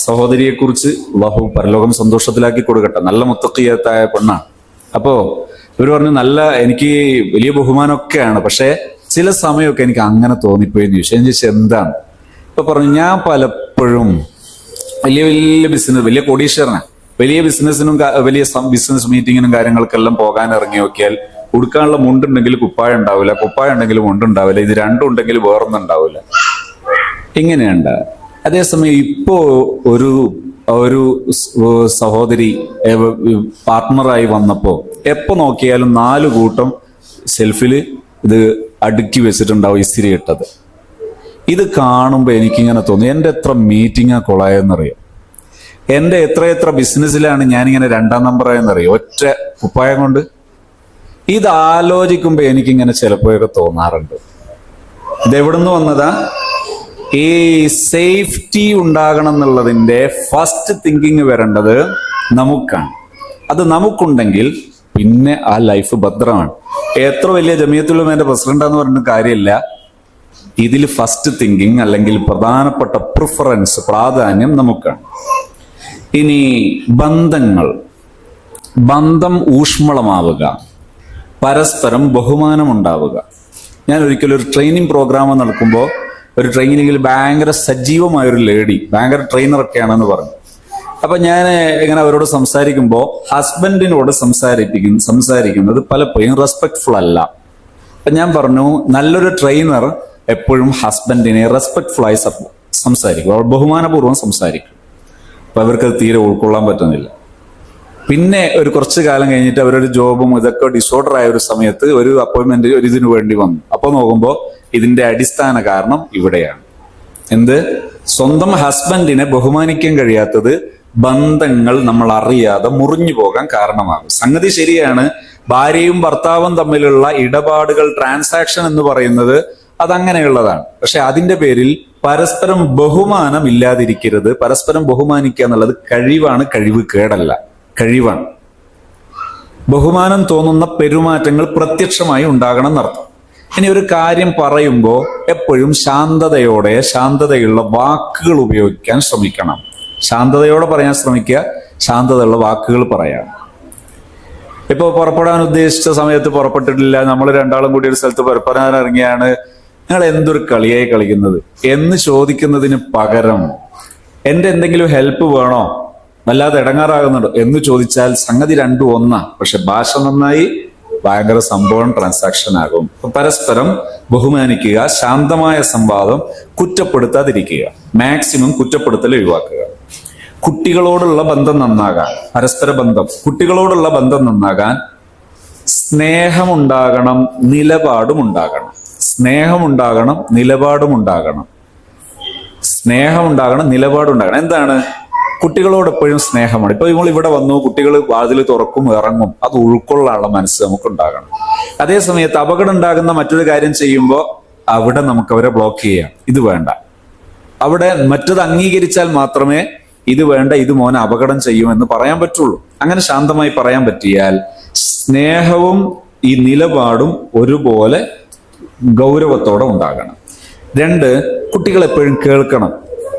സഹോദരിയെ കുറിച്ച് അല്ലാഹു പരലോകം സന്തോഷത്തിലാക്കി കൊടുക്കട്ടെ. നല്ല മുത്തഖിയത്തായ പെണ്ണാണ്. അപ്പോ ഇവര് പറഞ്ഞു, എനിക്ക് വലിയ ബഹുമാനമൊക്കെയാണ്, പക്ഷെ ചില സമയമൊക്കെ എനിക്ക് അങ്ങനെ തോന്നിപ്പോയെന്ന് ചോദിച്ചു. ഞാൻ ചോദിച്ചു എന്താണ്? ഇപ്പൊ പറഞ്ഞു, ഞാൻ പലപ്പോഴും വലിയ വലിയ കോടീശ്വരനാണ്, വലിയ ബിസിനസ്സിനും വലിയ ബിസിനസ് മീറ്റിങ്ങിനും കാര്യങ്ങൾക്കെല്ലാം പോകാൻ ഇറങ്ങി നോക്കിയാൽ ഉടുക്കാനുള്ള മുണ്ടുണ്ടെങ്കിൽ കുപ്പായം ഉണ്ടാവില്ല, കുപ്പായം ഉണ്ടെങ്കിൽ മുണ്ടുണ്ടാവില്ല, ഇത് രണ്ടും ഉണ്ടെങ്കിൽ വേറൊന്നും ഉണ്ടാവില്ല. ഇങ്ങനെയുണ്ട്. അതേസമയം ഇപ്പോ ഒരു സഹോദരി പാർട്ട്ണറായി വന്നപ്പോ എപ്പോ നോക്കിയാലും 4 കൂട്ടം ഷെൽഫിൽ ഇത് അടുക്കി വെച്ചിട്ടുണ്ടാവും ഇസ്തിരി ഇട്ടത്. ഇത് കാണുമ്പോൾ എനിക്കിങ്ങനെ തോന്നി, എൻ്റെ എത്ര മീറ്റിംഗാ കൊളായെന്നറിയാം, എൻ്റെ എത്ര ബിസിനസ്സിലാണ് ഞാനിങ്ങനെ 2ാം നമ്പറായെന്നറിയാം ഒറ്റ കുപ്പായം കൊണ്ട്. ഇത് ആലോചിക്കുമ്പോൾ എനിക്കിങ്ങനെ ചിലപ്പോഴൊക്കെ തോന്നാറുണ്ട്, ഇതെവിടുന്ന് വന്നതാ? ഈ സേഫ്റ്റി ഉണ്ടാകണം എന്നുള്ളതിന്റെ ഫസ്റ്റ് തിങ്കിങ് വരേണ്ടത് നമുക്കാണ്. അത് നമുക്കുണ്ടെങ്കിൽ പിന്നെ ആ ലൈഫ് ഭദ്രമാണ്. എത്ര വലിയ ജമിയത്തുൽ ഉലമയുടെ പ്രസിഡന്റാന്ന് പറഞ്ഞിട്ട് കാര്യമില്ല, ഇതിൽ ഫസ്റ്റ് തിങ്കിങ് അല്ലെങ്കിൽ പ്രധാനപ്പെട്ട പ്രിഫറൻസ് പ്രാധാന്യം നമുക്കാണ്. ഇനി ബന്ധം ഊഷ്മളമാവുക, പരസ്പരം ബഹുമാനം ഉണ്ടാവുക. ഞാൻ ഒരിക്കലും ഒരു ട്രെയിനിങ് പ്രോഗ്രാം നടക്കുമ്പോൾ ഒരു ട്രെയിനിങ്ങിൽ ഭയങ്കര സജീവമായൊരു ലേഡി, ഭയങ്കര ട്രെയിനറൊക്കെയാണെന്ന് പറഞ്ഞു. അപ്പൊ ഞാൻ ഇങ്ങനെ അവരോട് സംസാരിക്കുമ്പോൾ ഹസ്ബൻഡിനോട് സംസാരിക്കുന്നത് പലപ്പോഴും റെസ്പെക്ട്ഫുൾ അല്ല. അപ്പൊ ഞാൻ പറഞ്ഞു, നല്ലൊരു ട്രെയിനർ എപ്പോഴും ഹസ്ബൻഡിനെ റെസ്പെക്ട്ഫുൾ ആയി സംസാരിക്കും, അവർ ബഹുമാനപൂർവ്വം സംസാരിക്കും. അപ്പൊ അവർക്കത് തീരെ ഉൾക്കൊള്ളാൻ പറ്റുന്നില്ല. പിന്നെ ഒരു കുറച്ചു കാലം കഴിഞ്ഞിട്ട് അവരൊരു ജോബും ഇതൊക്കെ ഡിസോർഡർ ആയ ഒരു സമയത്ത് ഒരു അപ്പോയിന്റ്മെന്റ് ഒരു ഇതിനു വേണ്ടി വന്നു. അപ്പൊ നോക്കുമ്പോൾ ഇതിന്റെ അടിസ്ഥാന കാരണം ഇവിടെയാണ്. സ്വന്തം ഹസ്ബൻഡിനെ ബഹുമാനിക്കാൻ കഴിയാത്തത് ബന്ധങ്ങൾ നമ്മൾ അറിയാതെ മുറിഞ്ഞു പോകാൻ കാരണമാകും. സംഗതി ശരിയാണ്, ഭാര്യയും ഭർത്താവും തമ്മിലുള്ള ഇടപാടുകൾ, ട്രാൻസാക്ഷൻ എന്ന് പറയുന്നത് അതങ്ങനെയുള്ളതാണ്. പക്ഷെ അതിന്റെ പേരിൽ പരസ്പരം ബഹുമാനം ഇല്ലാതിരിക്കരുത്. പരസ്പരം ബഹുമാനിക്കുക എന്നുള്ളത് കഴിവാണ്, കഴിവ് കേടല്ല, കഴിവാണ്. ബഹുമാനം തോന്നുന്ന പെരുമാറ്റങ്ങൾ പ്രത്യക്ഷമായി ഉണ്ടാകണം എന്നർത്ഥം. ഇനി ഒരു കാര്യം പറയുമ്പോൾ എപ്പോഴും ശാന്തതയുള്ള വാക്കുകൾ ഉപയോഗിക്കാൻ ശ്രമിക്കണം. ശാന്തതയോടെ പറയാൻ ശ്രമിക്കുക, ശാന്തതയുള്ള വാക്കുകൾ പറയാം. ഇപ്പൊ പുറപ്പെടാൻ ഉദ്ദേശിച്ച സമയത്ത് പുറപ്പെട്ടിട്ടില്ല, നമ്മൾ രണ്ടാളും കൂടി ഒരു സ്ഥലത്ത് പുറപ്പെടാൻ ഇറങ്ങിയാണ്, നിങ്ങൾ എന്തൊരു കളിയായി കളിക്കുന്നത് എന്ന് ചോദിക്കുന്നതിന് പകരം എന്റെ എന്തെങ്കിലും ഹെൽപ്പ് വേണോ, വല്ലാതെ ഇടങ്ങാറാകുന്നുണ്ടോ എന്ന് ചോദിച്ചാൽ സംഗതി രണ്ടും ഒന്നാ. പക്ഷെ ഭാഷ നന്നായി ഭയങ്കര സംഭവം ട്രാൻസാക്ഷൻ ആകും. പരസ്പരം ബഹുമാനിക്കുക, ശാന്തമായ സംവാദം, കുറ്റപ്പെടുത്താതിരിക്കുക, മാക്സിമം കുറ്റപ്പെടുത്തൽ ഒഴിവാക്കുക. കുട്ടികളോടുള്ള ബന്ധം നന്നാകാൻ, പരസ്പര ബന്ധം, കുട്ടികളോടുള്ള ബന്ധം നന്നാകാൻ സ്നേഹമുണ്ടാകണം, നിലപാടുമുണ്ടാകണം. സ്നേഹമുണ്ടാകണം, നിലപാടുമുണ്ടാകണം. എന്താണ്? കുട്ടികളോട് എപ്പോഴും സ്നേഹമാണ്. ഇപ്പൊ നമ്മൾ ഇവിടെ വന്നു, കുട്ടികൾ വാതിൽ തുറക്കും, ഇറങ്ങും, അത് ഉൾക്കൊള്ളാനുള്ള മനസ്സ് നമുക്കുണ്ടാകണം. അതേ സമയത്ത് അപകടം ഉണ്ടാകുന്ന മറ്റൊരു കാര്യം ചെയ്യുമ്പോൾ അവിടെ നമുക്ക് അവരെ ബ്ലോക്ക് ചെയ്യാം, ഇത് വേണ്ട. അവിടെ മറ്റത് അംഗീകരിച്ചാൽ മാത്രമേ ഇത് വേണ്ട, ഇത് മോനെ അപകടം ചെയ്യുമെന്ന് പറയാൻ പറ്റുള്ളൂ. അങ്ങനെ ശാന്തമായി പറയാൻ പറ്റിയാൽ സ്നേഹവും ഈ നിലപാടും ഒരുപോലെ ഗൗരവത്തോടെ ഉണ്ടാകണം. 2, കുട്ടികൾ എപ്പോഴും കേൾക്കണം.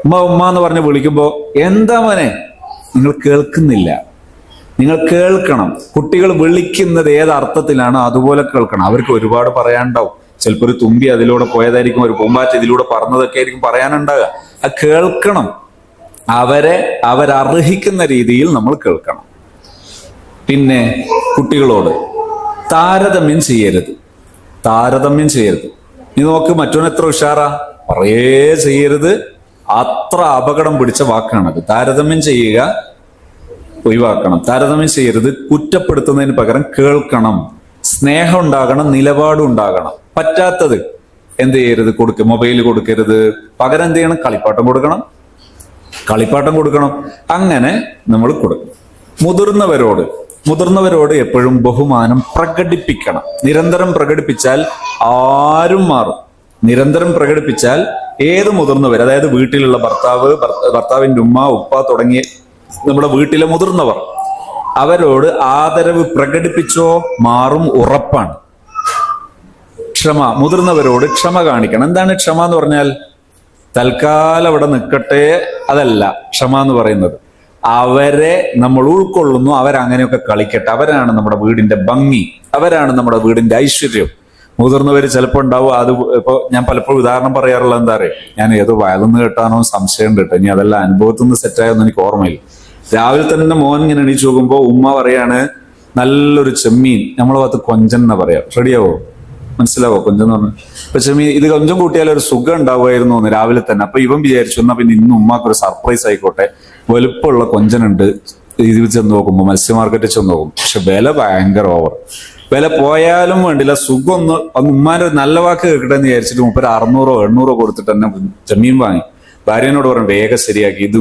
ഉമ്മ എന്ന് പറഞ്ഞ് വിളിക്കുമ്പോൾ എന്താ മോനെ, നിങ്ങൾ കേൾക്കുന്നില്ല, നിങ്ങൾ കേൾക്കണം. കുട്ടികൾ വിളിക്കുന്നത് ഏതർത്ഥത്തിലാണ് അതുപോലെ കേൾക്കണം. അവർക്ക് ഒരുപാട് പറയാനുണ്ടാവും. ചിലപ്പോൾ ഒരു തുമ്പി അതിലൂടെ പോയതായിരിക്കും, ഒരു പൂമ്പാറ്റ ഇതിലൂടെ പറന്നതൊക്കെ ആയിരിക്കും പറയാനുണ്ടാകുക. അത് കേൾക്കണം. അവരർഹിക്കുന്ന രീതിയിൽ നമ്മൾ കേൾക്കണം. പിന്നെ കുട്ടികളോട് താരതമ്യം ചെയ്യരുത്. നീ നോക്ക്, മറ്റോൻ എത്ര ഉഷാറാ, പറയേ ചെയ്യരുത്. അത്ര അപകടം പിടിച്ച വാക്കാണത്. താരതമ്യം ചെയ്യുക, ഒഴിവാക്കണം. താരതമ്യം ചെയ്യരുത്. കുറ്റപ്പെടുത്തുന്നതിന് പകരം കേൾക്കണം, സ്നേഹം ഉണ്ടാകണം, നിലപാടും ഉണ്ടാകണം. പറ്റാത്തത് എന്ത് ചെയ്യരുത്? മൊബൈൽ കൊടുക്കരുത്. പകരം എന്ത് ചെയ്യണം? കളിപ്പാട്ടം കൊടുക്കണം. അങ്ങനെ നമ്മൾ കൊടുക്കും. മുതിർന്നവരോട് എപ്പോഴും ബഹുമാനം പ്രകടിപ്പിക്കണം. നിരന്തരം പ്രകടിപ്പിച്ചാൽ ആരും മാറും. നിരന്തരം പ്രകടിപ്പിച്ചാൽ ഏത് മുതിർന്നവർ, അതായത് വീട്ടിലുള്ള ഭർത്താവിന്റെ ഉമ്മ, ഉപ്പ തുടങ്ങിയ നമ്മുടെ വീട്ടിലെ മുതിർന്നവർ, അവരോട് ആദരവ് പ്രകടിപ്പിച്ചോ മാറും, ഉറപ്പാണ്. മുതിർന്നവരോട് ക്ഷമ കാണിക്കണം. എന്താണ് ക്ഷമ എന്ന് പറഞ്ഞാൽ? തൽക്കാലം അവിടെ നിൽക്കട്ടെ, അതല്ല ക്ഷമ എന്ന് പറയുന്നത്. അവരെ നമ്മൾ ഉൾക്കൊള്ളുന്നു, അവരങ്ങനെയൊക്കെ കളിക്കട്ടെ. അവരാണ് നമ്മുടെ വീടിന്റെ ഭംഗി, അവരാണ് നമ്മുടെ വീടിന്റെ ഐശ്വര്യം. മുതിർന്നവർ ചിലപ്പോൾ ഉണ്ടാവും. അത് ഇപ്പൊ ഞാൻ പലപ്പോഴും ഉദാഹരണം പറയാറുള്ളത് എന്താ പറയുക, ഞാൻ ഏതോ വയലുന്ന് കേട്ടാനോ സംശയം കേട്ടോ, ഇനി അതെല്ലാം അനുഭവത്തിൽ നിന്ന് സെറ്റായൊന്നും എനിക്ക് ഓർമ്മയില്ല. രാവിലെ തന്നെ മോൻ ഇങ്ങനെ എണീച്ച് നോക്കുമ്പോ ഉമ്മ പറയാണ് നല്ലൊരു ചെമ്മീൻ, നമ്മളെ ഭാഗത്ത് കൊഞ്ചൻ എന്നാ പറയാം. റെഡിയാവോ? മനസ്സിലാവോ കൊഞ്ചൻ എന്ന് പറഞ്ഞു? അപ്പൊ ചെമ്മീൻ ഇത് കൊഞ്ചം കൂട്ടിയാൽ ഒരു സുഖം ഉണ്ടാവുമായിരുന്നു എന്ന് രാവിലെ തന്നെ. അപ്പൊ ഇവൻ വിചാരിച്ചു എന്നാ പിന്നെ ഇന്ന് ഉമ്മാക്ക് ഒരു സർപ്രൈസ് ആയിക്കോട്ടെ, വലുപ്പമുള്ള കൊഞ്ചനുണ്ട്. ഇതിൽ ചെന്ന് നോക്കുമ്പോൾ മത്സ്യ മാർക്കറ്റിൽ ചെന്ന് നോക്കും, പക്ഷെ വില ഭയങ്കര ഓവർ. വില പോയാലും വേണ്ടില്ല, സുഖം ഒന്ന് ഉമ്മാന്റെ ഒരു നല്ല വാക്ക് കേൾക്കട്ടെ എന്ന് വിചാരിച്ചിട്ട് 600-800 കൊടുത്തിട്ട് തന്നെ ചെമ്മീൻ വാങ്ങി. ഭാര്യനോട് പറഞ്ഞു വേഗം ശരിയാക്കി, ഇത്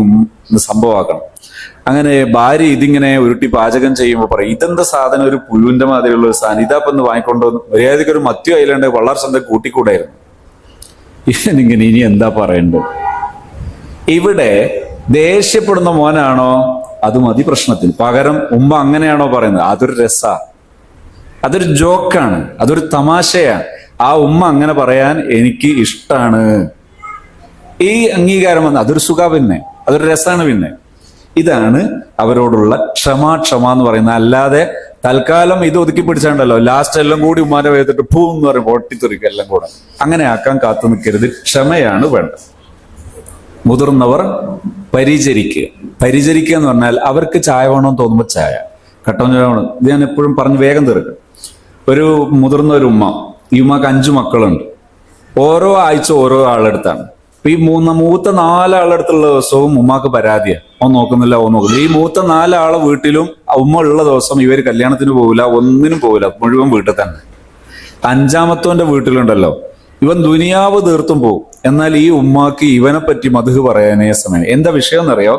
സംഭവമാക്കണം. അങ്ങനെ ഭാര്യ ഇതിങ്ങനെ ഉരുട്ടി പാചകം ചെയ്യുമ്പോൾ പറയും, ഇതെന്താ സാധനം, ഒരു പുഴുവിന്റെ മാതിരിയുള്ള ഒരു സാധനം, ഇതാപ്പൊന്ന് വാങ്ങിക്കൊണ്ടുവന്ന് മര്യാദയ്ക്ക് ഒരു മത്തി അയിലുണ്ട് വളരെ സ്വന്തം കൂട്ടിക്കൂടായിരുന്നു. ഇവനിങ്ങനെ ഇനി എന്താ പറയണ്ടത്? ഇവിടെ ദേഷ്യപ്പെടുന്ന മോനാണോ അത് മതി പ്രശ്നത്തിൽ. പകരം ഉമ്മ അങ്ങനെയാണോ പറയുന്നത്, അതൊരു രസാ, അതൊരു ജോക്കാണ്, അതൊരു തമാശയാണ്. ആ ഉമ്മ അങ്ങനെ പറയാൻ എനിക്ക് ഇഷ്ടാണ്. ഈ അംഗീകാരം വന്ന് അതൊരു സുഖ, പിന്നെ അതൊരു രസാണ്. പിന്നെ ഇതാണ് അവരോടുള്ള ക്ഷമ എന്ന് പറയുന്നത്. അല്ലാതെ തൽക്കാലം ഇത് ഒതുക്കി പിടിച്ചാണ്ടല്ലോ ലാസ്റ്റ് എല്ലാം കൂടി ഉമ്മാന്റെ വേദത്തിട്ട് പൂ എന്ന് പറയും, പൊട്ടിത്തെറിക്കുക എല്ലാം കൂടെ. അങ്ങനെ ആക്കാൻ കാത്തു നിൽക്കരുത്. ക്ഷമയാണ് വേണ്ടത്. മുതിർന്നവർ പരിചരിക്കുക എന്ന് പറഞ്ഞാൽ അവർക്ക് ചായ വേണമെന്ന് തോന്നുമ്പോൾ ചായ, കട്ടൻ ചായ വേണം. ഇത് ഞാൻ എപ്പോഴും പറഞ്ഞ് വേഗം തീർക്കും. ഒരു മുതിർന്ന ഒരു ഉമ്മ, ഈ ഉമ്മക്ക് 5 മക്കളുണ്ട്. ഓരോ ആഴ്ച ഓരോ ആളെടുത്താണ്. അപ്പൊ ഈ മൂത്ത 4 ആളെടുത്തുള്ള ദിവസവും ഉമ്മാക്ക് പരാതിയാണ്, നോക്കുന്നില്ല. ഈ മൂത്ത 4 ആളെ വീട്ടിലും ഉമ്മ ഉള്ള ദിവസം ഇവര് കല്യാണത്തിന് പോവില്ല, ഒന്നിനും പോവില്ല, മുഴുവൻ വീട്ടിൽ തന്നെ. 5-മത്തോന്റെ വീട്ടിലുണ്ടല്ലോ, ഇവൻ ദുനിയാവ് തീർത്തും പോകും. എന്നാൽ ഈ ഉമ്മാക്ക് ഇവനെ പറ്റി മധു പറയാനേ സമയം. എന്താ വിഷയം എന്നറിയോ?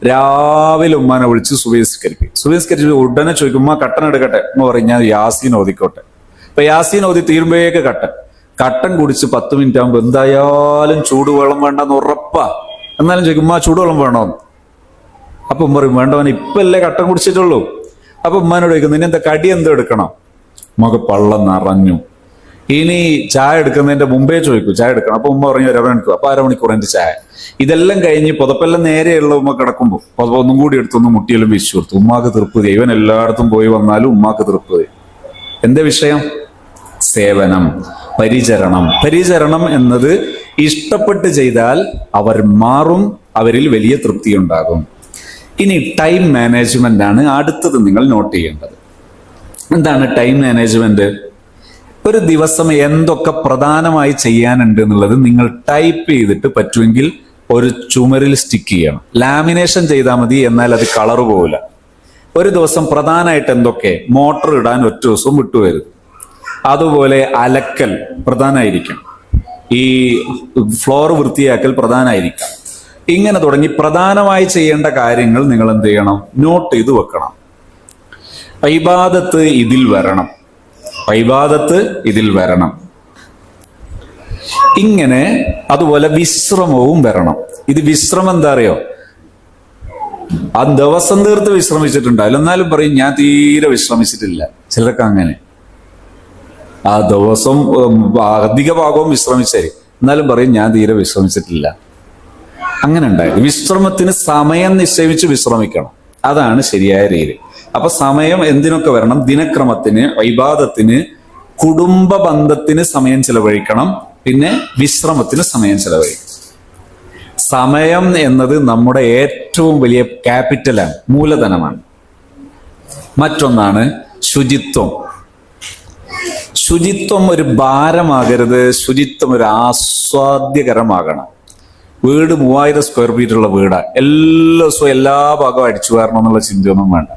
രാവിലെ ഉമ്മാനെ വിളിച്ച് സുബഹിസ്കരിപ്പിക്കും. ഉടനെ ചോദിക്കും, ഉമ്മ കട്ടൻ എടുക്കട്ടെ? ഉമ്മ പറയും ഞാൻ യാസീൻ ഓതിക്കോട്ടെ. അപ്പൊ യാസീൻ ഓതി തീരുമ്പോഴേക്ക് കട്ടൻ കുടിച്ച് 10 മിനിറ്റ് ആകുമ്പോ എന്തായാലും ചൂടുവെള്ളം വേണ്ടെന്ന് ഉറപ്പാ. എന്നാലും ചോദിക്കും, ഉമ്മ ചൂടുവെള്ളം വേണോന്ന്? അപ്പൊ ഉമ്മ പറയും വേണ്ടവൻ ഇപ്പല്ലേ കട്ടൻ കുടിച്ചിട്ടുള്ളൂ. അപ്പൊ ഉമ്മാനോട് ചോദിക്കും, നിന്നെന്താ കടി എന്തോ എടുക്കണം? ഉമ്മക്ക് പള്ളം നിറഞ്ഞു. ഇനി ചായ എടുക്കുന്നതിന്റെ മുമ്പേ ചോദിക്കും ചായ എടുക്കണം. അപ്പൊ ഉമ്മ പറഞ്ഞു 1 മണിക്കൂർ. അപ്പൊ 1/2 മണിക്കൂർ എന്റെ ചായ. ഇതെല്ലാം കഴിഞ്ഞ് പുതപ്പെല്ലാം നേരെയുള്ള ഉമ്മ കിടക്കുമ്പോൾ പുതപ്പ് ഒന്നും കൂടി എടുത്തൊന്ന് മുട്ടിയെല്ലാം വിരിച്ചു കൊടുത്തു. ഉമ്മാക്ക് തൃപ്തി. ഇവൻ എല്ലായിടത്തും പോയി വന്നാലും ഉമ്മാക്ക് തൃപ്തി. എന്താ വിഷയം? സേവനം, പരിചരണം എന്നത് ഇഷ്ടപ്പെട്ട് ചെയ്താൽ അവർ മാറും, അവരിൽ വലിയ തൃപ്തി ഉണ്ടാകും. ഇനി ടൈം മാനേജ്മെന്റ് ആണ് അടുത്തത് നിങ്ങൾ നോട്ട് ചെയ്യേണ്ടത്. എന്താണ് ടൈം മാനേജ്മെന്റ്? ഒരു ദിവസം എന്തൊക്കെ പ്രധാനമായി ചെയ്യാനുണ്ട് എന്നുള്ളത് നിങ്ങൾ ടൈപ്പ് ചെയ്തിട്ട് പറ്റുമെങ്കിൽ ഒരു ചുമരിൽ സ്റ്റിക്ക് ചെയ്യണം. ലാമിനേഷൻ ചെയ്താൽ മതി, എന്നാൽ അത് കളർ പോവില്ല. ഒരു ദിവസം പ്രധാനമായിട്ട് എന്തൊക്കെ, മോട്ടർ ഇടാൻ ഒറ്റ ദിവസവും വിട്ടുവരുത്. അതുപോലെ അലക്കൽ പ്രധാനമായിരിക്കും, ഈ ഫ്ലോർ വൃത്തിയാക്കൽ പ്രധാനമായിരിക്കാം. ഇങ്ങനെ തുടങ്ങി പ്രധാനമായി ചെയ്യേണ്ട കാര്യങ്ങൾ നിങ്ങൾ എന്ത് ചെയ്യണം? നോട്ട് ചെയ്ത് വെക്കണം. ഇബാദത്ത് ഇതിൽ വരണം. ഇങ്ങനെ അതുപോലെ വിശ്രമവും വരണം. ഇത് വിശ്രമം എന്താ അറിയോ? ആ ദിവസം തീർത്ത് വിശ്രമിച്ചിട്ടുണ്ടാവില്ല, എന്നാലും പറയും ഞാൻ തീരെ വിശ്രമിച്ചിട്ടില്ല. ചിലർക്ക് അങ്ങനെ ആ ദിവസം അധിക ഭാഗവും വിശ്രമിച്ചേ, എന്നാലും പറയും ഞാൻ തീരെ വിശ്രമിച്ചിട്ടില്ല. അങ്ങനെ ഉണ്ടായത്. വിശ്രമത്തിന് സമയം നിശ്ചയിച്ച് വിശ്രമിക്കണം. അതാണ് ശരിയായ രീതി. അപ്പൊ സമയം എന്തിനൊക്കെ വരണം? ദിനക്രമത്തിന്, ഇബാദത്തിന്, കുടുംബ ബന്ധത്തിന് സമയം ചെലവഴിക്കണം, പിന്നെ വിശ്രമത്തിന് സമയം ചെലവഴിക്കണം. സമയം എന്നത് നമ്മുടെ ഏറ്റവും വലിയ ക്യാപിറ്റലാണ്, മൂലധനമാണ്. മറ്റൊന്നാണ് ശുചിത്വം. ശുചിത്വം ഒരു ഭാരമാകരുത്, ശുചിത്വം ഒരു ആസ്വാദ്യകരമാകണം. വീട് 3000 സ്ക്വയർ ഫീറ്റ് ഉള്ള വീടാ, എല്ലാ ദിവസവും എല്ലാ ഭാഗവും അടിച്ചു വാരണം എന്നുള്ള ചിന്തയൊന്നും വേണ്ട.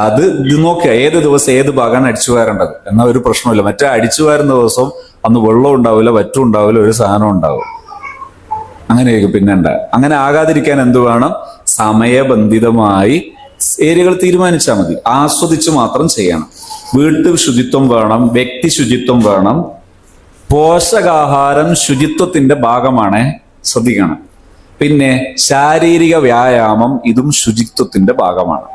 അത് ഇത് നോക്കുക, ഏത് ദിവസം ഏത് ഭാഗമാണ് അടിച്ചു വാരേണ്ടത് എന്നാൽ ഒരു പ്രശ്നമില്ല. മറ്റേ അടിച്ചു വാരുന്ന ദിവസം അന്ന് വെള്ളം ഉണ്ടാവില്ല, വറ്റും ഉണ്ടാവില്ല, ഒരു സാധനം ഉണ്ടാവും. അങ്ങനെയൊക്കെ പിന്നെ അങ്ങനെ ആകാതിരിക്കാൻ എന്ത് വേണം? സമയബന്ധിതമായി ഏരിയകൾ തീരുമാനിച്ചാൽ മതി, ആസ്വദിച്ച് മാത്രം ചെയ്യണം. വീട്ടു ശുചിത്വം വേണം, വ്യക്തി ശുചിത്വം വേണം. പോഷകാഹാരം ശുചിത്വത്തിന്റെ ഭാഗമാണ്, ശ്രദ്ധിക്കണം. പിന്നെ ശാരീരിക വ്യായാമം, ഇതും ശുചിത്വത്തിന്റെ ഭാഗമാണ്.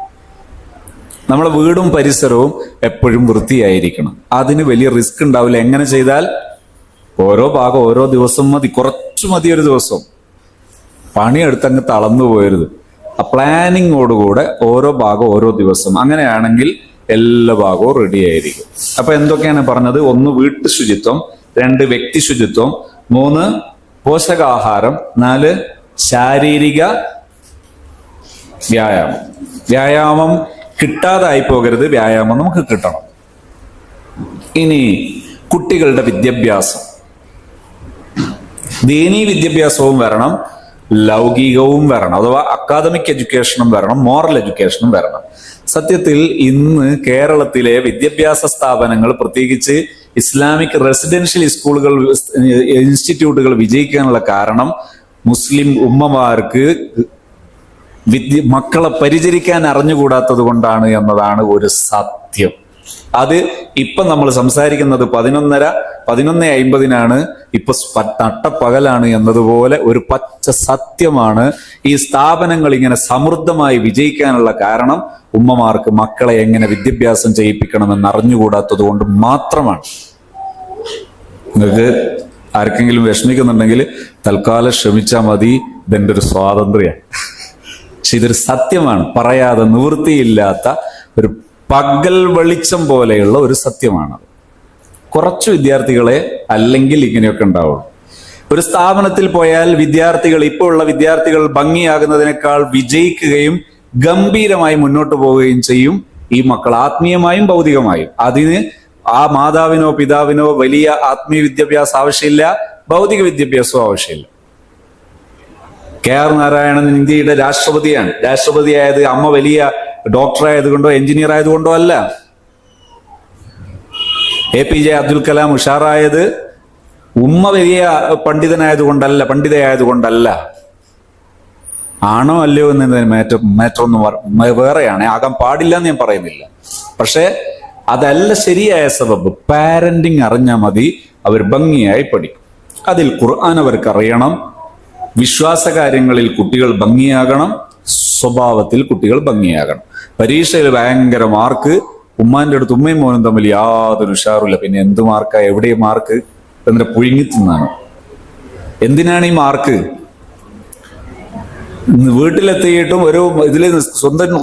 നമ്മളെ വീടും പരിസരവും എപ്പോഴും വൃത്തിയായിരിക്കണം. അതിന് വലിയ റിസ്ക് ഉണ്ടാവില്ല. എങ്ങനെ ചെയ്താൽ? ഓരോ ഭാഗം ഓരോ ദിവസം മതി, കുറച്ചു മതി ഒരു ദിവസം. പണിയെടുത്തങ്ങ് തളർന്നു പോയരുത്. ആ പ്ലാനിങ്ങോടുകൂടെ ഓരോ ഭാഗം ഓരോ ദിവസം, അങ്ങനെയാണെങ്കിൽ എല്ലാ ഭാഗവും റെഡി ആയിരിക്കും. അപ്പൊ എന്തൊക്കെയാണ് പറഞ്ഞത്? 1 വീട്ടു ശുചിത്വം, 2 വ്യക്തി ശുചിത്വം, 3 പോഷകാഹാരം, 4 ശാരീരിക വ്യായാമം. വ്യായാമം കിട്ടാതായി പോകരുത്, വ്യായാമം നമുക്ക് കിട്ടണം. ഇനി കുട്ടികളുടെ വിദ്യാഭ്യാസം, ദീനീ വിദ്യാഭ്യാസവും വരണം, ലൗകികവും വരണം, അഥവാ അക്കാദമിക് എഡ്യൂക്കേഷനും വരണം, മോറൽ എഡ്യൂക്കേഷനും വരണം. സത്യത്തിൽ ഇന്ന് കേരളത്തിലെ വിദ്യാഭ്യാസ സ്ഥാപനങ്ങൾ, പ്രത്യേകിച്ച് ഇസ്ലാമിക് റെസിഡൻഷ്യൽ സ്കൂളുകൾ, ഇൻസ്റ്റിറ്റ്യൂട്ടുകൾ വിജയിക്കാനുള്ള കാരണം മുസ്ലിം ഉമ്മമാർക്ക് മക്കളെ പരിചരിക്കാൻ അറിഞ്ഞുകൂടാത്തത് കൊണ്ടാണ് എന്നതാണ് ഒരു സത്യം. അത് ഇപ്പൊ നമ്മൾ സംസാരിക്കുന്നത് 11:50 ഇപ്പൊ നട്ടപ്പകലാണ് എന്നതുപോലെ ഒരു പച്ച സത്യമാണ്. ഈ സ്ഥാപനങ്ങൾ ഇങ്ങനെ സമൃദ്ധമായി വിജയിക്കാനുള്ള കാരണം ഉമ്മമാർക്ക് മക്കളെ എങ്ങനെ വിദ്യാഭ്യാസം ചെയ്യിപ്പിക്കണമെന്ന് അറിഞ്ഞുകൂടാത്തത് കൊണ്ട് മാത്രമാണ്. നിങ്ങൾക്ക് ആർക്കെങ്കിലും വിഷമിക്കുന്നുണ്ടെങ്കിൽ തൽക്കാലം ക്ഷമിച്ചാൽ മതി, ഇതെന്റെ ഒരു സ്വാതന്ത്ര്യം. പക്ഷെ ഇതൊരു സത്യമാണ്, പറയാതെ നിവൃത്തിയില്ലാത്ത ഒരു പകൽ വെളിച്ചം പോലെയുള്ള ഒരു സത്യമാണ്. കുറച്ചു വിദ്യാർത്ഥികളെ അല്ലെങ്കിൽ ഇങ്ങനെയൊക്കെ ഉണ്ടാവുള്ളൂ. ഒരു സ്ഥാപനത്തിൽ പോയാൽ വിദ്യാർത്ഥികൾ, ഇപ്പോൾ ഉള്ള വിദ്യാർത്ഥികൾ ഭംഗിയാകുന്നതിനേക്കാൾ വിജയിക്കുകയും ഗംഭീരമായി മുന്നോട്ട് പോവുകയും ചെയ്യും ഈ മക്കൾ, ആത്മീയമായും ഭൗതികമായും. അതിന് ആ മാതാവിനോ പിതാവിനോ വലിയ ആത്മീയ വിദ്യാഭ്യാസം ആവശ്യമില്ല, ഭൗതിക വിദ്യാഭ്യാസവും ആവശ്യമില്ല. KR നാരായണൻ ഇന്ത്യയുടെ രാഷ്ട്രപതിയാണ്. രാഷ്ട്രപതിയായത് അമ്മ വലിയ ഡോക്ടർ ആയതുകൊണ്ടോ എഞ്ചിനീയർ ആയതുകൊണ്ടോ അല്ല. APJ അബ്ദുൽ കലാം ഉഷാറായത് ഉമ്മ വലിയ പണ്ഡിതയായതുകൊണ്ടല്ല. ആണോ അല്ലയോ എന്നതിന് മാറ്ററൊന്നും വേറെയാണ്, ആകാൻ പാടില്ല എന്ന് ഞാൻ പറയുന്നില്ല. പക്ഷെ അതല്ല ശരിയായ സബബ്. പാരന്റിങ് അറിഞ്ഞാൽ മതി, അവർ ഭംഗിയായി പഠിക്കും. അതിൽ ഖുർആൻ അവർക്ക് അറിയണം, വിശ്വാസ കാര്യങ്ങളിൽ കുട്ടികൾ ഭംഗിയാകണം, സ്വഭാവത്തിൽ കുട്ടികൾ ഭംഗിയാകണം. പരീക്ഷയിൽ ഭയങ്കര മാർക്ക്, ഉമ്മാന്റെ അടുത്ത് ഉമ്മയും മോനും തമ്മിൽ യാതൊരു ഉഷാറില്ല. പിന്നെ എന്ത് മാർക്കാ, എവിടെ മാർക്ക് എന്നിട്ട് പുഴുങ്ങി തിന്നാണ്. എന്തിനാണ് ഈ മാർക്ക്? വീട്ടിലെത്തിയിട്ടും ഒരു ഇതിൽ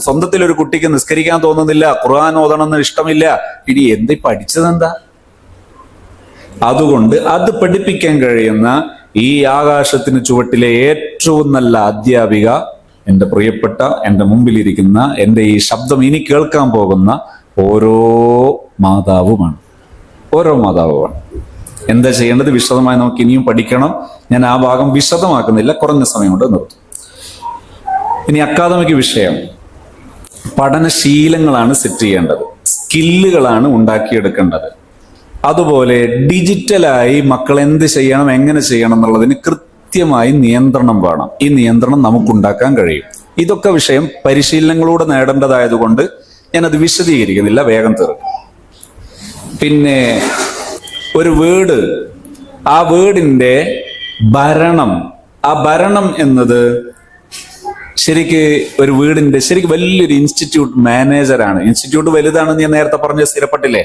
സ്വന്തത്തിൽ ഒരു കുട്ടിക്ക് നിസ്കരിക്കാൻ തോന്നുന്നില്ല, ഖുർആൻ ഓതണമെന്ന് ഇഷ്ടമില്ല. ഇനി എന്ത് പഠിച്ചതെന്താ? അതുകൊണ്ട് അത് പഠിപ്പിക്കാൻ കഴിയുന്ന ഈ ആകാശത്തിന് ചുവട്ടിലെ ഏറ്റവും നല്ല അധ്യാപിക എൻ്റെ പ്രിയപ്പെട്ട, എൻ്റെ മുമ്പിലിരിക്കുന്ന, എൻ്റെ ഈ ശബ്ദം ഇനി കേൾക്കാൻ പോകുന്ന ഓരോ മാതാവുമാണ്. എന്താ ചെയ്യേണ്ടത് വിശദമായി നമുക്ക് ഇനിയും പഠിക്കണം. ഞാൻ ആ ഭാഗം വിശദമാക്കുന്നില്ല, കുറഞ്ഞ സമയം കൊണ്ട് നിർത്തും. ഇനി അക്കാദമിക് വിഷയം, പഠനശീലങ്ങളാണ് സെറ്റ് ചെയ്യേണ്ടത്, സ്കില്ലുകളാണ് ഉണ്ടാക്കിയെടുക്കേണ്ടത്. അതുപോലെ ഡിജിറ്റലായി മക്കൾ എന്ത് ചെയ്യണം, എങ്ങനെ ചെയ്യണം എന്നുള്ളതിന് കൃത്യമായി നിയന്ത്രണം വേണം. ഈ നിയന്ത്രണം നമുക്കുണ്ടാക്കാൻ കഴിയും. ഇതൊക്കെ വിഷയം പരിശീലനങ്ങളൂടെ നേടേണ്ടതായതുകൊണ്ട് ഞാനത് വിശദീകരിക്കുന്നില്ല, വേഗം തീർക്കും. പിന്നെ ഒരു വീട്, ആ വീടിന്റെ ഭരണം, ആ ഭരണം എന്നത് ശരിക്ക് ഒരു വീടിന്റെ ശരിക്കും വലിയൊരു ഇൻസ്റ്റിറ്റ്യൂട്ട് മാനേജറാണ്. ഇൻസ്റ്റിറ്റ്യൂട്ട് വലുതാണെന്ന് ഞാൻ നേരത്തെ പറഞ്ഞ സ്ഥിരപ്പെട്ടില്ലേ?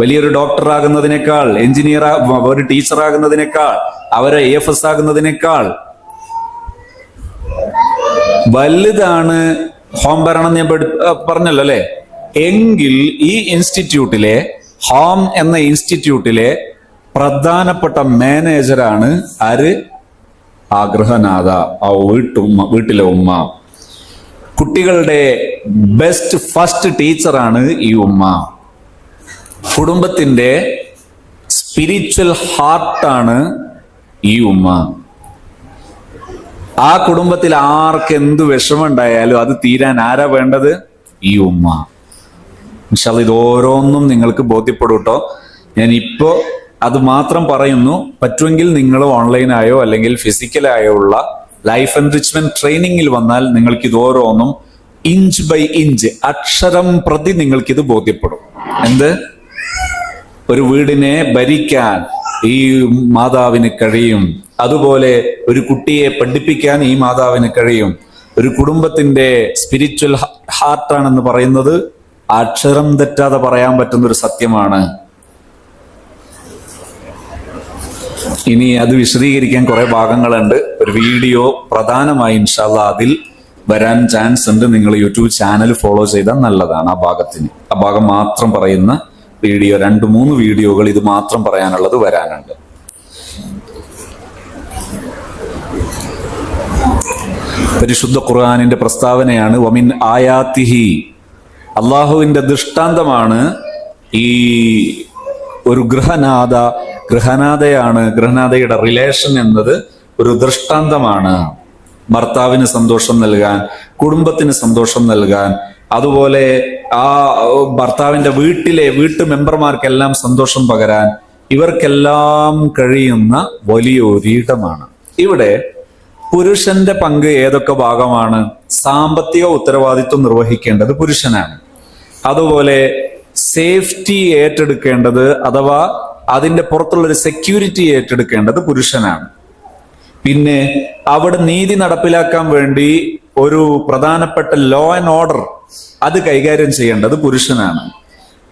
വലിയൊരു ഡോക്ടർ ആകുന്നതിനേക്കാൾ, എഞ്ചിനീയർ, ഒരു ടീച്ചർ ആകുന്നതിനേക്കാൾ, അവരെ AFS ആകുന്നതിനേക്കാൾ വലുതാണ് ഹോം ഭരണം. ഞാൻ പറഞ്ഞല്ലോ അല്ലെ? എങ്കിൽ ഈ ഇൻസ്റ്റിറ്റ്യൂട്ടിലെ, ഹോം എന്ന ഇൻസ്റ്റിറ്റ്യൂട്ടിലെ പ്രധാനപ്പെട്ട മാനേജറാണ് ആര്? ആ ഗൃഹനാഥ, ആ വീട്ടിലെ ഉമ്മ. കുട്ടികളുടെ ബെസ്റ്റ് ഫസ്റ്റ് ടീച്ചറാണ് ഈ ഉമ്മ. കുടുംബത്തിന്റെ സ്പിരിച്വൽ ഹാർട്ടാണ് ഈ ഉമ്മ. ആ കുടുംബത്തിൽ ആർക്ക് എന്ത് വിഷമുണ്ടായാലും അത് തീരാൻ ആരാ വേണ്ടത്? ഈ ഉമ്മ. ഇൻഷാ അല്ലാഹ് ഇത് ഓരോന്നും നിങ്ങൾക്ക് ബോധ്യപ്പെടും കേട്ടോ. ഞാൻ ഇപ്പോ അത് മാത്രം പറയുന്നു. പറ്റുമെങ്കിൽ നിങ്ങൾ ഓൺലൈനായോ അല്ലെങ്കിൽ ഫിസിക്കലായോ ഉള്ള ലൈഫ് എൻറിച്ച്മെന്റ് ട്രെയിനിങ്ങിൽ വന്നാൽ നിങ്ങൾക്ക് ഇത് ഓരോന്നും ഇഞ്ച് ബൈ ഇഞ്ച് അക്ഷരം പ്രതി നിങ്ങൾക്കിത് ബോധ്യപ്പെടും. എന്ത്? ഒരു വീടിനെ ഭരിക്കാൻ ഈ മാതാവിന് കഴിയും. അതുപോലെ ഒരു കുട്ടിയെ പഠിപ്പിക്കാൻ ഈ മാതാവിന് കഴിയും. ഒരു കുടുംബത്തിന്റെ സ്പിരിച്വൽ ഹാർട്ടാണെന്ന് പറയുന്നത് അക്ഷരം തെറ്റാതെ പറയാൻ പറ്റുന്ന ഒരു സത്യമാണ്. ഇനി അത് വിശദീകരിക്കാൻ കുറെ ഭാഗങ്ങളുണ്ട്. ഒരു വീഡിയോ പ്രധാനമായി ഇൻഷാ അല്ലാഹ് അതിൽ വരാൻ ചാൻസ് ഉണ്ട്. നിങ്ങൾ യൂട്യൂബ് ചാനൽ ഫോളോ ചെയ്താൽ നല്ലതാണ്. ആ ഭാഗം മാത്രം പറയുന്ന വീഡിയോ, 2-3 വീഡിയോകൾ ഇത് മാത്രം പറയാനുള്ളത് വരാനുണ്ട്. പരിശുദ്ധ ഖുർആനിന്റെ പ്രസ്താവനയാണ് വമിൻ ആയാത്തിഹി. അള്ളാഹുവിന്റെ ദൃഷ്ടാന്തമാണ് ഈ ഒരു ഗൃഹനാഥയാണ്. ഗൃഹനാഥയുടെ റിലേഷൻ എന്നത് ഒരു ദൃഷ്ടാന്തമാണ്. ഭർത്താവിന് സന്തോഷം നൽകാൻ, കുടുംബത്തിന് സന്തോഷം നൽകാൻ, അതുപോലെ ആ ഭർത്താവിന്റെ വീട്ടു മെമ്പർമാർക്കെല്ലാം സന്തോഷം പകരാൻ ഇവർക്കെല്ലാം കഴിയുന്ന വലിയൊരിടമാണ്. ഇവിടെ പുരുഷന്റെ പങ്ക് ഏതൊക്കെ ഭാഗമാണ്? സാമ്പത്തിക ഉത്തരവാദിത്വം നിർവഹിക്കേണ്ടത് പുരുഷനാണ്. അതുപോലെ സേഫ്റ്റി ഏറ്റെടുക്കേണ്ടത് അഥവാ അതിന്റെ പുറത്തുള്ള ഒരു സെക്യൂരിറ്റി ഏറ്റെടുക്കേണ്ടത് പുരുഷനാണ്. പിന്നെ അവിടെ നീതി നടപ്പിലാക്കാൻ വേണ്ടി ഒരു പ്രധാനപ്പെട്ട ലോ ആൻഡ് ഓർഡർ അത് കൈകാര്യം ചെയ്യേണ്ടത് പുരുഷനാണ്.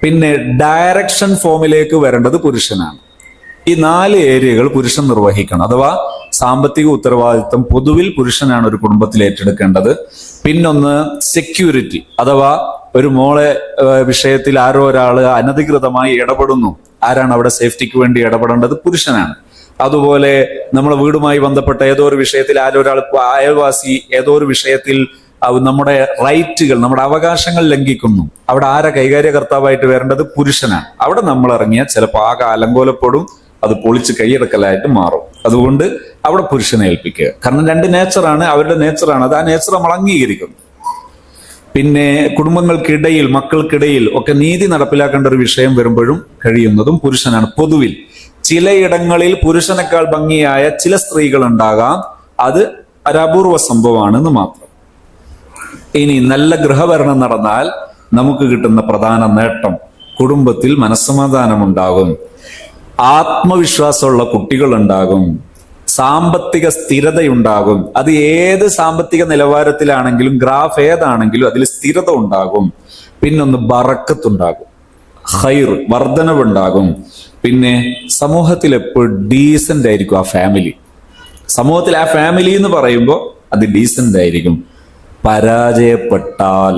പിന്നെ ഡയറക്ഷൻ ഫോമിലേക്ക് വരേണ്ടത് പുരുഷനാണ്. ഈ 4 ഏരിയകൾ പുരുഷൻ നിർവഹിക്കണം. അഥവാ സാമ്പത്തിക ഉത്തരവാദിത്വം പൊതുവിൽ പുരുഷനാണ് ഒരു കുടുംബത്തിൽ ഏറ്റെടുക്കേണ്ടത്. പിന്നൊന്ന് സെക്യൂരിറ്റി, അഥവാ ഒരു മോളെ വിഷയത്തിൽ ആരോ ഒരാൾ അനധികൃതമായി ഇടപെടുന്നു, ആരാണ് അവിടെ സേഫ്റ്റിക്ക് വേണ്ടി ഇടപെടേണ്ടത്? പുരുഷനാണ്. അതുപോലെ നമ്മളെ വീടുമായി ബന്ധപ്പെട്ട ഏതോ ഒരു വിഷയത്തിൽ ആരോ ഒരാൾ, അയൽവാസി ഏതോ ഒരു വിഷയത്തിൽ നമ്മുടെ റൈറ്റുകൾ, നമ്മുടെ അവകാശങ്ങൾ ലംഘിക്കുന്നു, അവിടെ ആരാ കൈകാര്യകർത്താവായിട്ട് വരേണ്ടത്? പുരുഷനാണ്. അവിടെ നമ്മൾ ഇറങ്ങിയാൽ ചിലപ്പോൾ ആകെ അലങ്കോലപ്പെടും, അത് പൊളിച്ച് കൈയടക്കലായിട്ട് മാറും. അതുകൊണ്ട് അവിടെ പുരുഷനെ ഏൽപ്പിക്കുക. കാരണം 2 നേച്ചറാണ്, അവരുടെ നേച്ചറാണ്, അത് ആ നേച്ചർ നമ്മൾ അംഗീകരിക്കുന്നു. പിന്നെ കുടുംബങ്ങൾക്കിടയിൽ, മക്കൾക്കിടയിൽ ഒക്കെ നീതി നടപ്പിലാക്കേണ്ട ഒരു വിഷയം വരുമ്പോഴും കഴിയുന്നതും പുരുഷനാണ്. പൊതുവിൽ ചിലയിടങ്ങളിൽ പുരുഷനേക്കാൾ ഭംഗിയായ ചില സ്ത്രീകൾ ഉണ്ടാകാം, അത് ഒരപൂർവ സംഭവമാണെന്ന് മാത്രം. ഇനി നല്ല ഗൃഹഭരണം നടന്നാൽ നമുക്ക് കിട്ടുന്ന പ്രധാന നേട്ടം, കുടുംബത്തിൽ മനസ്സമാധാനം ഉണ്ടാകും, ആത്മവിശ്വാസമുള്ള കുട്ടികൾ ഉണ്ടാകും, സാമ്പത്തിക സ്ഥിരതയുണ്ടാകും. അത് ഏത് സാമ്പത്തിക നിലവാരത്തിലാണെങ്കിലും, ഗ്രാഫ് ഏതാണെങ്കിലും അതിൽ സ്ഥിരത ഉണ്ടാകും. പിന്നൊന്ന് ബറക്കത്തുണ്ടാകും, ഖൈർ, വർധനവുണ്ടാകും. പിന്നെ സമൂഹത്തിൽ എപ്പോഴും ഡീസന്റ് ആയിരിക്കും ആ ഫാമിലി. സമൂഹത്തിൽ ആ ഫാമിലി എന്ന് പറയുമ്പോൾ അത് ഡീസന്റ് ആയിരിക്കും. പരാജയപ്പെട്ടാൽ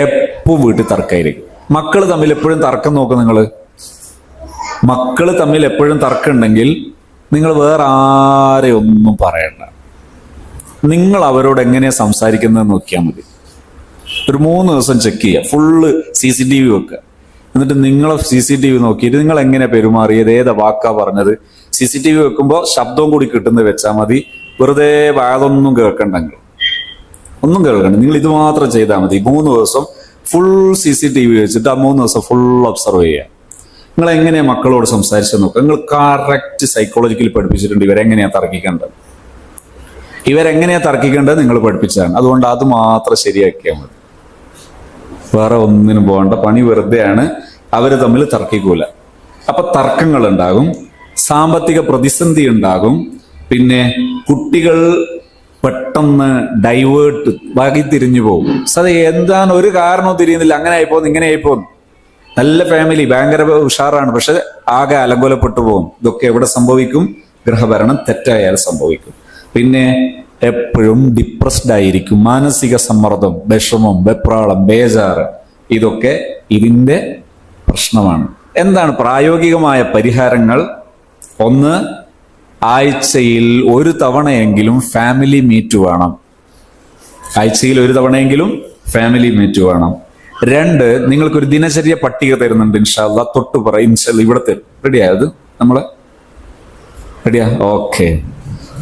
എപ്പോഴും വീട്ടിൽ തർക്കമായിരിക്കും. മക്കൾ തമ്മിൽ എപ്പോഴും തർക്കം നോക്കും. മക്കൾ തമ്മിൽ എപ്പോഴും തർക്കമുണ്ടെങ്കിൽ നിങ്ങൾ വേറെ ആരെ ഒന്നും പറയണ്ട. നിങ്ങൾ അവരോട് എങ്ങനെയാ സംസാരിക്കുന്നത് നോക്കിയാൽ മതി. ഒരു 3 ദിവസം ചെക്ക് ചെയ്യുക, ഫുള്ള് CCTV വെക്കുക. എന്നിട്ട് നിങ്ങളെ CCTV നോക്കിയിട്ട് നിങ്ങൾ എങ്ങനെ പെരുമാറിയത്, ഏതാ വാക്കാ പറഞ്ഞത്. CCTV വെക്കുമ്പോൾ ശബ്ദവും കൂടി കിട്ടുന്നത് വെച്ചാൽ മതി. വെറുതെ വാതൊന്നും കേൾക്കണ്ടെങ്കിൽ ഒന്നും കേൾക്കണ്ട, നിങ്ങൾ ഇത് മാത്രം ചെയ്താൽ മതി. 3 ദിവസം ഫുൾ CCTV വെച്ചിട്ട് ആ 3 ദിവസം ഫുൾ ഒബ്സർവ് ചെയ്യുക. നിങ്ങൾ എങ്ങനെയാ മക്കളോട് സംസാരിച്ച് നോക്കുക. നിങ്ങൾ കറക്റ്റ് സൈക്കോളജിക്കലി പഠിപ്പിച്ചിട്ടുണ്ട് ഇവരെങ്ങനെയാ തർക്കിക്കേണ്ടത് നിങ്ങൾ പഠിപ്പിച്ചതാണ്. അതുകൊണ്ട് അത് മാത്രം ശരിയാക്കിയാൽ മതി, വേറെ ഒന്നിനും പോകണ്ട. പണി വെറുതെയാണ്, അവര് തമ്മിൽ തർക്കിക്കൂല. അപ്പൊ തർക്കങ്ങൾ ഉണ്ടാകും, സാമ്പത്തിക പ്രതിസന്ധി ഉണ്ടാകും. പിന്നെ കുട്ടികൾ പെട്ടെന്ന് ഡൈവേർട്ട്, വകി തിരിഞ്ഞു പോകും. അത് എന്താണ് ഒരു കാരണവും തിരിയുന്നില്ല, അങ്ങനെ ആയിപ്പോന്ന്, ഇങ്ങനെ ആയിപ്പോന്ന്. നല്ല ഫാമിലി, ഭയങ്കര ഉഷാറാണ്, പക്ഷെ ആകെ അലങ്കോലപ്പെട്ടു പോകും. ഇതൊക്കെ എവിടെ സംഭവിക്കും? ഗൃഹഭരണം തെറ്റായാൽ സംഭവിക്കും. പിന്നെ എപ്പോഴും ഡിപ്രസ്ഡ് ആയിരിക്കും, മാനസിക സമ്മർദ്ദം, വിഷമം, വെപ്രാളം, ബേജാറ്, ഇതൊക്കെ ഇതിന്റെ പ്രശ്നമാണ്. എന്താണ് പ്രായോഗികമായ പരിഹാരങ്ങൾ? ഒന്ന്, ആഴ്ചയിൽ 1 തവണയെങ്കിലും ഫാമിലി മീറ്റ് വേണം. ആഴ്ചയിൽ 1 തവണയെങ്കിലും ഫാമിലി മീറ്റ് വേണം. 2, നിങ്ങൾക്കൊരു ദിനചര്യ പട്ടിക തരുന്നുണ്ട്. ഇൻഷാ അല്ലാഹ് തൊട്ട് പറയും. ഇവിടെ തരും. റെഡിയായത്? നമ്മള് റെഡിയാ? ഓക്കെ.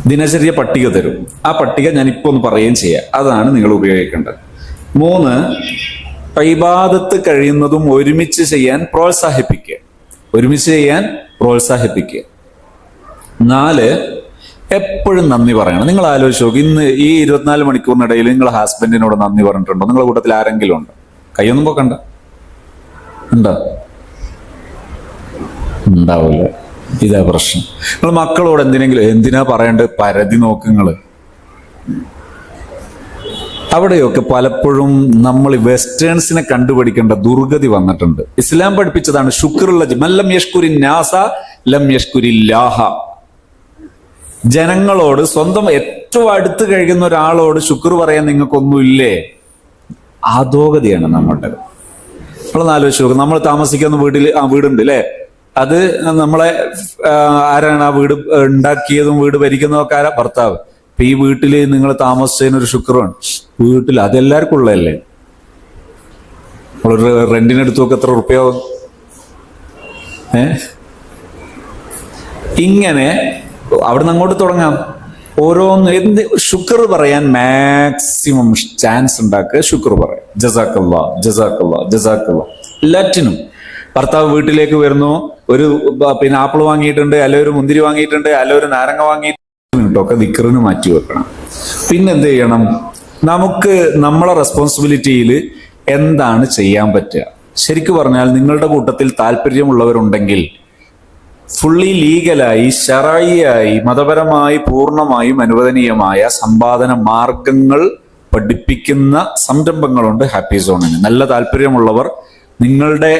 ദിനചര്യ പട്ടിക തരും. ആ പട്ടിക ഞാൻ ഇപ്പോൾ ഒന്ന് പറയുകയും ചെയ്യാം. അതാണ് നിങ്ങൾ ഉപയോഗിക്കേണ്ടത്. 3, ഇബാദത്ത് കഴിയുന്നതും ഒരുമിച്ച് ചെയ്യാൻ പ്രോത്സാഹിപ്പിക്കുക. 4, എപ്പോഴും നന്ദി പറയണം. നിങ്ങൾ ആലോചിച്ച് നോക്ക്, ഇന്ന് ഈ 24 മണിക്കൂറിനിടയിൽ നിങ്ങൾ ഹസ്ബൻഡിനോട് നന്ദി പറഞ്ഞിട്ടുണ്ടോ? നിങ്ങളുടെ കൂട്ടത്തിൽ ആരെങ്കിലും ഉണ്ടോ? കൈയൊന്നും പോക്കണ്ട. ഉണ്ടോ? ഉണ്ടാവില്ല. ഇതാ പ്രശ്നം. നിങ്ങൾ മക്കളോട് എന്തിനാ പറയേണ്ടത്? പരതി നോക്കുങ്ങള്. അവിടെയൊക്കെ പലപ്പോഴും നമ്മൾ വെസ്റ്റേൺസിനെ കണ്ടുപിടിക്കേണ്ട ദുർഗതി വന്നിട്ടുണ്ട്. ഇസ്ലാം പഠിപ്പിച്ചതാണ് ശുക്റുള്ള മല്ലം യഷ്കുരിൻ നാസ ലം യഷ്കുരില്ലാഹ. ജനങ്ങളോട്, സ്വന്തം ഏറ്റവും അടുത്ത് കഴിയുന്ന ഒരാളോട് ശുക്ർ പറയാൻ നിങ്ങൾക്കൊന്നുമില്ലേ? അധോഗതിയാണ് നമ്മളുടെ. നമ്മളൊന്ന് ആലോചിച്ച് നോക്കും. നമ്മൾ താമസിക്കുന്ന വീടുണ്ട് അല്ലെ? അത് നമ്മളെ ആരാണ് ആ വീട് ഉണ്ടാക്കിയതും വീട് ഭരിക്കുന്നതും ഒക്കെ ആരാ? ഭർത്താവ്. ഇപ്പൊ ഈ വീട്ടില് നിങ്ങൾ താമസിച്ചതിനൊരു ശുക്രമാണ്. വീട്ടിൽ അതെല്ലാവർക്കും ഉള്ളതല്ലേ? നമ്മളൊരു റെന്റിനെടുത്ത് നോക്ക്, എത്ര റുപ്യാവും? ഇങ്ങനെ അവിടുന്ന് അങ്ങോട്ട് തുടങ്ങാം. ഓരോന്ന് ശുക്ർ പറയാൻ മാക്സിമം ചാൻസ് ഉണ്ടാക്കുക. ശുക്ർ പറയാം. ജസാക്കല്ലാ, ജസാക്കല്ലാ, ജസാക്കല്ലാ. എല്ലാറ്റിനും. ഭർത്താവ് വീട്ടിലേക്ക് വരുന്നു, ഒരു ആപ്പിൾ വാങ്ങിയിട്ടുണ്ട്, അല്ലെ ഒരു മുന്തിരി വാങ്ങിയിട്ടുണ്ട്, അല്ലെ ഒരു നാരങ്ങ വാങ്ങിയിട്ടുണ്ട്, ഒക്കെ ദിക്റിന് മാറ്റി വെക്കണം. പിന്നെ എന്ത് ചെയ്യണം? നമുക്ക് നമ്മളെ റെസ്പോൺസിബിലിറ്റിയിൽ എന്താണ് ചെയ്യാൻ പറ്റുക? ശരിക്കും പറഞ്ഞാൽ നിങ്ങളുടെ കൂട്ടത്തിൽ താല്പര്യമുള്ളവരുണ്ടെങ്കിൽ ഫുള്ളി ലീഗലായി, ശറഈയായി, മതപരമായി പൂർണ്ണമായും അനുവദനീയമായ സമ്പാദന മാർഗങ്ങൾ പഠിപ്പിക്കുന്ന സംരംഭങ്ങളുണ്ട് ഹാപ്പി സോണിന്. നല്ല താല്പര്യമുള്ളവർ നിങ്ങളുടെ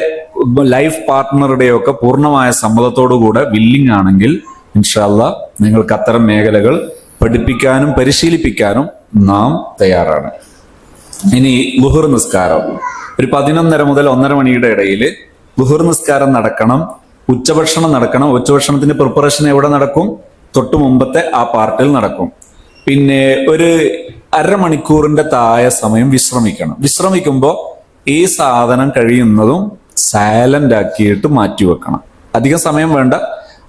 ലൈഫ് പാർട്ട്ണറുടെയൊക്കെ പൂർണ്ണമായ സമ്മതത്തോടുകൂടെ വില്ലിംഗ് ആണെങ്കിൽ ഇൻഷാ അല്ലാഹ് നിങ്ങൾക്ക് അത്തരം മേഖലകൾ പഠിപ്പിക്കാനും പരിശീലിപ്പിക്കാനും നാം തയ്യാറാണ്. ഇനി ളുഹർ നിസ്കാരം ഒരു 11:30 മുതൽ 1:30 മണിയുടെ ഇടയിൽ ളുഹർ നിസ്കാരം നടക്കണം. ഉച്ചഭക്ഷണം നടക്കണം. ഉച്ചഭക്ഷണത്തിന്റെ പ്രിപ്പറേഷൻ എവിടെ നടക്കും? തൊട്ടു മുമ്പത്തെ ആ പാർട്ടിൽ നടക്കും. പിന്നെ ഒരു അരമണിക്കൂറിന്റെ താഴെ സമയം വിശ്രമിക്കണം. വിശ്രമിക്കുമ്പോൾ ഈ സാധനം കഴിയുന്നതും സൈലന്റ് ആക്കിയിട്ട് മാറ്റിവെക്കണം. അധികം സമയം വേണ്ട.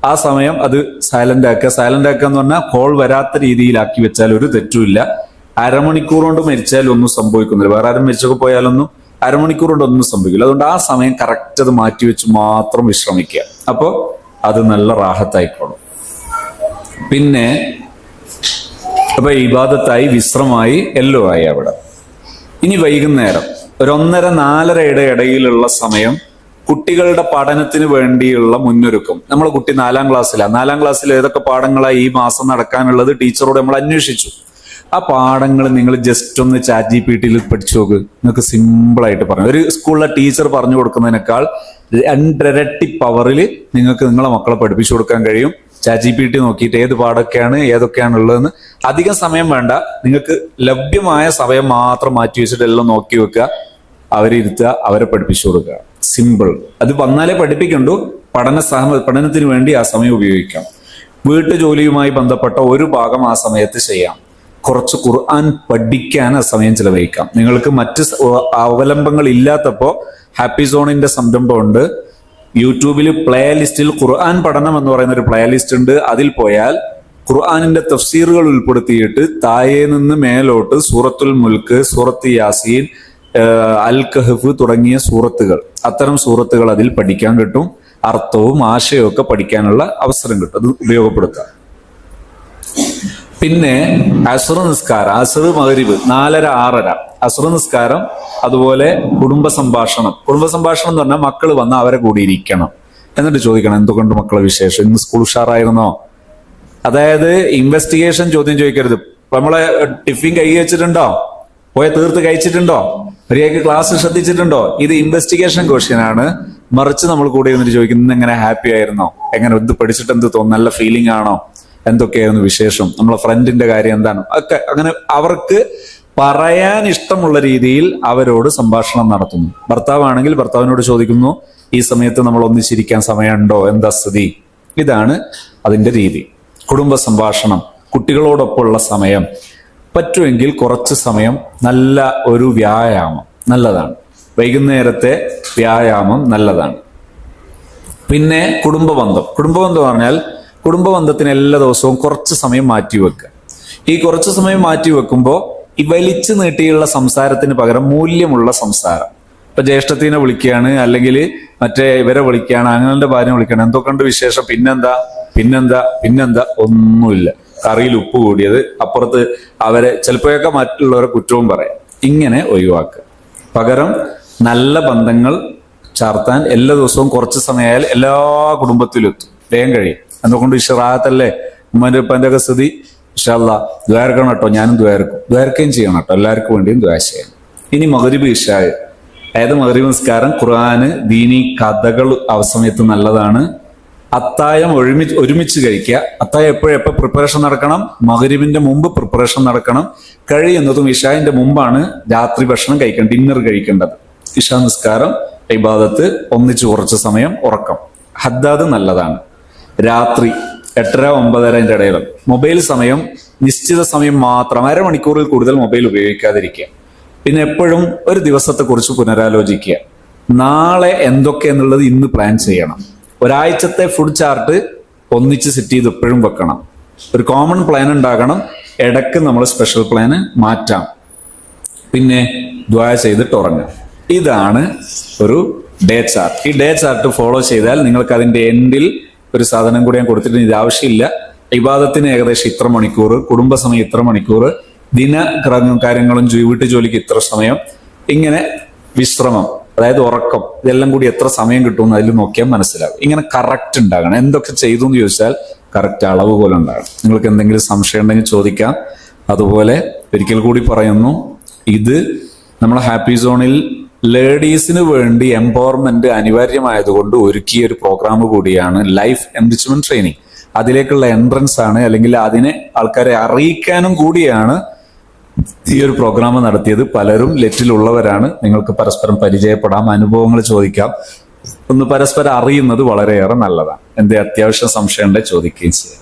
ആ സമയം അത് സൈലന്റ് ആക്കുക. സൈലന്റ് ആക്കുക എന്ന് പറഞ്ഞാൽ കോൾ വരാത്ത രീതിയിലാക്കി വെച്ചാൽ ഒരു തെറ്റുമില്ല. അരമണിക്കൂർ കൊണ്ട് മരിച്ചാൽ ഒന്നും സംഭവിക്കുന്നില്ല. വേറെ ആരും മരിച്ചൊക്കെ പോയാലൊന്നും അരമണിക്കൂർ കൊണ്ട് ഒന്നും സംഭവിക്കില്ല. അതുകൊണ്ട് ആ സമയം കറക്റ്റ് അത് മാറ്റിവെച്ച് മാത്രം വിശ്രമിക്കുക. അപ്പോൾ അത് നല്ല റാഹത്തായിക്കോളും. പിന്നെ അപ്പൊ ഇബാദത്തായി, വിശ്രമായി, എല്ലോ ആയി അവിടെ. ഇനി വൈകുന്നേരം ഒരു 1:30-4:30 ഇടയിലുള്ള സമയം കുട്ടികളുടെ പഠനത്തിന് വേണ്ടിയുള്ള മുന്നൊരുക്കം. നമ്മളെ കുട്ടി 4ാം ക്ലാസ്സിലാണ്. 4ാം ക്ലാസ്സിൽ ഏതൊക്കെ പാഠങ്ങളായി ഈ മാസം നടക്കാനുള്ളത് ടീച്ചറോട് നമ്മൾ അന്വേഷിച്ചു. ആ പാഠങ്ങൾ നിങ്ങൾ ജസ്റ്റ് ഒന്ന് ChatGPT പഠിച്ചു നോക്ക്. നിങ്ങൾക്ക് സിമ്പിളായിട്ട് പറഞ്ഞു. ഒരു സ്കൂളിലെ ടീച്ചർ പറഞ്ഞു കൊടുക്കുന്നതിനേക്കാൾ 2 ഇരട്ടി പവറിൽ നിങ്ങൾക്ക് നിങ്ങളെ മക്കളെ പഠിപ്പിച്ചു കൊടുക്കാൻ കഴിയും. ChatGPT നോക്കിയിട്ട് ഏത് പാഠമൊക്കെയാണ് ഏതൊക്കെയാണ് ഉള്ളതെന്ന്. അധികം സമയം വേണ്ട. നിങ്ങൾക്ക് ലഭ്യമായ സമയം മാത്രം മാറ്റി വെച്ചിട്ട് എല്ലാം നോക്കി വെക്കുക. അവരിരുത്തുക, അവരെ പഠിപ്പിച്ചു കൊടുക്കുക. സിമ്പിൾ. അത് വന്നാലേ പഠിപ്പിക്കണ്ടു. പഠനത്തിന് വേണ്ടി ആ സമയം ഉപയോഗിക്കാം. വീട്ടു ജോലിയുമായി ബന്ധപ്പെട്ട ഒരു ഭാഗം ആ സമയത്ത് ചെയ്യാം. കുറച്ച് ഖുർആൻ പഠിക്കാൻ ആ സമയം ചിലവഴിക്കാം. നിങ്ങൾക്ക് മറ്റ് അവലംബങ്ങൾ ഇല്ലാത്തപ്പോൾ ഹാപ്പി സോണിന്റെ സംരംഭമുണ്ട്. യൂട്യൂബിൽ പ്ലേ ലിസ്റ്റിൽ ഖുർആൻ പഠനം എന്ന് പറയുന്ന ഒരു പ്ലേ ലിസ്റ്റ് ഉണ്ട്. അതിൽ പോയാൽ ഖുർആനിന്റെ തഫ്സീറുകൾ ഉൾപ്പെടുത്തിയിട്ട് താഴെ നിന്ന് മേലോട്ട് സൂറത്തുൽ മുൽക്ക്, സൂറത്ത് യാസീൻ, അൽ കഹ്ഫ് തുടങ്ങിയ സൂറത്തുകൾ, അത്തരം സൂറത്തുകൾ അതിൽ പഠിക്കാൻ കിട്ടും. അർത്ഥവും ആശയവും ഒക്കെ പഠിക്കാനുള്ള അവസരം കിട്ടും. അത് ഉപയോഗപ്പെടുത്താം. പിന്നെ അസ്ർ നിസ്കാരം, അസ്ർ മഗ്രിബ് 4:30-6:30 അസ്ർ നിസ്കാരം. അതുപോലെ കുടുംബ സംഭാഷണം എന്ന് പറഞ്ഞാൽ മക്കൾ വന്ന് അവരെ കൂടി ഇരിക്കണം. എന്നിട്ട് ചോദിക്കണം, എന്തുകൊണ്ട് മക്കളെ വിശേഷം, ഇന്ന് സ്കൂൾ ഉഷാറായിരുന്നോ? അതായത് ഇൻവെസ്റ്റിഗേഷൻ ചോദ്യം ചോദിക്കരുത്. നമ്മളെ ടിഫിൻ കൈ വെച്ചിട്ടുണ്ടോ, പോയ തീർത്ത് കഴിച്ചിട്ടുണ്ടോ, മര്യാദയ്ക്ക് ക്ലാസ് ശ്രദ്ധിച്ചിട്ടുണ്ടോ? ഇത് ഇൻവെസ്റ്റിഗേഷൻ ക്വസ്റ്റ്യൻ ആണ്. മറിച്ച് നമ്മൾ കൂടെ ഇരുന്നിട്ട് ചോദിക്കുന്നത്, എങ്ങനെ ഹാപ്പി ആയിരുന്നോ, എങ്ങനെ ഇത് പഠിച്ചിട്ട് എന്ത് തോന്നുന്നു, നല്ല ഫീലിംഗ് ആണോ, എന്തൊക്കെയായിരുന്നു വിശേഷം, നമ്മളെ ഫ്രണ്ടിന്റെ കാര്യം എന്താണ്, ഒക്കെ അങ്ങനെ അവർക്ക് പറയാൻ ഇഷ്ടമുള്ള രീതിയിൽ അവരോട് സംഭാഷണം നടത്തുന്നു. ഭർത്താവാണെങ്കിൽ ഭർത്താവിനോട് ചോദിക്കുന്നു, ഈ സമയത്ത് നമ്മൾ ഒന്നിച്ചിരിക്കാൻ സമയമുണ്ടോ, എന്താ സ്ഥിതി? ഇതാണ് അതിന്റെ രീതി. കുടുംബ സംഭാഷണം, കുട്ടികളോടൊപ്പമുള്ള സമയം, പറ്റുമെങ്കിൽ കുറച്ച് സമയം നല്ല ഒരു വ്യായാമം നല്ലതാണ്. വൈകുന്നേരത്തെ വ്യായാമം നല്ലതാണ്. പിന്നെ കുടുംബബന്ധം പറഞ്ഞാൽ കുടുംബ ബന്ധത്തിന് എല്ലാ ദിവസവും കുറച്ച് സമയം മാറ്റി വെക്കുക. ഈ കുറച്ച് സമയം മാറ്റി വെക്കുമ്പോൾ ഈ വലിച്ചു നീട്ടിയുള്ള സംസാരത്തിന് പകരം മൂല്യമുള്ള സംസാരം. ഇപ്പൊ ജ്യേഷ്ഠത്തിനെ വിളിക്കുകയാണ്, അല്ലെങ്കിൽ മറ്റേ ഇവരെ വിളിക്കുകയാണ്, അങ്ങനെ ഭാര്യ വിളിക്കുകയാണ്, എന്തൊക്കെയുണ്ട് വിശേഷം, പിന്നെന്താ പിന്നെന്താ പിന്നെന്താ, ഒന്നുമില്ല, കറിയിൽ ഉപ്പ് കൂടിയത്, അപ്പുറത്ത് അവരെ ചിലപ്പോഴൊക്കെ മറ്റുള്ളവരെ കുറ്റവും പറയാം. ഇങ്ങനെ ഒഴിവാക്കുക. പകരം നല്ല ബന്ധങ്ങൾ ചാർത്താൻ എല്ലാ ദിവസവും കുറച്ച് സമയമായാൽ എല്ലാ കുടുംബത്തിലും എത്തും, വേഗം കഴിയും. എന്തുകൊണ്ട് ഇഷറാഹത്തല്ലേ ഉമ്മന്റെ ഉപ്പന്റെ ഒക്കെ സ്ഥിതി. ഇൻഷാ അല്ലാഹ് ദ്വാരക്കണം കേട്ടോ, ഞാനും ദ്വാരക്കുകയും ചെയ്യണം കേട്ടോ, എല്ലാവർക്കും വേണ്ടിയും ദ്വാ ചെയ്യണം. ഇനി മഗ്‌രിബ് ഇശാഅ്, അതായത് മഗ്‌രിബ് നിസ്കാരം, ഖുർആന്, ദീനി കഥകൾ സമയത്ത് നല്ലതാണ്. അത്തായം ഒരുമിച്ച് കഴിക്കുക. അത്തായം എപ്പോഴെപ്പോൾ പ്രിപ്പറേഷൻ നടക്കണം? മഗ്‌രിബിന്റെ മുമ്പ് പ്രിപ്പറേഷൻ നടക്കണം. കഴിയുന്നതും ഇശാന്റെ മുമ്പാണ് രാത്രി ഭക്ഷണം കഴിക്കേണ്ടത്, ഡിന്നർ കഴിക്കേണ്ടത്. ഇശാ നിസ്കാരം, ഇബാദത്ത്, ഒന്നിച്ച് കുറച്ച് സമയം ഉറക്കം. ഹദ്ദാദ് നല്ലതാണ്. രാത്രി 8:30-9:30 ഇടയിൽ മൊബൈൽ സമയം നിശ്ചിത സമയം മാത്രം, അരമണിക്കൂറിൽ കൂടുതൽ മൊബൈൽ ഉപയോഗിക്കാതിരിക്കുക. പിന്നെ എപ്പോഴും ഒരു ദിവസത്തെ കുറിച്ച് പുനരാലോചിക്കുക. നാളെ എന്തൊക്കെ എന്നുള്ളത് ഇന്ന് പ്ലാൻ ചെയ്യണം. ഒരാഴ്ചത്തെ ഫുഡ് ചാർട്ട് ഒന്നിച്ച് സെറ്റ് ചെയ്ത് എപ്പോഴും വെക്കണം. ഒരു കോമൺ പ്ലാൻ ഉണ്ടാകണം. ഇടയ്ക്ക് നമ്മൾ സ്പെഷ്യൽ പ്ലാന് മാറ്റാം. പിന്നെ ദ്വാ ചെയ്തിട്ട് ഉറങ്ങാം. ഇതാണ് ഒരു ഡേ ചാർട്ട്. ഈ ഡേ ചാർട്ട് ഫോളോ ചെയ്താൽ നിങ്ങൾക്ക് അതിന്റെ എൻഡിൽ ഒരു സാധനം കൂടി ഞാൻ കൊടുത്തിട്ട് ഇത് ആവശ്യമില്ല. ഇബാദത്തിന് ഏകദേശം ഇത്ര മണിക്കൂർ, കുടുംബസമയം ഇത്ര മണിക്കൂർ, ദിന കാര്യങ്ങളും വീട്ടു ജോലിക്ക് ഇത്ര സമയം, ഇങ്ങനെ വിശ്രമം, അതായത് ഉറക്കം, ഇതെല്ലാം കൂടി എത്ര സമയം കിട്ടുമെന്ന് അതിൽ നോക്കിയാൽ മനസ്സിലാവും. ഇങ്ങനെ കറക്റ്റ് ഉണ്ടാകണം. എന്തൊക്കെ ചെയ്തു എന്ന് ചോദിച്ചാൽ കറക്റ്റ് അളവ് പോലെ ഉണ്ടാകണം. നിങ്ങൾക്ക് എന്തെങ്കിലും സംശയം ഉണ്ടെങ്കിൽ ചോദിക്കാം. അതുപോലെ ഒരിക്കൽ കൂടി പറയുന്നു, ഇത് നമ്മളെ ഹാപ്പി സോണിൽ ലേഡീസിന് വേണ്ടി എംപവർമെന്റ് അനിവാര്യമായതുകൊണ്ട് ഒരുക്കിയ ഒരു പ്രോഗ്രാം കൂടിയാണ് ലൈഫ് എൻറിച്ച്മെന്റ് ട്രെയിനിങ്. അതിലേക്കുള്ള എൻട്രൻസ് ആണ്, അല്ലെങ്കിൽ അതിനെ ആൾക്കാരെ അറിയിക്കാനും കൂടിയാണ് ഈ ഒരു പ്രോഗ്രാം നടത്തിയത്. പലരും ലെറ്റിലുള്ളവരാണ്. നിങ്ങൾക്ക് പരസ്പരം പരിചയപ്പെടാം, അനുഭവങ്ങൾ ചോദിക്കാം. ഒന്ന് പരസ്പരം അറിയുന്നത് വളരെയേറെ നല്ലതാണ്. എന്തേ അത്യാവശ്യം സംശയം ഉണ്ടെങ്കിൽ ചോദിക്കുകയും ചെയ്യാം.